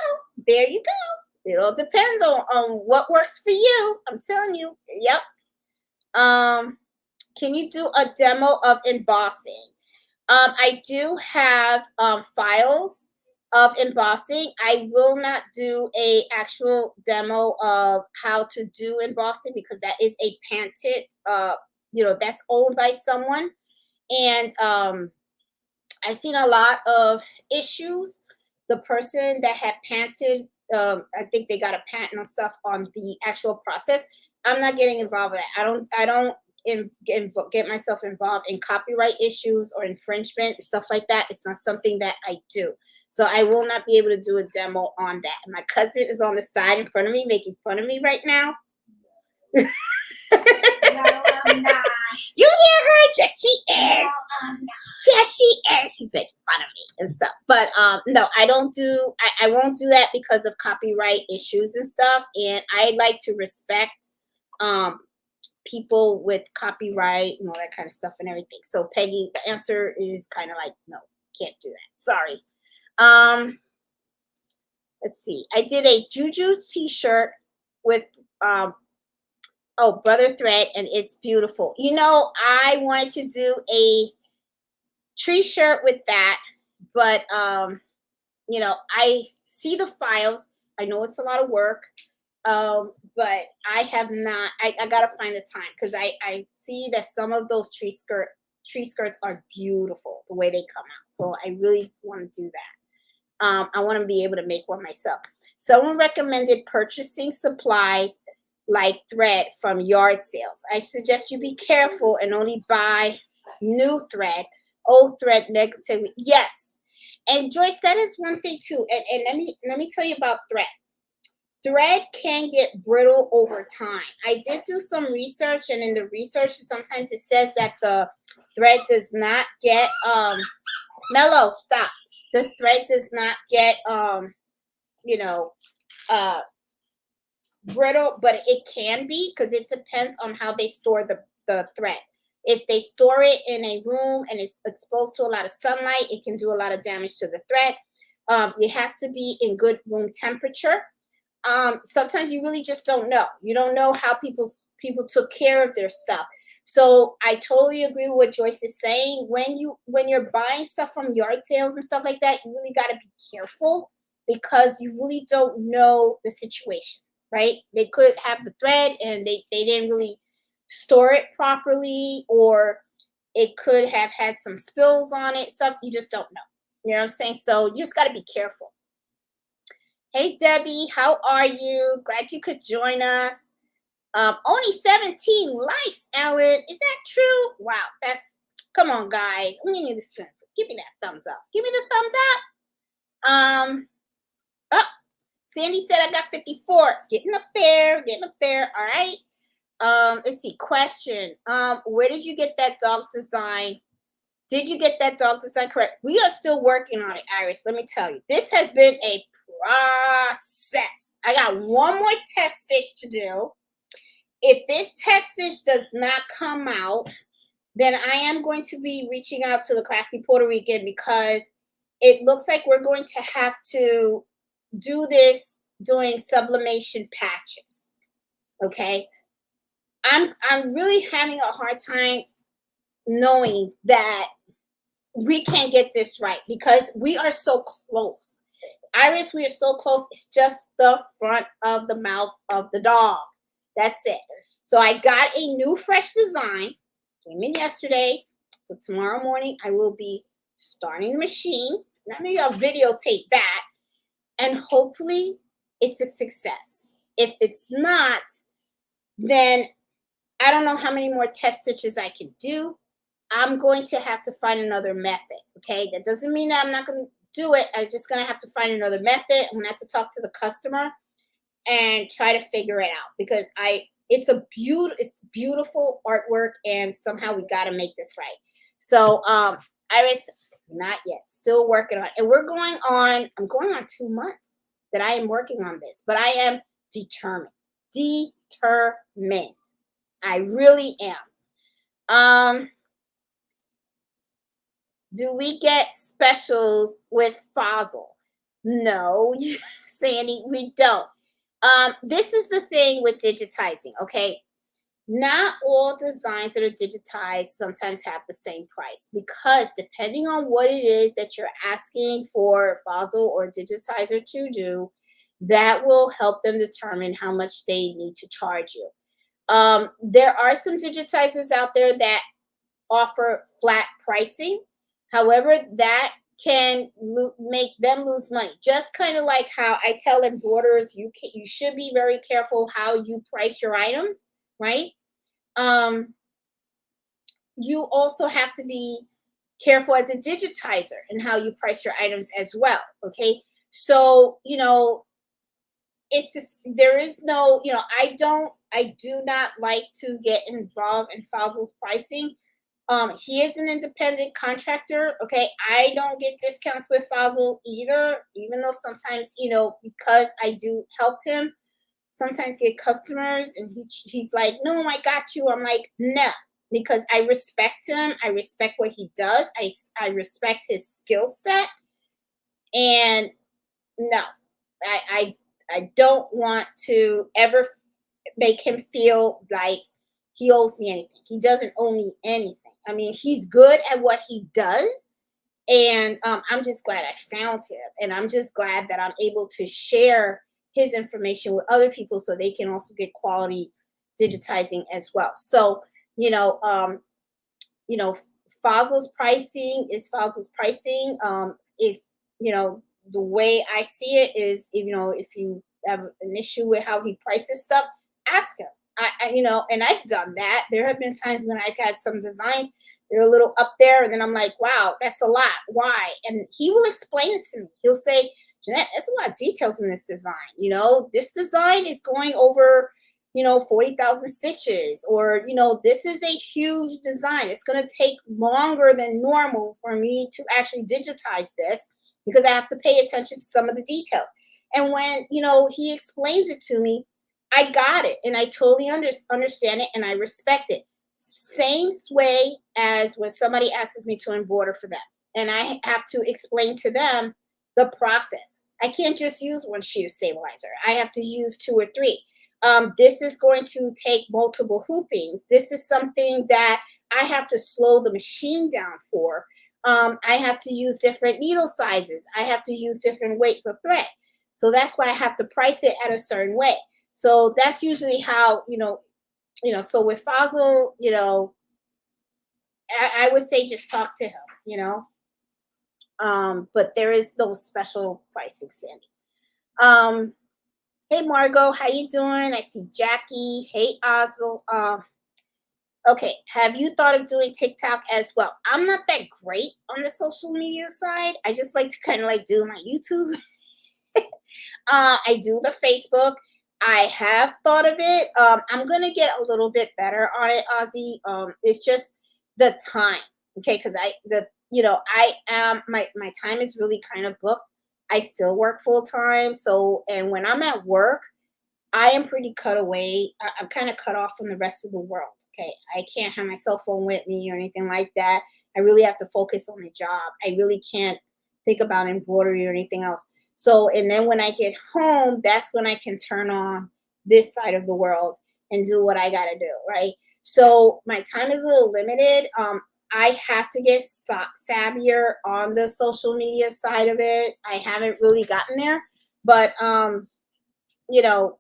There you go. It all depends on what works for you. I'm telling you. Yep. Can you do a demo of embossing? I do have files of embossing. I will not do a actual demo of how to do embossing because that is a patented, that's owned by someone. And I've seen a lot of issues. The person that had patented, I think they got a patent on stuff on the actual process. I'm not getting involved with that. I don't get myself involved in copyright issues or infringement, stuff like that. It's not something that I do. So I will not be able to do a demo on that. My cousin is on the side in front of me, making fun of me right now. No, I'm not. You hear her? Yes, she is. No, I'm not. Yes, she is. She's making fun of me and stuff. But no, I don't do. I won't do that because of copyright issues and stuff. And I like to respect people with copyright and all that kind of stuff and everything. So Peggy, the answer is kind of like no, can't do that. Sorry. Let's see. I did a Juju t-shirt with brother thread, and it's beautiful. You know, I wanted to do a tree shirt with that, but I see the files. I know it's a lot of work. But I have not. I gotta find the time because I see that some of those tree skirts are beautiful the way they come out. So I really want to do that. I want to be able to make one myself. Someone recommended purchasing supplies like thread from yard sales. I suggest you be careful and only buy new thread. Old thread negatively. Yes, and Joyce, that is one thing too. And let me tell you about thread. Thread can get brittle over time. I did do some research, and in the research, sometimes it says that the thread does not get Mellow, stop. The thread does not get brittle, but it can be because it depends on how they store the thread. If they store it in a room and it's exposed to a lot of sunlight, it can do a lot of damage to the thread. It has to be in good room temperature. Sometimes you really just don't know. You don't know how people took care of their stuff. So I totally agree with what Joyce is saying. When you're buying stuff from yard sales and stuff like that, you really got to be careful because you really don't know the situation, right? They could have the thread and they didn't really store it properly, or it could have had some spills on it. Stuff you just don't know. You know what I'm saying? So you just got to be careful. Hey, Debbie, how are you? Glad you could join us. Only 17 likes, Ellen. Is that true? Wow, come on, guys. I'm giving you this. Give me that thumbs up. Give me the thumbs up. Sandy said I got 54. Getting up there. All right. Let's see. Question. Where did you get that dog design? Did you get that dog design correct? We are still working on it, Iris. Let me tell you. This has been a process. I got one more test stitch to do. If this test stitch does not come out, then I am going to be reaching out to the Crafty Puerto Rican because it looks like we're going to have to do this doing sublimation patches. Okay. I'm really having a hard time knowing that we can't get this right because we are so close. Iris, we are so close. It's just the front of the mouth of the dog. That's it. So I got a new fresh design. Came in yesterday. So tomorrow morning I will be starting the machine. Now maybe I'll videotape that. And hopefully it's a success. If it's not, then I don't know how many more test stitches I can do. I'm going to have to find another method. Okay. That doesn't mean that I'm not going to do it. I'm just going to have to find another method. I'm going to have to talk to the customer and try to figure it out because it's beautiful artwork and somehow we got to make this right. So, Iris, not yet, still working on it. And I'm going on 2 months that I am working on this, but I am determined. I really am. Do we get specials with Fossil? No, Sandy, we don't. This is the thing with digitizing, okay? Not all designs that are digitized sometimes have the same price because depending on what it is that you're asking for Fossil or digitizer to do, that will help them determine how much they need to charge you. There are some digitizers out there that offer flat pricing. However, that can make them lose money. Just kind of like how I tell embroiderers, you should be very careful how you price your items, right? Um, you also have to be careful as a digitizer and how you price your items as well. Okay, so it's this. There is no, I do not like to get involved in Fossil's pricing. He is an independent contractor. Okay, I don't get discounts with Fossil either, even though sometimes, because I do help him, sometimes get customers and he's like, no, I got you. I'm like, no, because I respect him. I respect what he does. I respect his skill set. And no, I, I, I don't want to ever make him feel like he owes me anything. He doesn't owe me anything. I mean, he's good at what he does. And I'm just glad I found him. And I'm just glad that I'm able to share his information with other people so they can also get quality digitizing as well. So, you know, um, you know, Fossil's pricing is Fossil's pricing. If, the way I see it is, if you have an issue with how he prices stuff, ask him. And I've done that. There have been times when I've had some designs, they're a little up there, and then I'm like, wow, that's a lot. Why? And he will explain it to me. He'll say, Jeanette, there's a lot of details in this design. This design is going over, 40,000 stitches, or, this is a huge design. It's going to take longer than normal for me to actually digitize this because I have to pay attention to some of the details. And when, he explains it to me, I got it and I totally understand it and I respect it. Same way as when somebody asks me to embroider for them and I have to explain to them the process. I can't just use one sheet of stabilizer. I have to use two or three. This is going to take multiple hoopings. This is something that I have to slow the machine down for. I have to use different needle sizes. I have to use different weights of thread. So that's why I have to price it at a certain way. So that's usually how, so with Fossil, I would say just talk to him, but there is no special pricing, Sandy. Hey Margot, how you doing? I see Jackie. Hey Oslo. Okay, have you thought of doing TikTok as well? I'm not that great on the social media side. I just like to kind of like do my YouTube. I do the Facebook. I have thought of it. I'm gonna get a little bit better on it, Ozzy. It's just the time, okay? Because I am my time is really kind of booked. I still work full time, so and when I'm at work, I am pretty cut away. I'm kind of cut off from the rest of the world. Okay, I can't have my cell phone with me or anything like that. I really have to focus on the job. I really can't think about embroidery or anything else. So, and then when I get home, that's when I can turn on this side of the world and do what I got to do, right? So, my time is a little limited. I have to get savvier on the social media side of it. I haven't really gotten there, but you know,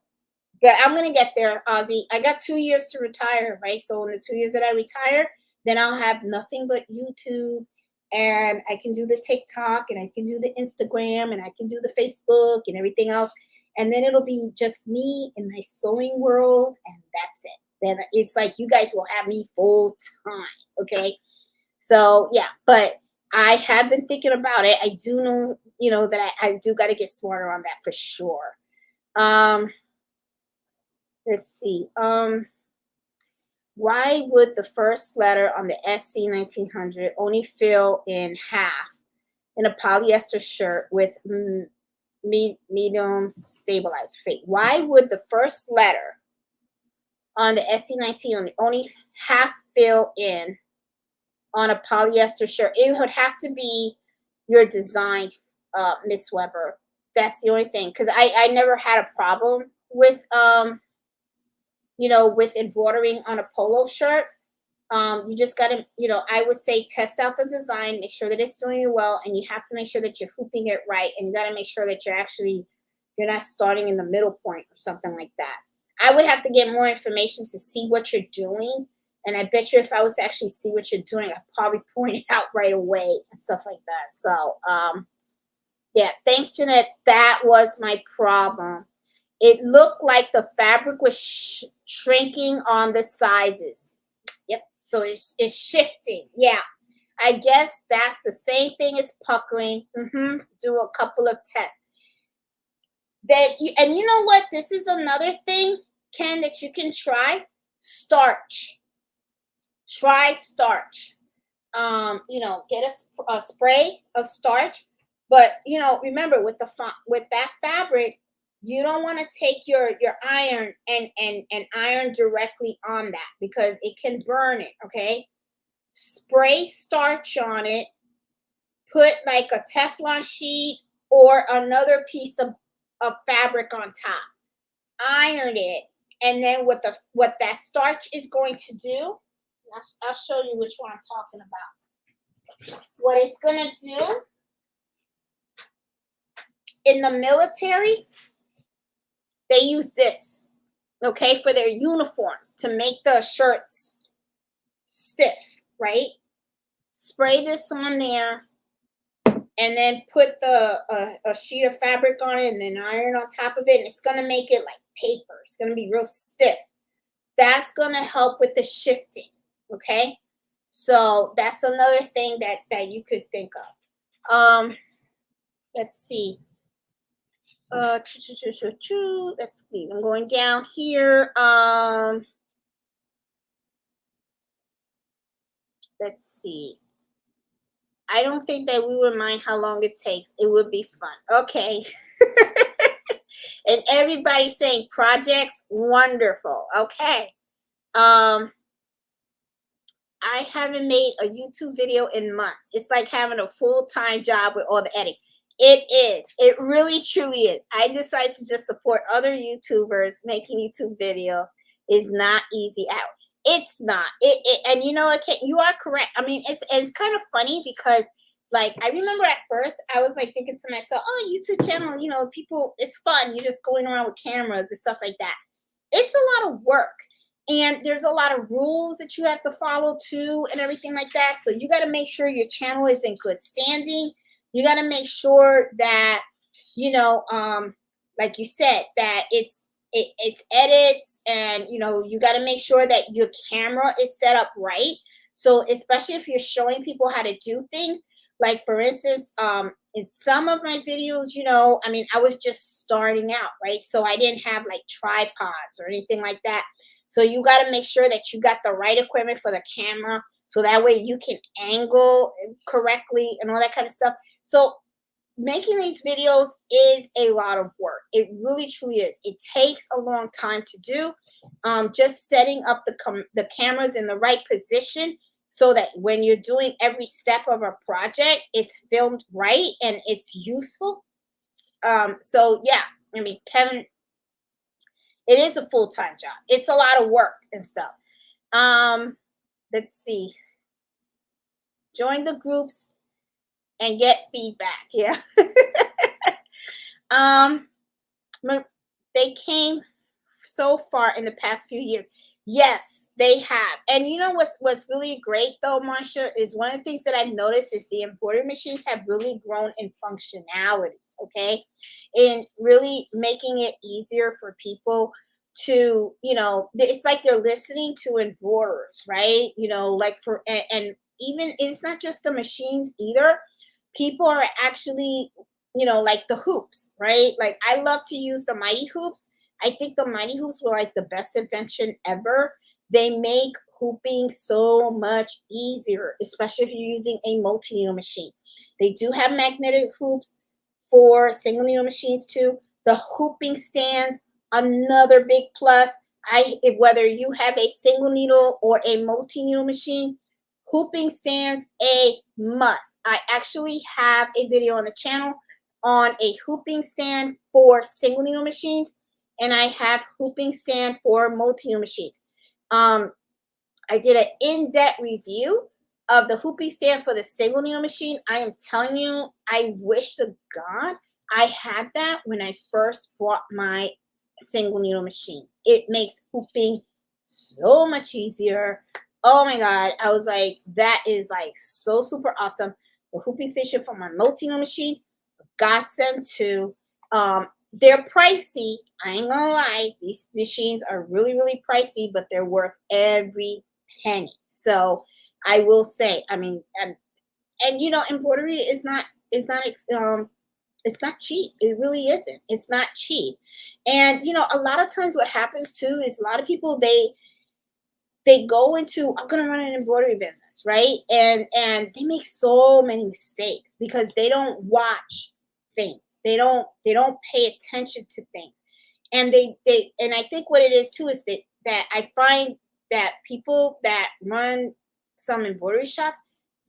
but I'm gonna get there, Ozzy. I got 2 years to retire, right? So in the 2 years that I retire, then I'll have nothing but YouTube, and I can do the TikTok, and I can do the Instagram, and I can do the Facebook, and everything else. And then it'll be just me in my sewing world, and that's it. Then it's like you guys will have me full time, okay? So yeah, but I have been thinking about it. I do know, that I do got to get smarter on that for sure. Um, let's see. Why would the first letter on the SC 1900 only fill in half in a polyester shirt with medium stabilized fate? Why would the first letter on the SC 19 only half fill in on a polyester shirt. It would have to be your design, Miss Weber. That's the only thing. Because I never had a problem with with embroidering on a polo shirt. You just gotta, I would say test out the design, make sure that it's doing it well, and you have to make sure that you're hooping it right, and you gotta make sure that you're not starting in the middle point or something like that. I would have to get more information to see what you're doing, and I bet you if I was to actually see what you're doing, I'd probably point it out right away and stuff like that. So, yeah, thanks, Jeanette. That was my problem. It looked like the fabric was shrinking on the sizes. Yep. So it's shifting. Yeah. I guess that's the same thing as puckering. Do a couple of tests. And you know what? This is another thing, Ken, that you can try. Starch. Try starch. Get a spray of starch. But remember with that fabric, you don't want to take your iron and iron directly on that because it can burn it. Okay, spray starch on it, put like a Teflon sheet or another piece of fabric on top, iron it, and then what that starch is going to do, I'll show you which one I'm talking about. What it's gonna do in the military, they use this, okay, for their uniforms to make the shirts stiff, right? Spray this on there and then put a sheet of fabric on it and then iron on top of it. And it's going to make it like paper. It's going to be real stiff. That's going to help with the shifting, okay? So that's another thing that you could think of. Let's see. Let's see. I'm going down here. Let's see. I don't think that we would mind how long it takes. It would be fun. Okay. And everybody's saying projects, wonderful. Okay. I haven't made a YouTube video in months. It's like having a full-time job with all the editing. It is. It really, truly is. I decided to just support other YouTubers making YouTube videos. Is not easy out. It's not. And you are correct. I mean, it's kind of funny because, like, I remember at first I was like thinking to myself, oh, YouTube channel, people, it's fun. You're just going around with cameras and stuff like that. It's a lot of work. And there's a lot of rules that you have to follow too and everything like that. So you got to make sure your channel is in good standing. You got to make sure that, like you said, that it's edits, and, you got to make sure that your camera is set up right. So especially if you're showing people how to do things, like for instance, in some of my videos, I was just starting out, right? So I didn't have like tripods or anything like that. So you got to make sure that you got the right equipment for the camera, so that way you can angle correctly and all that kind of stuff. So making these videos is a lot of work. It really, truly is. It takes a long time to do. Just setting up the cameras in the right position so that when you're doing every step of a project, it's filmed right and it's useful. So yeah, Kevin, it is a full-time job. It's a lot of work and stuff. Let's see. Join the groups and get feedback. Yeah. They came so far in the past few years. Yes, they have. And you know what's really great though, Marsha, is one of the things that I've noticed is the embroidery machines have really grown in functionality, okay? In really making it easier for people to, it's like they're listening to embroiderers, right? And even it's not just the machines either. People are actually, like the hoops, right? Like I love to use the Mighty Hoops. I think the Mighty Hoops were like the best invention ever. They make hooping so much easier, especially if you're using a multi-needle machine. They do have magnetic hoops for single needle machines too. The hooping stands, another big plus. Whether you have a single needle or a multi-needle machine, Hooping stands, a must. I actually have a video on the channel on a hooping stand for single needle machines, and I have hooping stand for multi-needle machines. I did an in-depth review of the hooping stand for the single needle machine. I am telling you, I wish to God I had that when I first bought my single needle machine. It makes hooping so much easier. Oh my God. I was like, that is like so super awesome. The hooping station for my multi-needle machine, godsend too. They're pricey. I ain't gonna lie. These machines are really, really pricey, but they're worth every penny. So I will say, I mean, and you know, embroidery it's not cheap. It really isn't. It's not cheap. And you know, a lot of times what happens too is a lot of people they go into, I'm gonna run an embroidery business, right? And they make so many mistakes because they don't watch things. They don't pay attention to things. And they and I think what it is too is that I find that people that run some embroidery shops,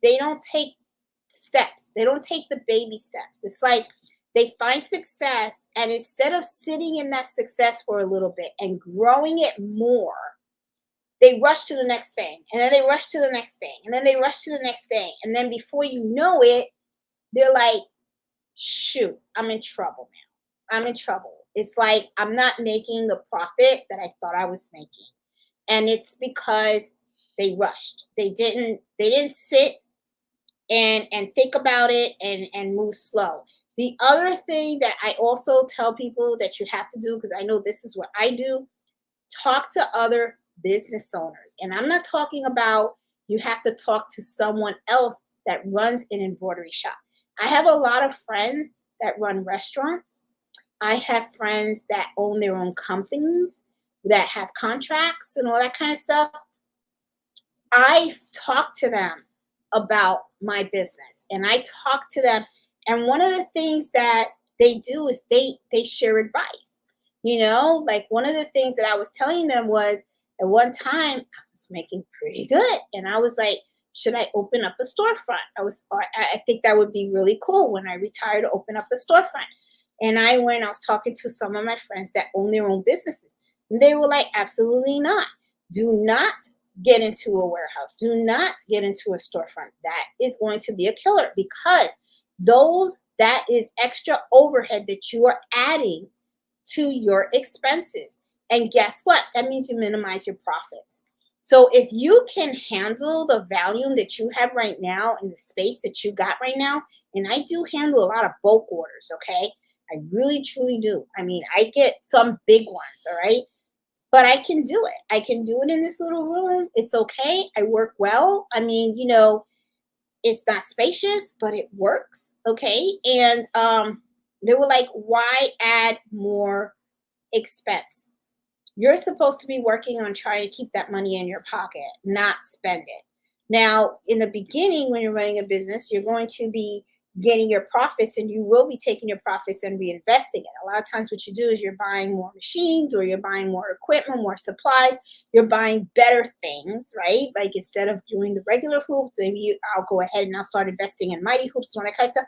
they don't take steps. They don't take the baby steps. It's like they find success, and instead of sitting in that success for a little bit and growing it more, they rush to the next thing, and then they rush to the next thing, and then they rush to the next thing. And then before you know it, they're like, shoot, I'm in trouble now. I'm in trouble. It's like I'm not making the profit that I thought I was making. And it's because they rushed. They didn't sit and think about it and move slow. The other thing that I also tell people that you have to do, because I know this is what I do, talk to other business owners. And I'm not talking about you have to talk to someone else that runs an embroidery shop. I have a lot of friends that run restaurants. I have friends that own their own companies that have contracts and all that kind of stuff. I talk to them about my business, and I talk to them, and one of the things that they do is they share advice. You know, like one of the things that I was telling them was at one time I was making pretty good, and I was like, should I open up a storefront? I think that would be really cool when I retire to open up a storefront. And I was talking to some of my friends that own their own businesses, and they were like, absolutely not. Do not get into a warehouse. Do not get into a storefront. That is going to be a killer, because that is extra overhead that you are adding to your expenses. And guess what? That means you minimize your profits. So if you can handle the volume that you have right now and the space that you got right now, and I do handle a lot of bulk orders, okay? I really truly do. I mean, I get some big ones, all right? But I can do it. I can do it in this little room. It's okay. I work well. I mean, you know, it's not spacious, but it works. Okay. And they were like, why add more expense? You're supposed to be working on trying to keep that money in your pocket, not spend it. Now, in the beginning, when you're running a business, you're going to be getting your profits, and you will be taking your profits and reinvesting it. A lot of times what you do is you're buying more machines, or you're buying more equipment, more supplies, you're buying better things, right? Like instead of doing the regular hoops, maybe I'll go ahead and I'll start investing in mighty hoops and all that kind of stuff.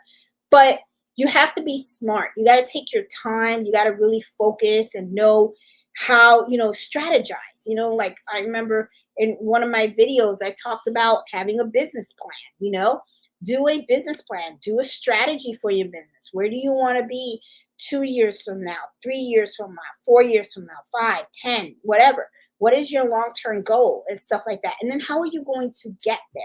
But you have to be smart. You got to take your time. You got to really focus and know how, strategize. Like I remember in one of my videos, I talked about having a business plan. Do a business plan, do a strategy for your business. Where do you want to be 2 years from now, 3 years from now, 4 years from now, 5, 10, whatever? What is your long-term goal and stuff like that? And then how are you going to get there?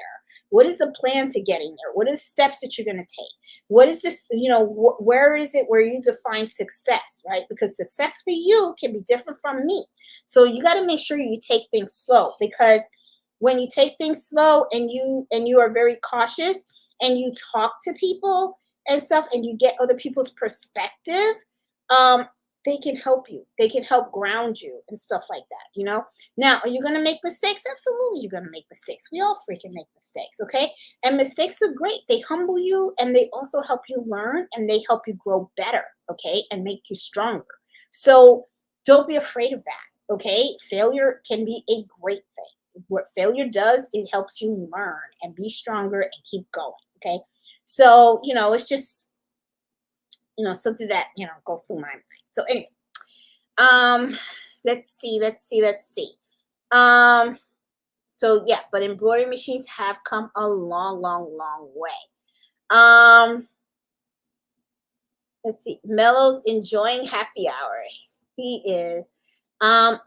What is the plan to getting there? What are the steps that you're going to take? What is this, where is it where you define success, right? Because success for you can be different from me. So you got to make sure you take things slow, because when you take things slow and you are very cautious, and you talk to people and stuff, and you get other people's perspective, they can help you. They can help ground you and stuff like that, Now, are you going to make mistakes? Absolutely, you're going to make mistakes. We all freaking make mistakes, okay? And mistakes are great. They humble you, and they also help you learn, and they help you grow better, okay? And make you stronger. So don't be afraid of that, okay? Failure can be a great thing. what failure does, it helps you learn and be stronger and keep going. Okay. So, it's just, something that, goes through my mind. So anyway, um, let's see. Um, so yeah, but embroidery machines have come a long, long, long way. Um, let's see. Mello's enjoying happy hour. He is.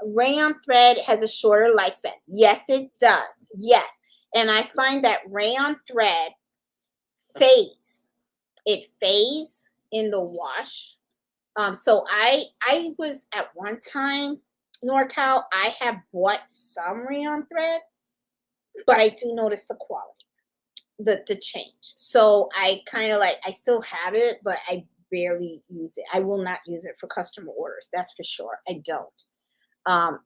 Rayon thread has a shorter lifespan. Yes, it does. Yes. And I find that rayon thread fades. It fades in the wash. So I was at one time, NorCal, I have bought some rayon thread, but I do notice the quality, the change. So I kind of like, I still have it, but I barely use it. I will not use it for customer orders. That's for sure. I don't. Um,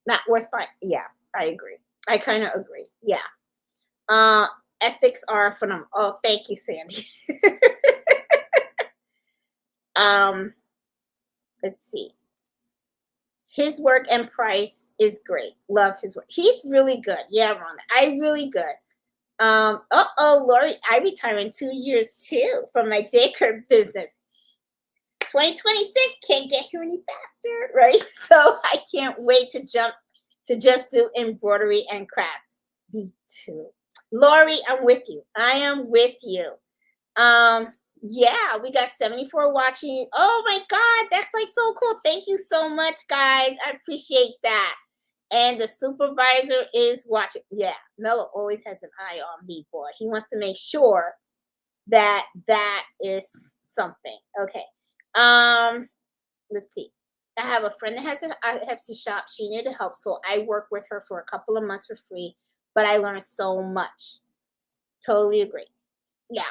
Not worth buying. Yeah, I agree. I kind of agree. Yeah. Uh, Ethics are phenomenal. Oh, thank you, Sandy. um, let's see. His work and price is great. Love his work. He's really good. Yeah, Rhonda. I really good. Lori, I retire in 2 years too from my daycare business. 2026 can't get here any faster, right? So I can't wait to jump to just do embroidery and crafts. Me too. Lori, I'm with you. I am with you. Yeah, we got 74 watching. Oh my God, that's like so cool. Thank you so much, guys. I appreciate that. And the supervisor is watching. Yeah, Mello always has an eye on me, boy. He wants to make sure that that is something. Okay. Let's see. I have a friend that has a Etsy shop. She needed help, so I worked with her for a couple of months for free, but I learned so much. Totally agree. Yeah.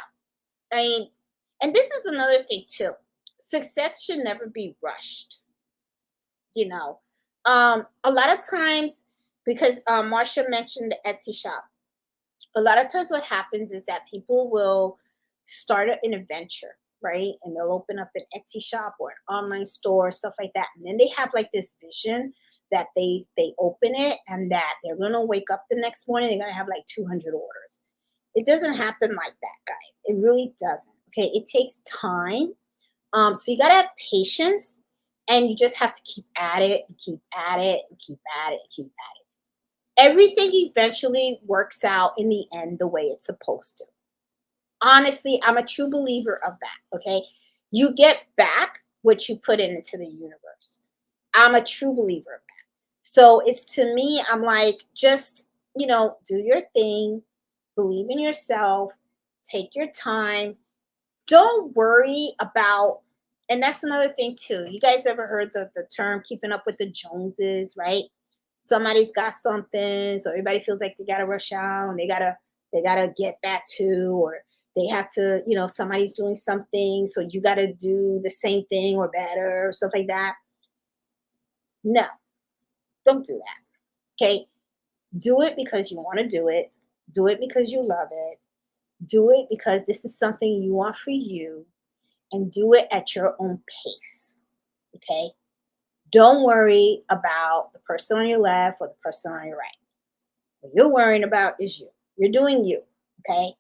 I mean, and this is another thing too. Success should never be rushed. You know, a lot of times, because Marsha mentioned the Etsy shop, a lot of times what happens is that people will start an adventure, right? And they'll open up an Etsy shop or an online store, stuff like that. And then they have like this vision that they open it and that they're gonna wake up the next morning, they're gonna have like 200 orders. It doesn't happen like that, guys. It really doesn't. Okay, it takes time. So you gotta have patience, and you just have to keep at it, and keep at it, and keep at it, and keep at it. Everything eventually works out in the end the way it's supposed to. Honestly, I'm a true believer of that. Okay, you get back what you put into the universe. I'm a true believer of that. So it's, to me, I'm like, just, do your thing, believe in yourself, take your time. Don't worry about, and that's another thing too. You guys ever heard the term keeping up with the Joneses, right? Somebody's got something, so everybody feels like they gotta rush out and they gotta get that too, or they have to, somebody's doing something, so you gotta do the same thing or better or stuff like that. No, don't do that. Okay. Do it because you want to do it. Do it because you love it. Do it because this is something you want for you, and do it at your own pace. Okay. Don't worry about the person on your left or the person on your right. What you're worrying about is you. You're doing you. Okay.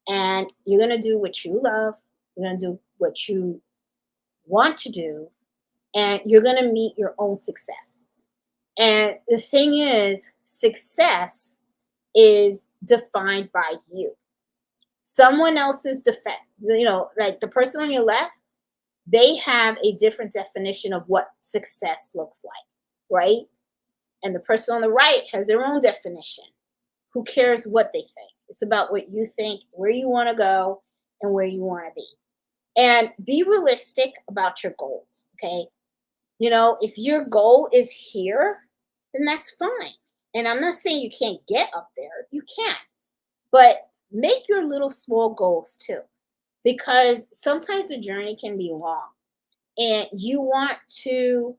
And you're going to do what you love. You're going to do what you want to do. And you're going to meet your own success. And the thing is, success is defined by you. Someone else's defense, like the person on your left, they have a different definition of what success looks like, right? And the person on the right has their own definition. Who cares what they think? It's about what you think, where you want to go, and where you want to be. And be realistic about your goals, okay? If your goal is here, then that's fine. And I'm not saying you can't get up there. You can. But make your little small goals too, because sometimes the journey can be long, and you want to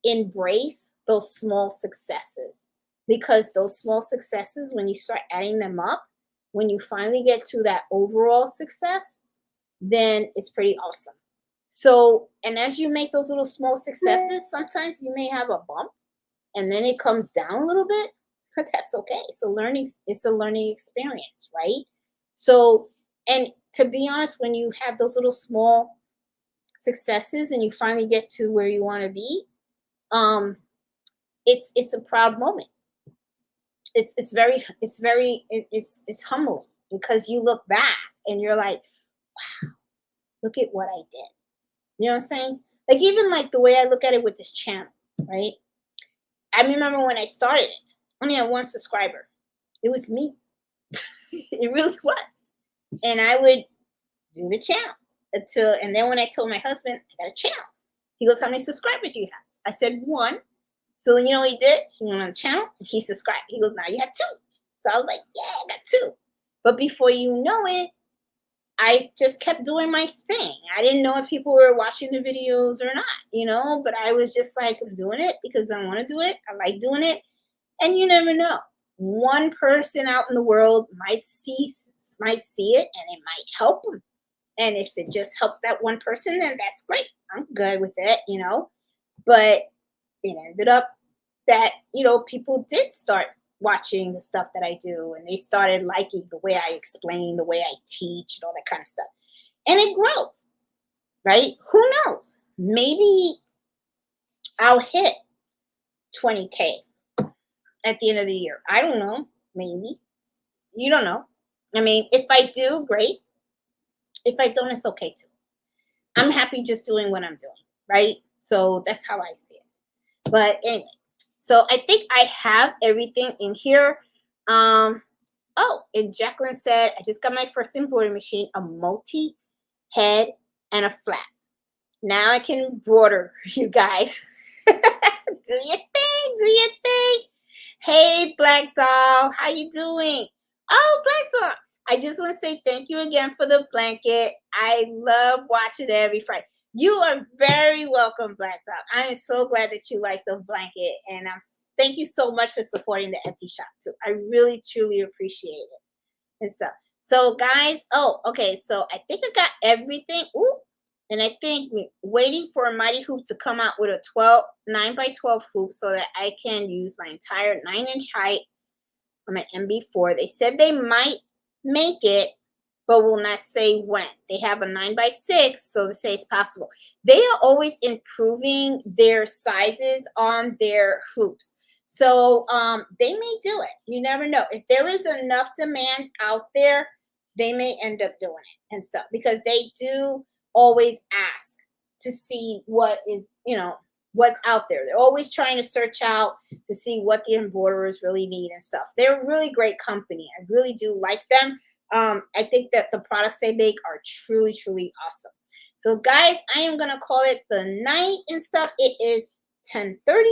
embrace those small successes, because those small successes, when you start adding them up, when you finally get to that overall success, then it's pretty awesome. So, and as you make those little small successes, sometimes you may have a bump and then it comes down a little bit, but that's okay. It's a learning experience, right? So, and to be honest, when you have those little small successes and you finally get to where you want to be, um, it's a proud moment. It's humbling because you look back and you're like, look at what I did. You know what I'm saying? Like even like the way I look at it with this channel, right? I remember when I started it, I only had one subscriber. It was me. It really was. And I would do the channel and then when I told my husband, I got a channel. He goes, how many subscribers do you have? I said, one. So you know what he did? He went on the channel and he subscribed. He goes, now you have two. So I was like, yeah, I got two. But before you know it, I just kept doing my thing. I didn't know if people were watching the videos or not, but I was just like, I'm doing it because I want to do it. I like doing it. And you never know. One person out in the world might see it and it might help them. And if it just helped that one person, then that's great. I'm good with it. But it ended up that, people did start watching the stuff that I do and they started liking the way I explain, the way I teach and all that kind of stuff. And it grows, right? Who knows? Maybe I'll hit 20K at the end of the year. I don't know. Maybe. You don't know. I mean, if I do, great. If I don't, it's okay too. I'm happy just doing what I'm doing, right? So that's how I see it. But anyway, so I think I have everything in here. Oh, and Jacqueline said, I just got my first embroidery machine, a multi-head and a flat. Now I can embroider, you guys. Do your thing. Hey, Black Doll, how you doing? Oh, Black Doll, I just want to say thank you again for the blanket. I love watching it every Friday. You are very welcome, Black Doll. I am so glad that you like the blanket, and thank you so much for supporting the Etsy shop too. I really, truly appreciate it and stuff. So, guys, okay. So I think I got everything. Ooh, and I think we're waiting for a Mighty Hoop to come out with a 9x12 hoop so that I can use my entire 9-inch height on my MB4. They said they might make it, but will not say when. They have a 9x6, so they say it's possible. They are always improving their sizes on their hoops. So they may do it. You never know. If there is enough demand out there, they may end up doing it and stuff because they do always ask to see what is, what's out there. They're always trying to search out to see what the embroiderers really need and stuff. They're a really great company. I really do like them. I think that the products they make are truly, truly awesome. So guys, I am going to call it the night and stuff. It is 10:30.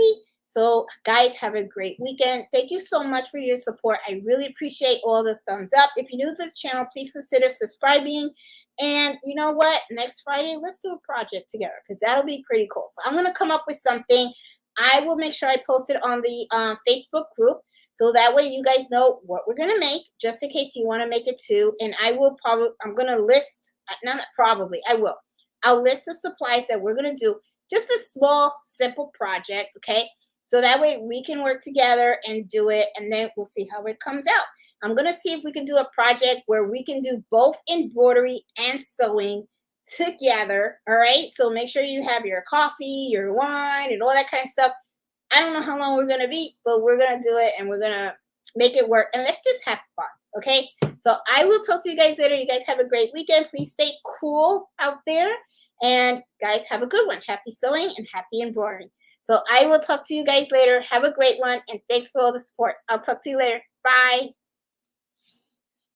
So guys, have a great weekend. Thank you so much for your support. I really appreciate all the thumbs up. If you're new to the channel, please consider subscribing. And you know what? Next Friday, let's do a project together because that'll be pretty cool. So I'm going to come up with something. I will make sure I post it on the Facebook group. So that way you guys know what we're going to make, just in case you want to make it too. And I'm going to list, I'll list the supplies that we're going to do. Just a small, simple project, okay? So that way we can work together and do it, and then we'll see how it comes out. I'm going to see if we can do a project where we can do both embroidery and sewing together, all right? So make sure you have your coffee, your wine, and all that kind of stuff. I don't know how long we're going to be, but we're going to do it, and we're going to make it work, and let's just have fun, okay? So I will talk to you guys later. You guys have a great weekend. Please stay cool out there, and guys, have a good one. Happy sewing and happy embroidering. So I will talk to you guys later. Have a great one, and thanks for all the support. I'll talk to you later. Bye.